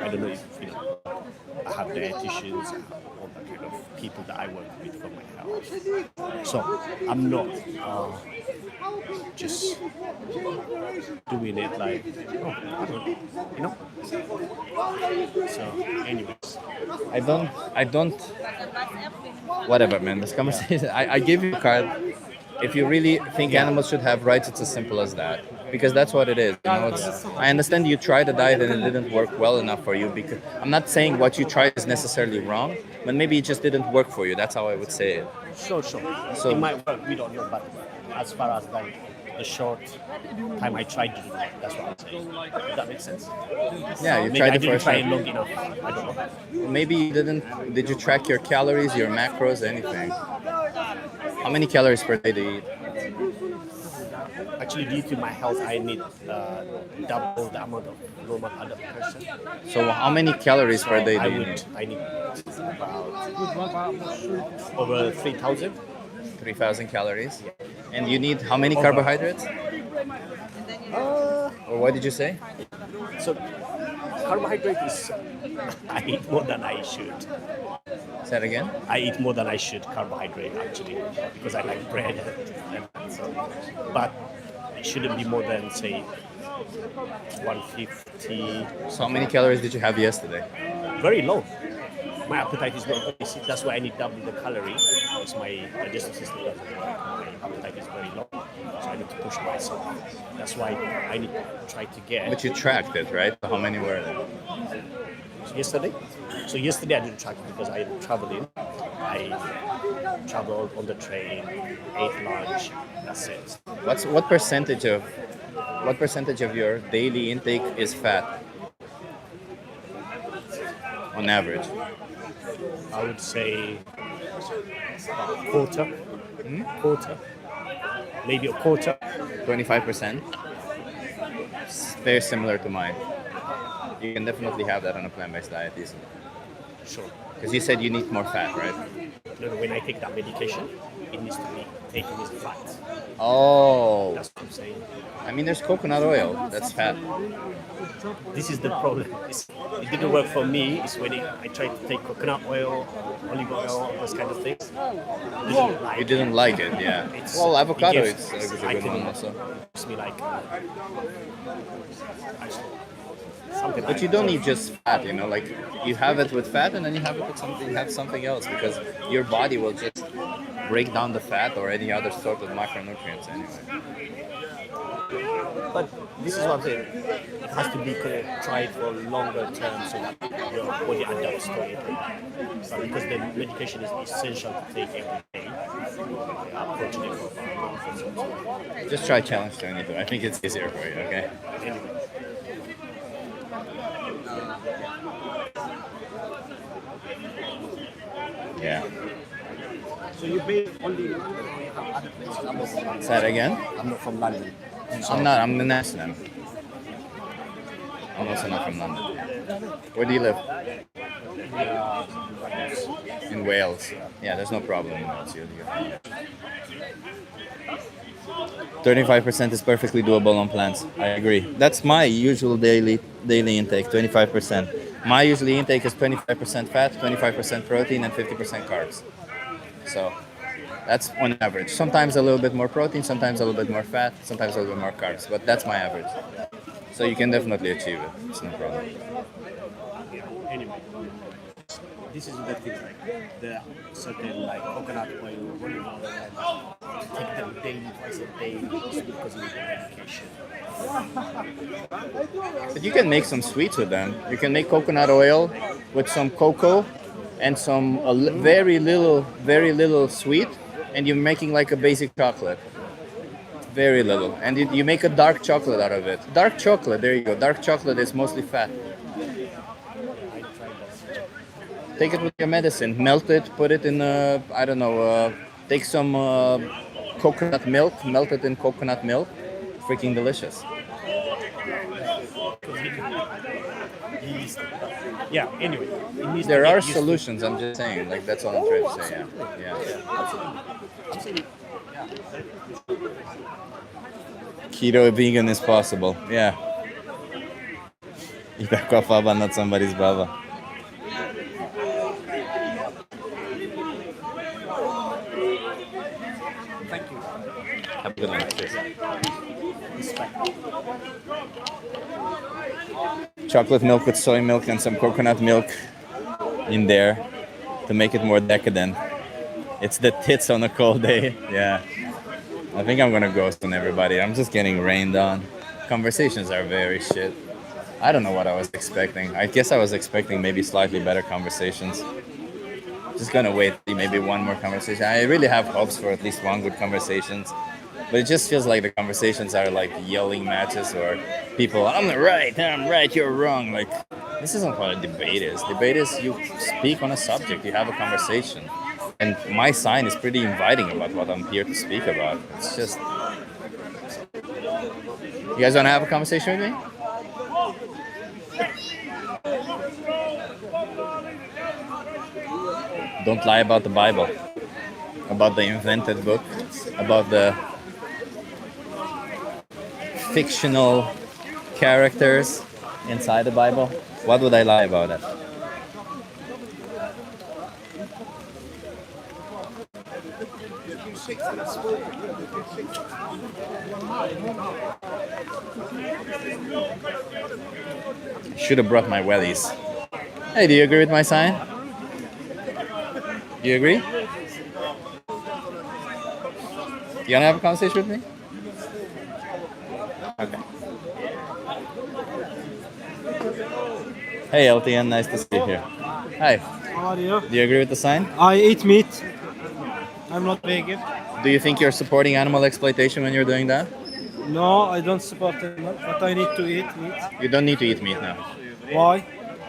Speaker 9: I don't know if you know, I have dietitians, I have all that kind of people that I work with for my health. So I'm not just doing it like, oh, I don't know, you know? So, anyways.
Speaker 1: I don't. Whatever, man. This conversation. I give you a card. If you really think animals should have rights, it's as simple as that. Because that's what it is. You know, I understand you tried a diet and it didn't work well enough for you. Because I'm not saying what you tried is necessarily wrong, but maybe it just didn't work for you. That's how I would say it.
Speaker 9: Sure.
Speaker 1: So-
Speaker 9: It might work, we don't know, but as far as like the short time I tried to do that, that's what I'm saying. Does that make sense?
Speaker 1: Yeah, you
Speaker 9: Maybe
Speaker 1: tried
Speaker 9: I
Speaker 1: the
Speaker 9: didn't
Speaker 1: first
Speaker 9: try it
Speaker 1: time.
Speaker 9: long enough. I don't know.
Speaker 1: Maybe you didn't. Did you track your calories, your macros, anything? How many calories per day do you eat?
Speaker 9: Actually, due to my health, I need double the amount of normal other person.
Speaker 1: So how many calories per day do you need?
Speaker 9: I need about over 3,000.
Speaker 1: 3,000 calories. And you need how many carbohydrates? Or what did you say?
Speaker 9: So carbohydrate is I eat more than I should.
Speaker 1: Say that again?
Speaker 9: I eat more than I should carbohydrate actually because I like bread. But it shouldn't be more than say 150.
Speaker 1: So how many calories did you have yesterday?
Speaker 9: Very low. My appetite is not basic. That's why I need double the calorie. Because my digestive system doesn't work. My appetite is very low. So I need to push myself. That's why I need to try to get.
Speaker 1: But you tracked it, right? How many were there?
Speaker 9: Yesterday? So yesterday I didn't track it because I traveling. I traveled on the train, ate lunch. That's it.
Speaker 1: What percentage of your daily intake is fat? On average.
Speaker 9: I would say quarter. Quarter. Maybe a quarter.
Speaker 1: 25%. It's very similar to mine. You can definitely have that on a plant-based diet easily.
Speaker 9: Sure.
Speaker 1: Because you said you need more fat, right?
Speaker 9: No, when I take that medication, it needs to be taken as fat.
Speaker 1: Oh,
Speaker 9: That's what I'm saying.
Speaker 1: I mean, there's coconut oil. That's fat.
Speaker 9: This is the problem. It didn't work for me. It's when I tried to take coconut oil, olive oil, those kind of things. Didn't like
Speaker 1: You didn't like it, yeah.
Speaker 9: It's-
Speaker 1: Well, avocado
Speaker 9: it gives-
Speaker 1: is a
Speaker 9: I
Speaker 1: good
Speaker 9: can-
Speaker 1: one also.
Speaker 9: Gives me like something.
Speaker 1: But you don't need just fat, you know. Like you have it with fat, and then you have it with something else, because your body will just break down the fat or any other sort of macronutrients anyway.
Speaker 9: But this is what I'm saying. It has to be tried for longer term so that your body adapts to it. So because the medication is essential to take every day, unfortunately for about a month or so.
Speaker 1: Just try challenge 22. I think it's easier for you. Okay.
Speaker 9: Anyway.
Speaker 1: Yeah.
Speaker 9: So you based only in London or you have other places? I'm not from London.
Speaker 1: Say that again.
Speaker 9: I'm not from London.
Speaker 1: I'm not. I'm an Amsterdam. I'm also not from London. Where do you live? In Wales. Yeah, there's no problem in Wales. 35% is perfectly doable on plants. I agree. That's my usual daily intake. 25%. My usually intake is 25% fat, 25% protein, and 50% carbs. So that's on average. Sometimes a little bit more protein, sometimes a little bit more fat, sometimes a little bit more carbs. But that's my average. So you can definitely achieve it. It's no problem.
Speaker 9: Anyway, this is the thing, like the certain like coconut oil, olive oil, take them daily, twice a day, just because of the medication.
Speaker 1: But you can make some sweets with them. You can make coconut oil with some cocoa and some very little sweet, and you're making like a basic chocolate. Very little, and you make a dark chocolate out of it. Dark chocolate, there you go. Dark chocolate is mostly fat. Take it with your medicine, melt it, put it in I don't know, take some coconut milk, melt it in coconut milk. Freaking delicious.
Speaker 9: Yeah, anyway. It needs
Speaker 1: There
Speaker 9: to get
Speaker 1: are
Speaker 9: used to-
Speaker 1: solutions, I'm just saying, like that's all I'm trying to say, yeah.
Speaker 9: I'm saying,
Speaker 1: Keto vegan is possible, yeah. Eat a kafaba, not somebody's baba.
Speaker 9: thank you.
Speaker 1: Have a good one. Cheers. Chocolate milk with soy milk and some coconut milk in there to make it more decadent. It's the tits on a cold day. Yeah. I think I'm gonna ghost on everybody. I'm just getting rained on. Conversations are very shit. I don't know what I was expecting. I guess I was expecting maybe slightly better conversations. Just gonna wait, maybe one more conversation. I really have hopes for at least one good conversations. But it just feels like the conversations are like yelling matches or people, I'm right, you're wrong. Like, this isn't what a debate is. Debate is you speak on a subject, you have a conversation. And my sign is pretty inviting about what I'm here to speak about. It's just... You guys want to have a conversation with me? Don't lie about the Bible, about the invented book, about the fictional characters inside the Bible. What would I lie about it? Should have brought my wellies. Hey, do you agree with my sign? Do you agree? You wanna have a conversation with me? Okay. Hey LTN, nice to see you here. Hi.
Speaker 10: How are you?
Speaker 1: Do you agree with the sign?
Speaker 10: I eat meat. I'm not vegan.
Speaker 1: Do you think you're supporting animal exploitation when you're doing that?
Speaker 10: No, I don't support it, but I need to eat meat.
Speaker 1: You don't need to eat meat now.
Speaker 10: Why?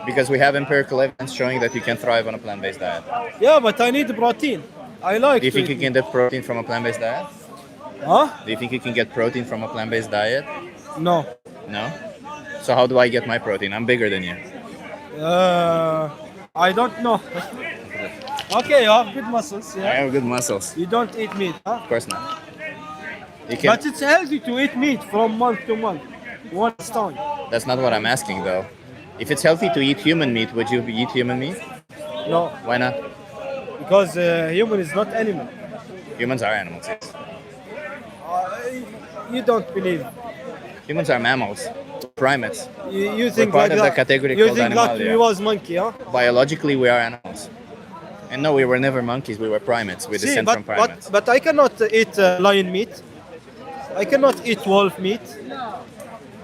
Speaker 1: Because we have empirical evidence showing that you can thrive on a plant-based diet.
Speaker 10: Yeah, but I need protein. I like
Speaker 1: Do you
Speaker 10: to
Speaker 1: think
Speaker 10: eat
Speaker 1: you can get protein from a plant-based diet?
Speaker 10: meat. Huh?
Speaker 1: Do you think you can get protein from a plant-based diet?
Speaker 10: No.
Speaker 1: No? So how do I get my protein? I'm bigger than you.
Speaker 10: I don't know. Okay, you have good muscles.
Speaker 1: I
Speaker 10: Yeah.
Speaker 1: have good muscles.
Speaker 10: You don't eat meat, huh?
Speaker 1: Of course not. You can,
Speaker 10: But it's healthy to eat meat from month to month. One time.
Speaker 1: that's not what I'm asking though. If it's healthy to eat human meat, would you eat human meat?
Speaker 10: No,
Speaker 1: Why not?
Speaker 10: because human is not animal.
Speaker 1: Humans are animals. Yes.
Speaker 10: You don't believe.
Speaker 1: Humans are mammals, primates.
Speaker 10: You think
Speaker 1: part
Speaker 10: like
Speaker 1: of the
Speaker 10: that.
Speaker 1: category
Speaker 10: You
Speaker 1: called
Speaker 10: think like
Speaker 1: animalia.
Speaker 10: we was monkey, huh?
Speaker 1: Biologically, we are animals. And no, we were never monkeys. We were primates. We
Speaker 10: See,
Speaker 1: descend from primates.
Speaker 10: but I cannot eat lion meat. I cannot eat wolf meat.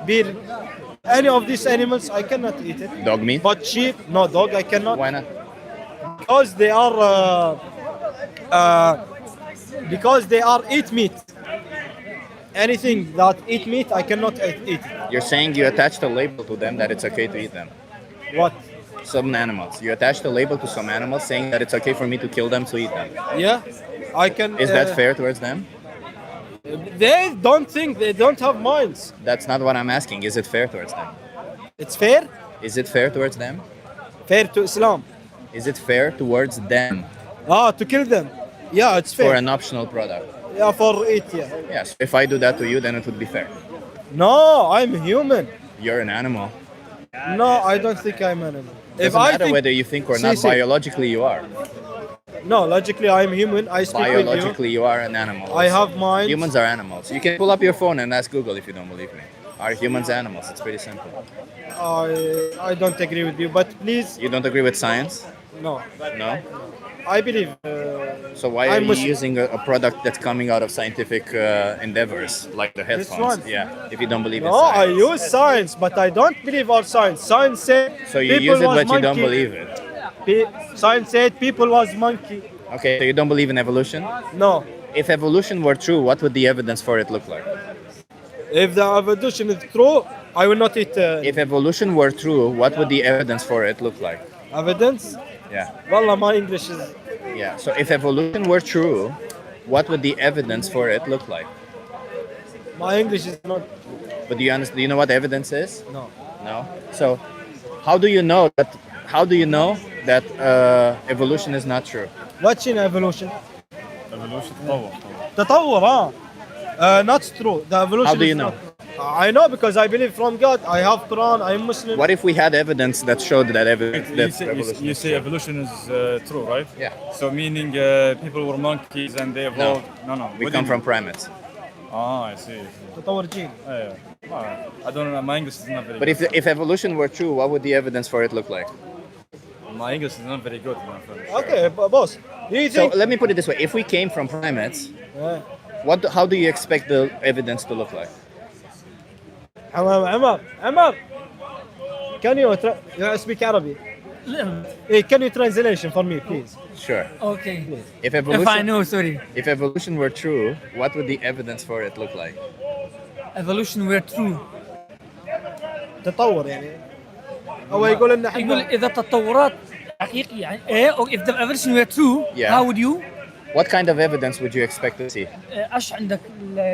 Speaker 10: Bear, any of these animals, I cannot eat it.
Speaker 1: Dog meat?
Speaker 10: But sheep, no dog, I cannot.
Speaker 1: Why not?
Speaker 10: Because they are eat meat. Anything that eat meat, I cannot eat it.
Speaker 1: You're saying you attached a label to them that it's okay to eat them.
Speaker 10: What?
Speaker 1: Some animals. You attached a label to some animals saying that it's okay for me to kill them to eat them.
Speaker 10: Yeah, I can.
Speaker 1: Is that fair towards them?
Speaker 10: They don't think, they don't have minds.
Speaker 1: That's not what I'm asking. Is it fair towards them?
Speaker 10: It's fair?
Speaker 1: Is it fair towards them?
Speaker 10: Fair to Islam.
Speaker 1: Is it fair towards them
Speaker 10: To kill them. Yeah, it's fair.
Speaker 1: for an optional product?
Speaker 10: Yeah, for it, yeah.
Speaker 1: Yes. If I do that to you, then it would be fair.
Speaker 10: No, I'm human.
Speaker 1: You're an animal.
Speaker 10: No, I don't think I'm an animal.
Speaker 1: Doesn't matter whether you think or not.
Speaker 10: See.
Speaker 1: Biologically, you are.
Speaker 10: No, logically I'm human. I speak with you.
Speaker 1: Biologically, you are an animal.
Speaker 10: I have mind.
Speaker 1: Humans are animals. You can pull up your phone and ask Google if you don't believe me. Are humans animals? It's pretty simple.
Speaker 10: I don't agree with you, but please,
Speaker 1: You don't agree with science?
Speaker 10: no.
Speaker 1: No?
Speaker 10: I believe.
Speaker 1: So why are
Speaker 10: I'm
Speaker 1: you
Speaker 10: Muslim.
Speaker 1: using a product that's coming out of scientific endeavors, like the headphones?
Speaker 10: one?
Speaker 1: Yeah, if you don't believe in
Speaker 10: No, I
Speaker 1: science.
Speaker 10: use science, but I don't believe our science. Science said
Speaker 1: So you
Speaker 10: people
Speaker 1: use it,
Speaker 10: was
Speaker 1: but you don't
Speaker 10: monkey.
Speaker 1: believe it.
Speaker 10: Science said people was monkey.
Speaker 1: Okay, so you don't believe in evolution?
Speaker 10: No.
Speaker 1: If evolution were true, what would the evidence for it look like?
Speaker 10: If the evolution is true, I will not eat
Speaker 1: If evolution were true, what would the evidence for it look like?
Speaker 10: evidence.
Speaker 1: Yeah.
Speaker 10: Wallah, my English is.
Speaker 1: Yeah. So if evolution were true, what would the evidence for it look like?
Speaker 10: My English is not.
Speaker 1: But do you understand? Do you know what evidence is?
Speaker 10: No.
Speaker 1: No. So, how do you know that? How do you know that evolution is not true?
Speaker 10: What's in evolution?
Speaker 11: Evolution تطور.
Speaker 10: تطور, not true. The evolution
Speaker 1: How do you
Speaker 10: is
Speaker 1: know?
Speaker 10: not. I know because I believe from God. I have Quran. I'm Muslim.
Speaker 1: What if we had evidence that showed that evidence
Speaker 11: You
Speaker 1: that
Speaker 11: say,
Speaker 1: evolution
Speaker 11: you
Speaker 1: is
Speaker 11: say
Speaker 1: true?
Speaker 11: evolution is true, right?
Speaker 1: Yeah.
Speaker 11: So meaning people were monkeys and they evolved. No.
Speaker 1: We
Speaker 11: What
Speaker 1: come
Speaker 11: do you
Speaker 1: from primates.
Speaker 11: I see.
Speaker 10: تطور جيل.
Speaker 11: Yeah. I don't know. My English is not very
Speaker 1: But
Speaker 11: good.
Speaker 1: if evolution were true, what would the evidence for it look like?
Speaker 11: My English is not very good, my friend.
Speaker 10: Okay, boss. Do you
Speaker 1: So
Speaker 10: think?
Speaker 1: let me put it this way: if we came from primates,
Speaker 10: Yeah.
Speaker 1: how do you expect the evidence to look like?
Speaker 10: عمر. Can you speak Arabic? Hey, can you translation for me, please?
Speaker 1: Sure.
Speaker 12: Okay.
Speaker 1: If
Speaker 12: If I
Speaker 1: evolution,
Speaker 12: know, sorry.
Speaker 1: if evolution were true, what would the evidence for it look like?
Speaker 12: Evolution were true.
Speaker 10: تطور يعني. هو يقول إن
Speaker 12: يقول
Speaker 10: إحنا
Speaker 12: إذا تطورات حقيقية يعني إيه or if the evolution were true,
Speaker 1: Yeah.
Speaker 12: how would you
Speaker 1: What kind of evidence would you expect to see?
Speaker 12: ايش عندك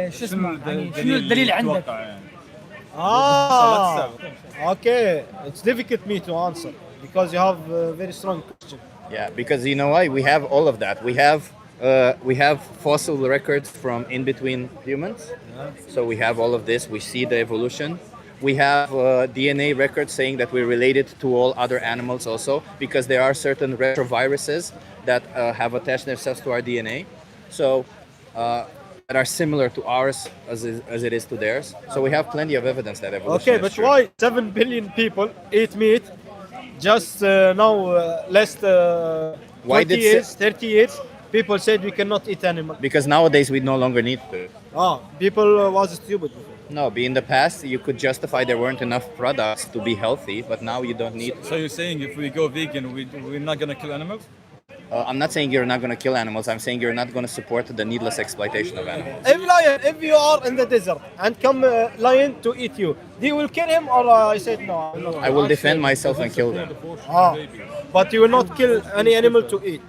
Speaker 12: شو اسمه يعني شنو الدليل عندك؟
Speaker 11: أتوقع يعني.
Speaker 10: Okay. It's difficult me to answer because you have a very strong question.
Speaker 1: Yeah, because you know why? We have all of that. We have fossil records from in between humans. So we have all of this. We see the evolution. We have DNA records saying that we're related to all other animals also, because there are certain retroviruses that have attached themselves to our DNA. So that are similar to ours as it is to theirs. So we have plenty of evidence that evolution
Speaker 10: Okay,
Speaker 1: is
Speaker 10: but
Speaker 1: true.
Speaker 10: why 7 billion people eat meat? Just now, last
Speaker 1: Why
Speaker 10: 20
Speaker 1: did
Speaker 10: years, 30 years, people said we cannot eat animal.
Speaker 1: Because nowadays we no longer need to.
Speaker 10: People was stupid.
Speaker 1: No, in the past you could justify there weren't enough products to be healthy, but now you don't need.
Speaker 11: So you're saying if we go vegan, we're not gonna kill animals?
Speaker 1: I'm not saying you're not going to kill animals. I'm saying you're not going to support the needless exploitation of animals.
Speaker 10: If you are in the desert and come lion to eat you, they will kill him or I said no.
Speaker 1: I will defend myself and kill them.
Speaker 10: But you will not kill any animal to eat.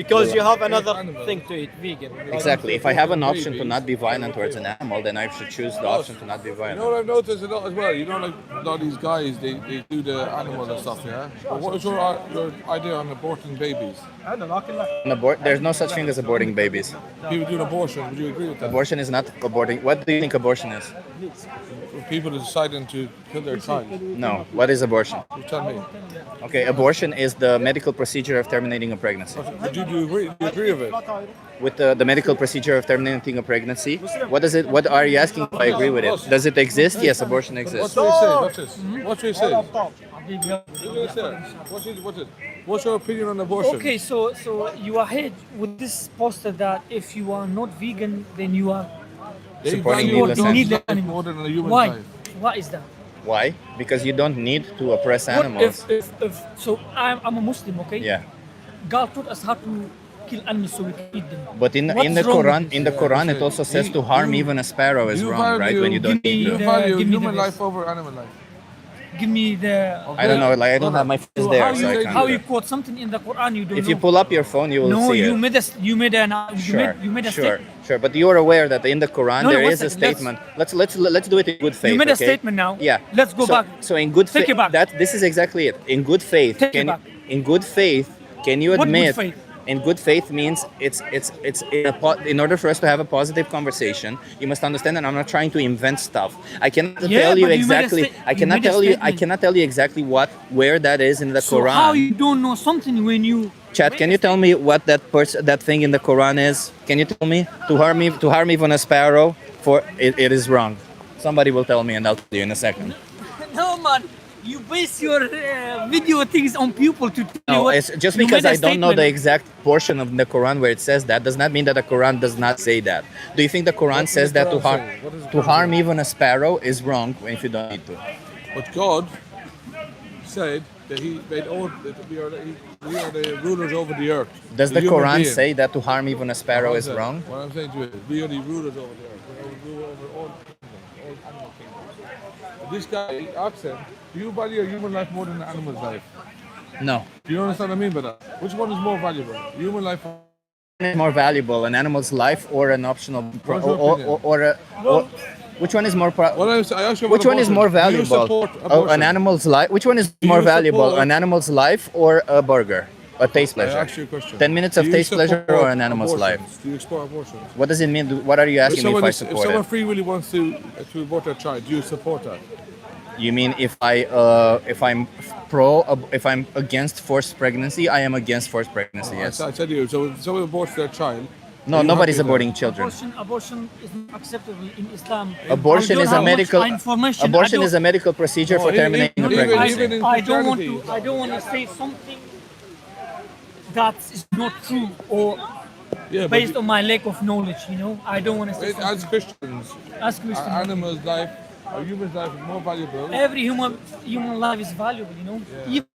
Speaker 10: because you have another thing to eat, vegan.
Speaker 1: Exactly. If I have an option to not be violent towards an animal, then I should choose the option to not be
Speaker 13: You know
Speaker 1: violent.
Speaker 13: what I've noticed a lot as well? You know, like a lot of these guys, they do the animal and stuff, yeah? But what is your idea on aborting babies?
Speaker 1: There's no such thing as aborting babies.
Speaker 13: People do an abortion, would you agree with that?
Speaker 1: Abortion is not aborting. What do you think abortion is?
Speaker 13: People deciding to kill their child.
Speaker 1: No. What is abortion?
Speaker 13: You tell me.
Speaker 1: Okay, abortion is the medical procedure of terminating a pregnancy.
Speaker 13: Do you agree with it?
Speaker 1: With the medical procedure of terminating a pregnancy, what is it? What are you asking if I agree with it? Does it exist? Yes, abortion exists.
Speaker 13: What's what he said? What's this? What's what he said? What's it? What's your opinion on abortion?
Speaker 12: Okay, so you are ahead with this poster that if you are not vegan, then you are
Speaker 13: They
Speaker 1: supporting
Speaker 13: value
Speaker 1: needless
Speaker 13: dogs'
Speaker 12: needless
Speaker 13: life more than a human
Speaker 12: why?
Speaker 13: life.
Speaker 12: Why is that?
Speaker 1: Why? Because you don't need to oppress
Speaker 12: What
Speaker 1: animals.
Speaker 12: if so I'm a Muslim, okay?
Speaker 1: Yeah.
Speaker 12: God taught us how to kill animals so we can eat them.
Speaker 1: But in the
Speaker 12: What's
Speaker 1: Quran, it also says to harm even a sparrow is wrong, right? When you don't need
Speaker 13: You
Speaker 1: to.
Speaker 13: value
Speaker 12: give me
Speaker 13: human
Speaker 12: the
Speaker 13: life over animal life.
Speaker 12: Give me the.
Speaker 1: I don't know. Like I don't have my face
Speaker 12: So
Speaker 1: there,
Speaker 12: how
Speaker 1: so
Speaker 12: you
Speaker 1: I can't.
Speaker 12: how
Speaker 1: do
Speaker 12: you
Speaker 1: that.
Speaker 12: quote something in the Quran you don't
Speaker 1: If
Speaker 12: know?
Speaker 1: you pull up your phone, you will
Speaker 12: no,
Speaker 1: see
Speaker 12: you
Speaker 1: it.
Speaker 12: made a you made an
Speaker 1: Sure,
Speaker 12: you made a
Speaker 1: sure,
Speaker 12: statement.
Speaker 1: sure. But you are aware that in the Quran
Speaker 12: No, no,
Speaker 1: there
Speaker 12: one
Speaker 1: is a
Speaker 12: second, let's-
Speaker 1: statement. Let's do it in good faith.
Speaker 12: You made a
Speaker 1: okay?
Speaker 12: statement now.
Speaker 1: Yeah.
Speaker 12: Let's go
Speaker 1: so,
Speaker 12: back.
Speaker 1: So in good
Speaker 12: Take
Speaker 1: faith,
Speaker 12: it back.
Speaker 1: this is exactly it. In good faith,
Speaker 12: Take it back.
Speaker 1: in good faith, can you
Speaker 12: What good
Speaker 1: admit?
Speaker 12: faith?
Speaker 1: In good faith means it's in order for us to have a positive conversation, you must understand that I'm not trying to invent stuff. I cannot
Speaker 12: Yeah,
Speaker 1: tell you
Speaker 12: but you made a
Speaker 1: exactly.
Speaker 12: sta-
Speaker 1: I
Speaker 12: you
Speaker 1: cannot
Speaker 12: made a
Speaker 1: tell you. I
Speaker 12: statement.
Speaker 1: cannot tell you exactly where that is in the
Speaker 12: So
Speaker 1: Quran.
Speaker 12: how you don't know something when you
Speaker 1: Chat, can you tell me what that thing in the Quran is? Can you tell me to harm even a sparrow? For it is wrong. Somebody will tell me, and I'll tell you in a second.
Speaker 12: No man, you base your video things on people to tell you
Speaker 1: No,
Speaker 12: what
Speaker 1: it's just
Speaker 12: you
Speaker 1: because
Speaker 12: made a
Speaker 1: I don't know the
Speaker 12: statement.
Speaker 1: exact portion of the Quran where it says that does not mean that the Quran does not say that. Do you think the Quran
Speaker 13: does
Speaker 1: says
Speaker 13: the
Speaker 1: that to
Speaker 13: Quran
Speaker 1: harm
Speaker 13: say? What does the
Speaker 1: to
Speaker 13: Quran
Speaker 1: harm
Speaker 13: say?
Speaker 1: even a sparrow is wrong if you don't need to?
Speaker 13: But God said that He made all that we are the rulers over the earth.
Speaker 1: Does the
Speaker 13: human
Speaker 1: Quran
Speaker 13: being.
Speaker 1: say that to harm even a sparrow is wrong?
Speaker 13: What I'm saying to you is, we are the rulers over the earth. We rule over all kingdoms, all animal kingdoms. But this guy asks him, do you value a human life more than an animal's life?
Speaker 1: No.
Speaker 13: Do you understand what I mean by that? Which one is more valuable? Human life or
Speaker 1: Is more valuable, an animal's life or an optional
Speaker 13: What's your opinion?
Speaker 1: which one is more
Speaker 13: I ask you about
Speaker 1: which one is
Speaker 13: abortion.
Speaker 1: more
Speaker 13: Do you
Speaker 1: valuable?
Speaker 13: support
Speaker 1: An
Speaker 13: abortion?
Speaker 1: animal's life. Which one is
Speaker 13: Do
Speaker 1: more
Speaker 13: you
Speaker 1: valuable?
Speaker 13: support-
Speaker 1: An animal's life or a burger? A taste pleasure.
Speaker 13: asked you a question.
Speaker 1: 10 minutes of
Speaker 13: Do you
Speaker 1: taste pleasure
Speaker 13: support
Speaker 1: or an animal's life?
Speaker 13: abortions? Do you support abortions?
Speaker 1: What does it mean? What are you asking me if I
Speaker 13: If
Speaker 1: support
Speaker 13: someone
Speaker 1: it?
Speaker 13: free willy wants to abort their child, do you support that?
Speaker 1: You mean if if I'm against forced pregnancy? I am against forced pregnancy. Yes.
Speaker 13: I said to you, so if someone aborts their child.
Speaker 1: No,
Speaker 13: are you
Speaker 1: nobody's
Speaker 13: happy with
Speaker 1: aborting children.
Speaker 12: Abortion is not acceptable in Islam.
Speaker 1: Abortion
Speaker 12: I
Speaker 1: is
Speaker 12: don't
Speaker 1: a
Speaker 12: have
Speaker 1: medical.
Speaker 12: much information.
Speaker 1: Abortion is a medical procedure for terminating a pregnancy.
Speaker 12: I don't want to. I don't want to say something that is not true or
Speaker 13: but
Speaker 12: based on my lack of knowledge. You know, I don't want to say.
Speaker 13: As Christians,
Speaker 12: As Christians.
Speaker 13: animals' life, a human's life is more valuable.
Speaker 12: Every human life is valuable. You know. Even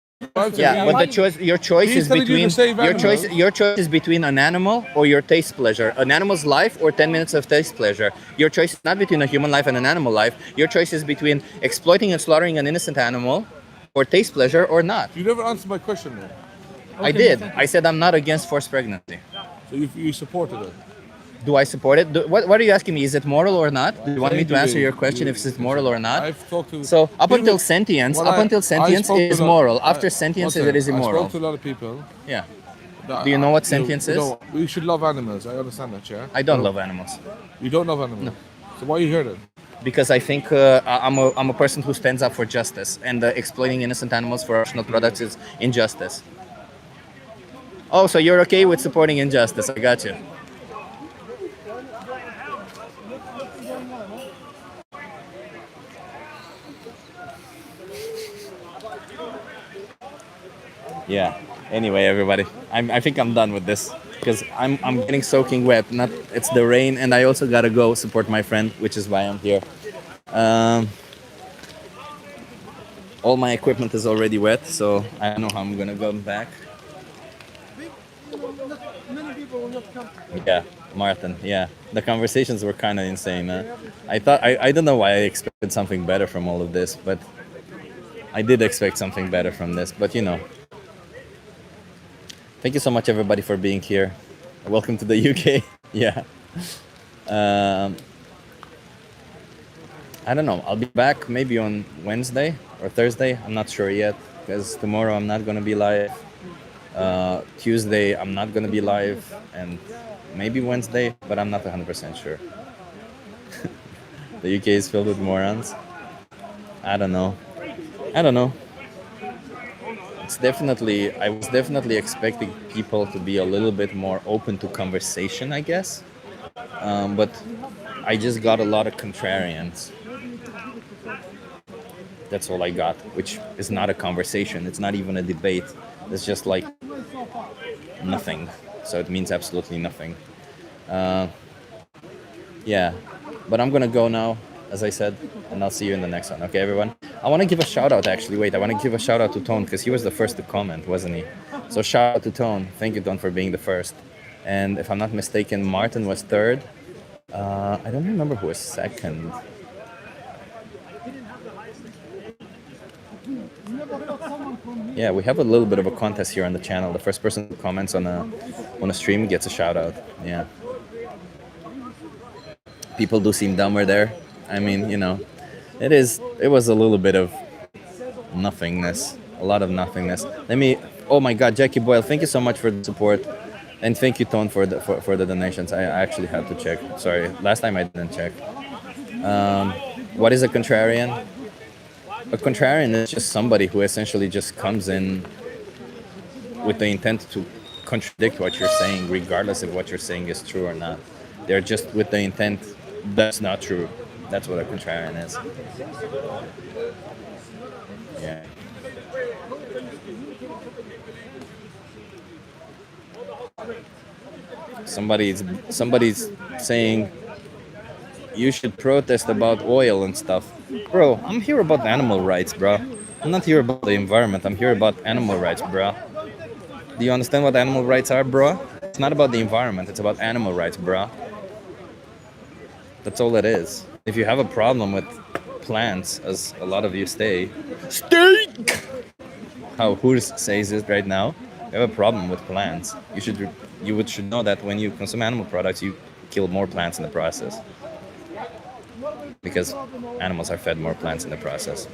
Speaker 1: Yeah, but your choice
Speaker 13: He's
Speaker 1: is
Speaker 13: telling you to
Speaker 1: between
Speaker 13: save animals.
Speaker 1: your choice is between an animal or your taste pleasure. An animal's life or 10 minutes of taste pleasure. Your choice is not between a human life and an animal life. Your choice is between exploiting and slaughtering an innocent animal or taste pleasure or not.
Speaker 13: You never answered my question though.
Speaker 1: I did. I said I'm not against forced pregnancy.
Speaker 13: So you supported it.
Speaker 1: Do I support it? What are you asking me? Is it moral or not? Do you want me to answer your question if it's moral or not?
Speaker 13: I've talked to
Speaker 1: So up
Speaker 13: people-
Speaker 1: until sentience,
Speaker 13: Well,
Speaker 1: up until
Speaker 13: I
Speaker 1: sentience
Speaker 13: spoke to
Speaker 1: is
Speaker 13: a lot-
Speaker 1: moral. After
Speaker 13: I-
Speaker 1: sentience,
Speaker 13: one
Speaker 1: it is
Speaker 13: second. I
Speaker 1: immoral.
Speaker 13: spoke to a lot of people.
Speaker 1: Yeah.
Speaker 13: that
Speaker 1: Do you know what
Speaker 13: you
Speaker 1: sentience is?
Speaker 13: know, we should love animals. I understand that, yeah.
Speaker 1: I don't love animals.
Speaker 13: You don't love animals. No. So why are you here then?
Speaker 1: Because I think I'm a person who stands up for justice, and exploiting innocent animals for optional products is injustice. Oh, so you're okay with supporting injustice? I got you. Yeah. Anyway, everybody, I think I'm done with this because I'm getting soaking wet. Not it's the rain, and I also gotta go support my friend, which is why I'm here. All my equipment is already wet, so I don't know how I'm gonna go back.
Speaker 3: Many people will not come.
Speaker 1: Yeah, Martin. Yeah, the conversations were kind of insane. I thought I don't know why I expected something better from all of this, but I did expect something better from this. But you know, Thank you so much, everybody, for being here. Welcome to the UK. Yeah. I don't know. I'll be back maybe on Wednesday or Thursday. I'm not sure yet because tomorrow I'm not going to be live. Tuesday I'm not going to be live, and maybe Wednesday, but I'm not 100% sure. The UK is filled with morons. I don't know. I was definitely expecting people to be a little bit more open to conversation, I guess. But I just got a lot of contrarians. That's all I got, which is not a conversation. It's not even a debate. It's just like nothing. So it means absolutely nothing. Yeah, but I'm gonna go now, as I said, and I'll see you in the next one. Okay, everyone? I want to give a shout out, actually. Wait, I want to give a shout out to Tone because he was the first to comment, wasn't he? So shout out to Tone. Thank you, Tone, for being the first. And if I'm not mistaken, Martin was third. I don't remember who was second. Yeah, we have a little bit of a contest here on the channel. The first person who comments on a stream gets a shout out. Yeah. People do seem dumber there. I mean, you know, it was a little bit of nothingness, a lot of nothingness. Oh my God, Jackie Boyle, thank you so much for the support, and thank you, Tone, for the donations. I actually had to check. Sorry, last time I didn't check. What is a contrarian? A contrarian is just somebody who essentially just comes in with the intent to contradict what you're saying, regardless if what you're saying is true or not. They're just with the intent that's not true. That's what a contrarian is. Yeah. Somebody's saying you should protest about oil and stuff. Bro, I'm here about animal rights, bro. I'm not here about the environment. I'm here about animal rights, bro. Do you understand what animal rights are, bro? It's not about the environment. It's about animal rights, bro. That's all it is. If you have a problem with plants, as a lot of you steak, how Hurs says it right now, you have a problem with plants. You should know that when you consume animal products, you kill more plants in the process, because animals are fed more plants in the process.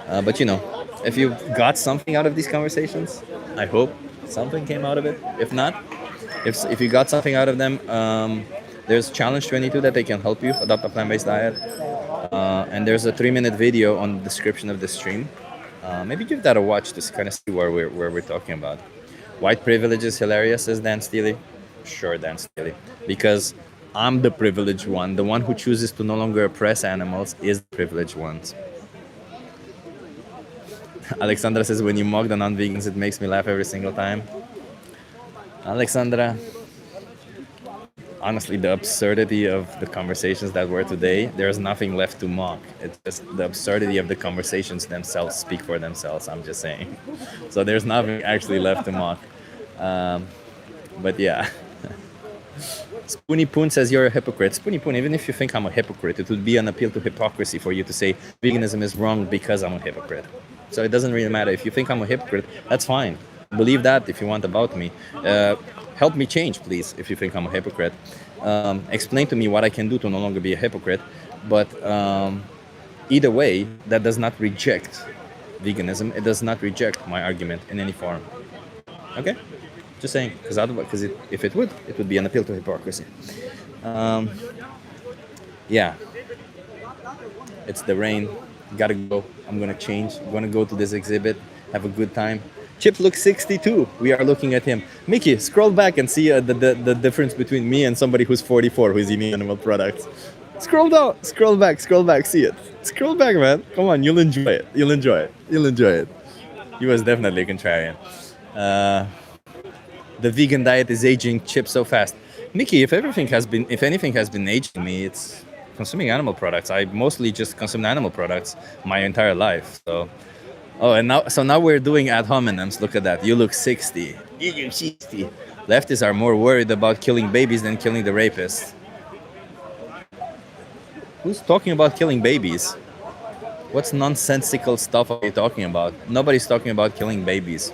Speaker 1: But you know, if you got something out of these conversations, I hope something came out of it. If not, if you got something out of them, there's Challenge 22 that they can help you adopt a plant-based diet. And there's a 3-minute video on the description of the stream. Maybe give that a watch to kind of see where we're talking about. White privilege is hilarious, says Dan Steely. Sure, Dan Steely. Because I'm the privileged one. The one who chooses to no longer oppress animals is the privileged ones. Alexandra says, when you mock the non-vegans, it makes me laugh every single time. Alexandra, honestly, the absurdity of the conversations that were today, there's nothing left to mock. It's just the absurdity of the conversations themselves speak for themselves, I'm just saying. So there's nothing actually left to mock. But yeah. Spoony Poon says you're a hypocrite. Spoony Poon, even if you think I'm a hypocrite, it would be an appeal to hypocrisy for you to say veganism is wrong because I'm a hypocrite. So it doesn't really matter. If you think I'm a hypocrite, that's fine. Believe that if you want about me. Help me change, please, if you think I'm a hypocrite. Explain to me what I can do to no longer be a hypocrite. But either way, that does not reject veganism. It does not reject my argument in any form. Okay? Just saying, because if it would be an appeal to hypocrisy. Yeah. It's the rain. Gotta go. I'm gonna change. I'm gonna go to this exhibit. Have a good time. Chip looks 62. We are looking at him. Mickey, scroll back and see the difference between me and somebody who's 44 who's eating animal products. Scroll down. Scroll back. See it. Scroll back, man. Come on, you'll enjoy it. You'll enjoy it. He was definitely a contrarian. The vegan diet is aging Chip so fast. Mickey, if anything has been aging me, it's consuming animal products. I mostly just consumed animal products my entire life. So, now we're doing ad hominems. Look at that. You look 60. You look 60. Leftists are more worried about killing babies than killing the rapists. Who's talking about killing babies? What's nonsensical stuff are you talking about? Nobody's talking about killing babies.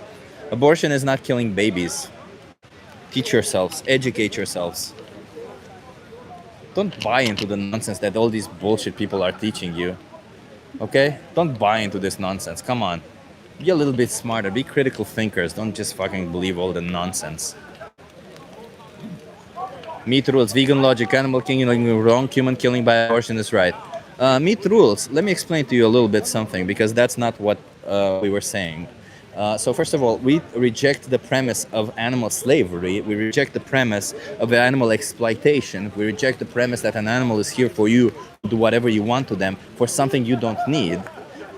Speaker 1: Abortion is not killing babies. Teach yourselves, educate yourselves. Don't buy into the nonsense that all these bullshit people are teaching you. Okay? Don't buy into this nonsense. Come on. Be a little bit smarter. Be critical thinkers. Don't just fucking believe all the nonsense. Meat rules, vegan logic, animal killing wrong, human killing by abortion is right. Meat rules. Let me explain to you a little bit something, because that's not what we were saying. So first of all, we reject the premise of animal slavery. We reject the premise of animal exploitation. We reject the premise that an animal is here for you to do whatever you want to them for something you don't need.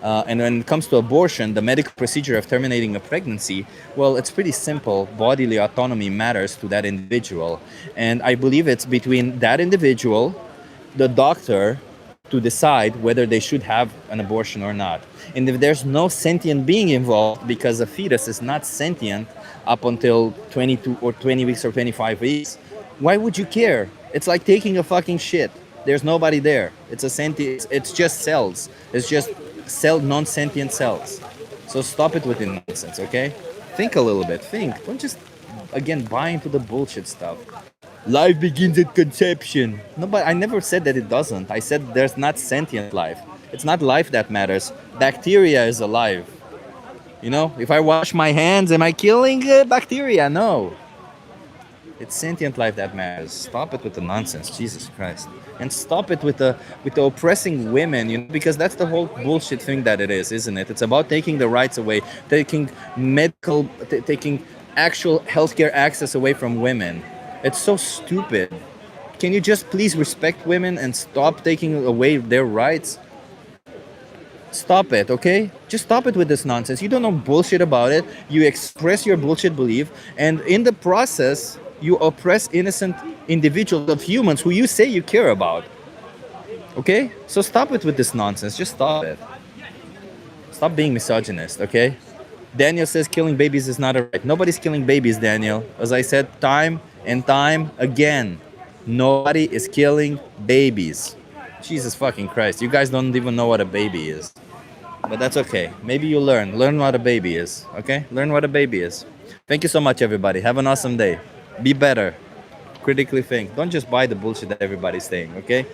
Speaker 1: And when it comes to abortion, the medical procedure of terminating a pregnancy, well, it's pretty simple. Bodily autonomy matters to that individual. And I believe it's between that individual, the doctor, to decide whether they should have an abortion or not. And if there's no sentient being involved, because a fetus is not sentient up until 22 or 20 weeks or 25 weeks, why would you care? It's like taking a fucking shit. There's nobody there. It's a sentient, it's just cells. It's just non-sentient cells. So stop it with the nonsense, okay? Think a little bit, think. Don't just, again, buy into the bullshit stuff. Life begins at conception. No, but I never said that it doesn't. I said there's not sentient life. It's not life that matters. Bacteria is alive. You know, if I wash my hands, am I killing bacteria? No. It's sentient life that matters. Stop it with the nonsense, Jesus Christ. And stop it with the oppressing women, you know, because that's the whole bullshit thing that it is, isn't it? It's about taking the rights away, taking taking actual healthcare access away from women. It's so stupid. Can you just please respect women and stop taking away their rights? Stop it, okay? Just stop it with this nonsense. You don't know bullshit about it. You express your bullshit belief, and in the process, you oppress innocent individuals of humans who you say you care about. Okay? So stop it with this nonsense. Just stop it. Stop being misogynist, okay? Daniel says killing babies is not a right. Nobody's killing babies, Daniel. As I said time and time again, nobody is killing babies. Jesus fucking Christ. You guys don't even know what a baby is. But that's okay. Maybe you learn. Learn what a baby is, okay? Learn what a baby is. Thank you so much, everybody. Have an awesome day. Be better. Critically think. Don't just buy the bullshit that everybody's saying, okay?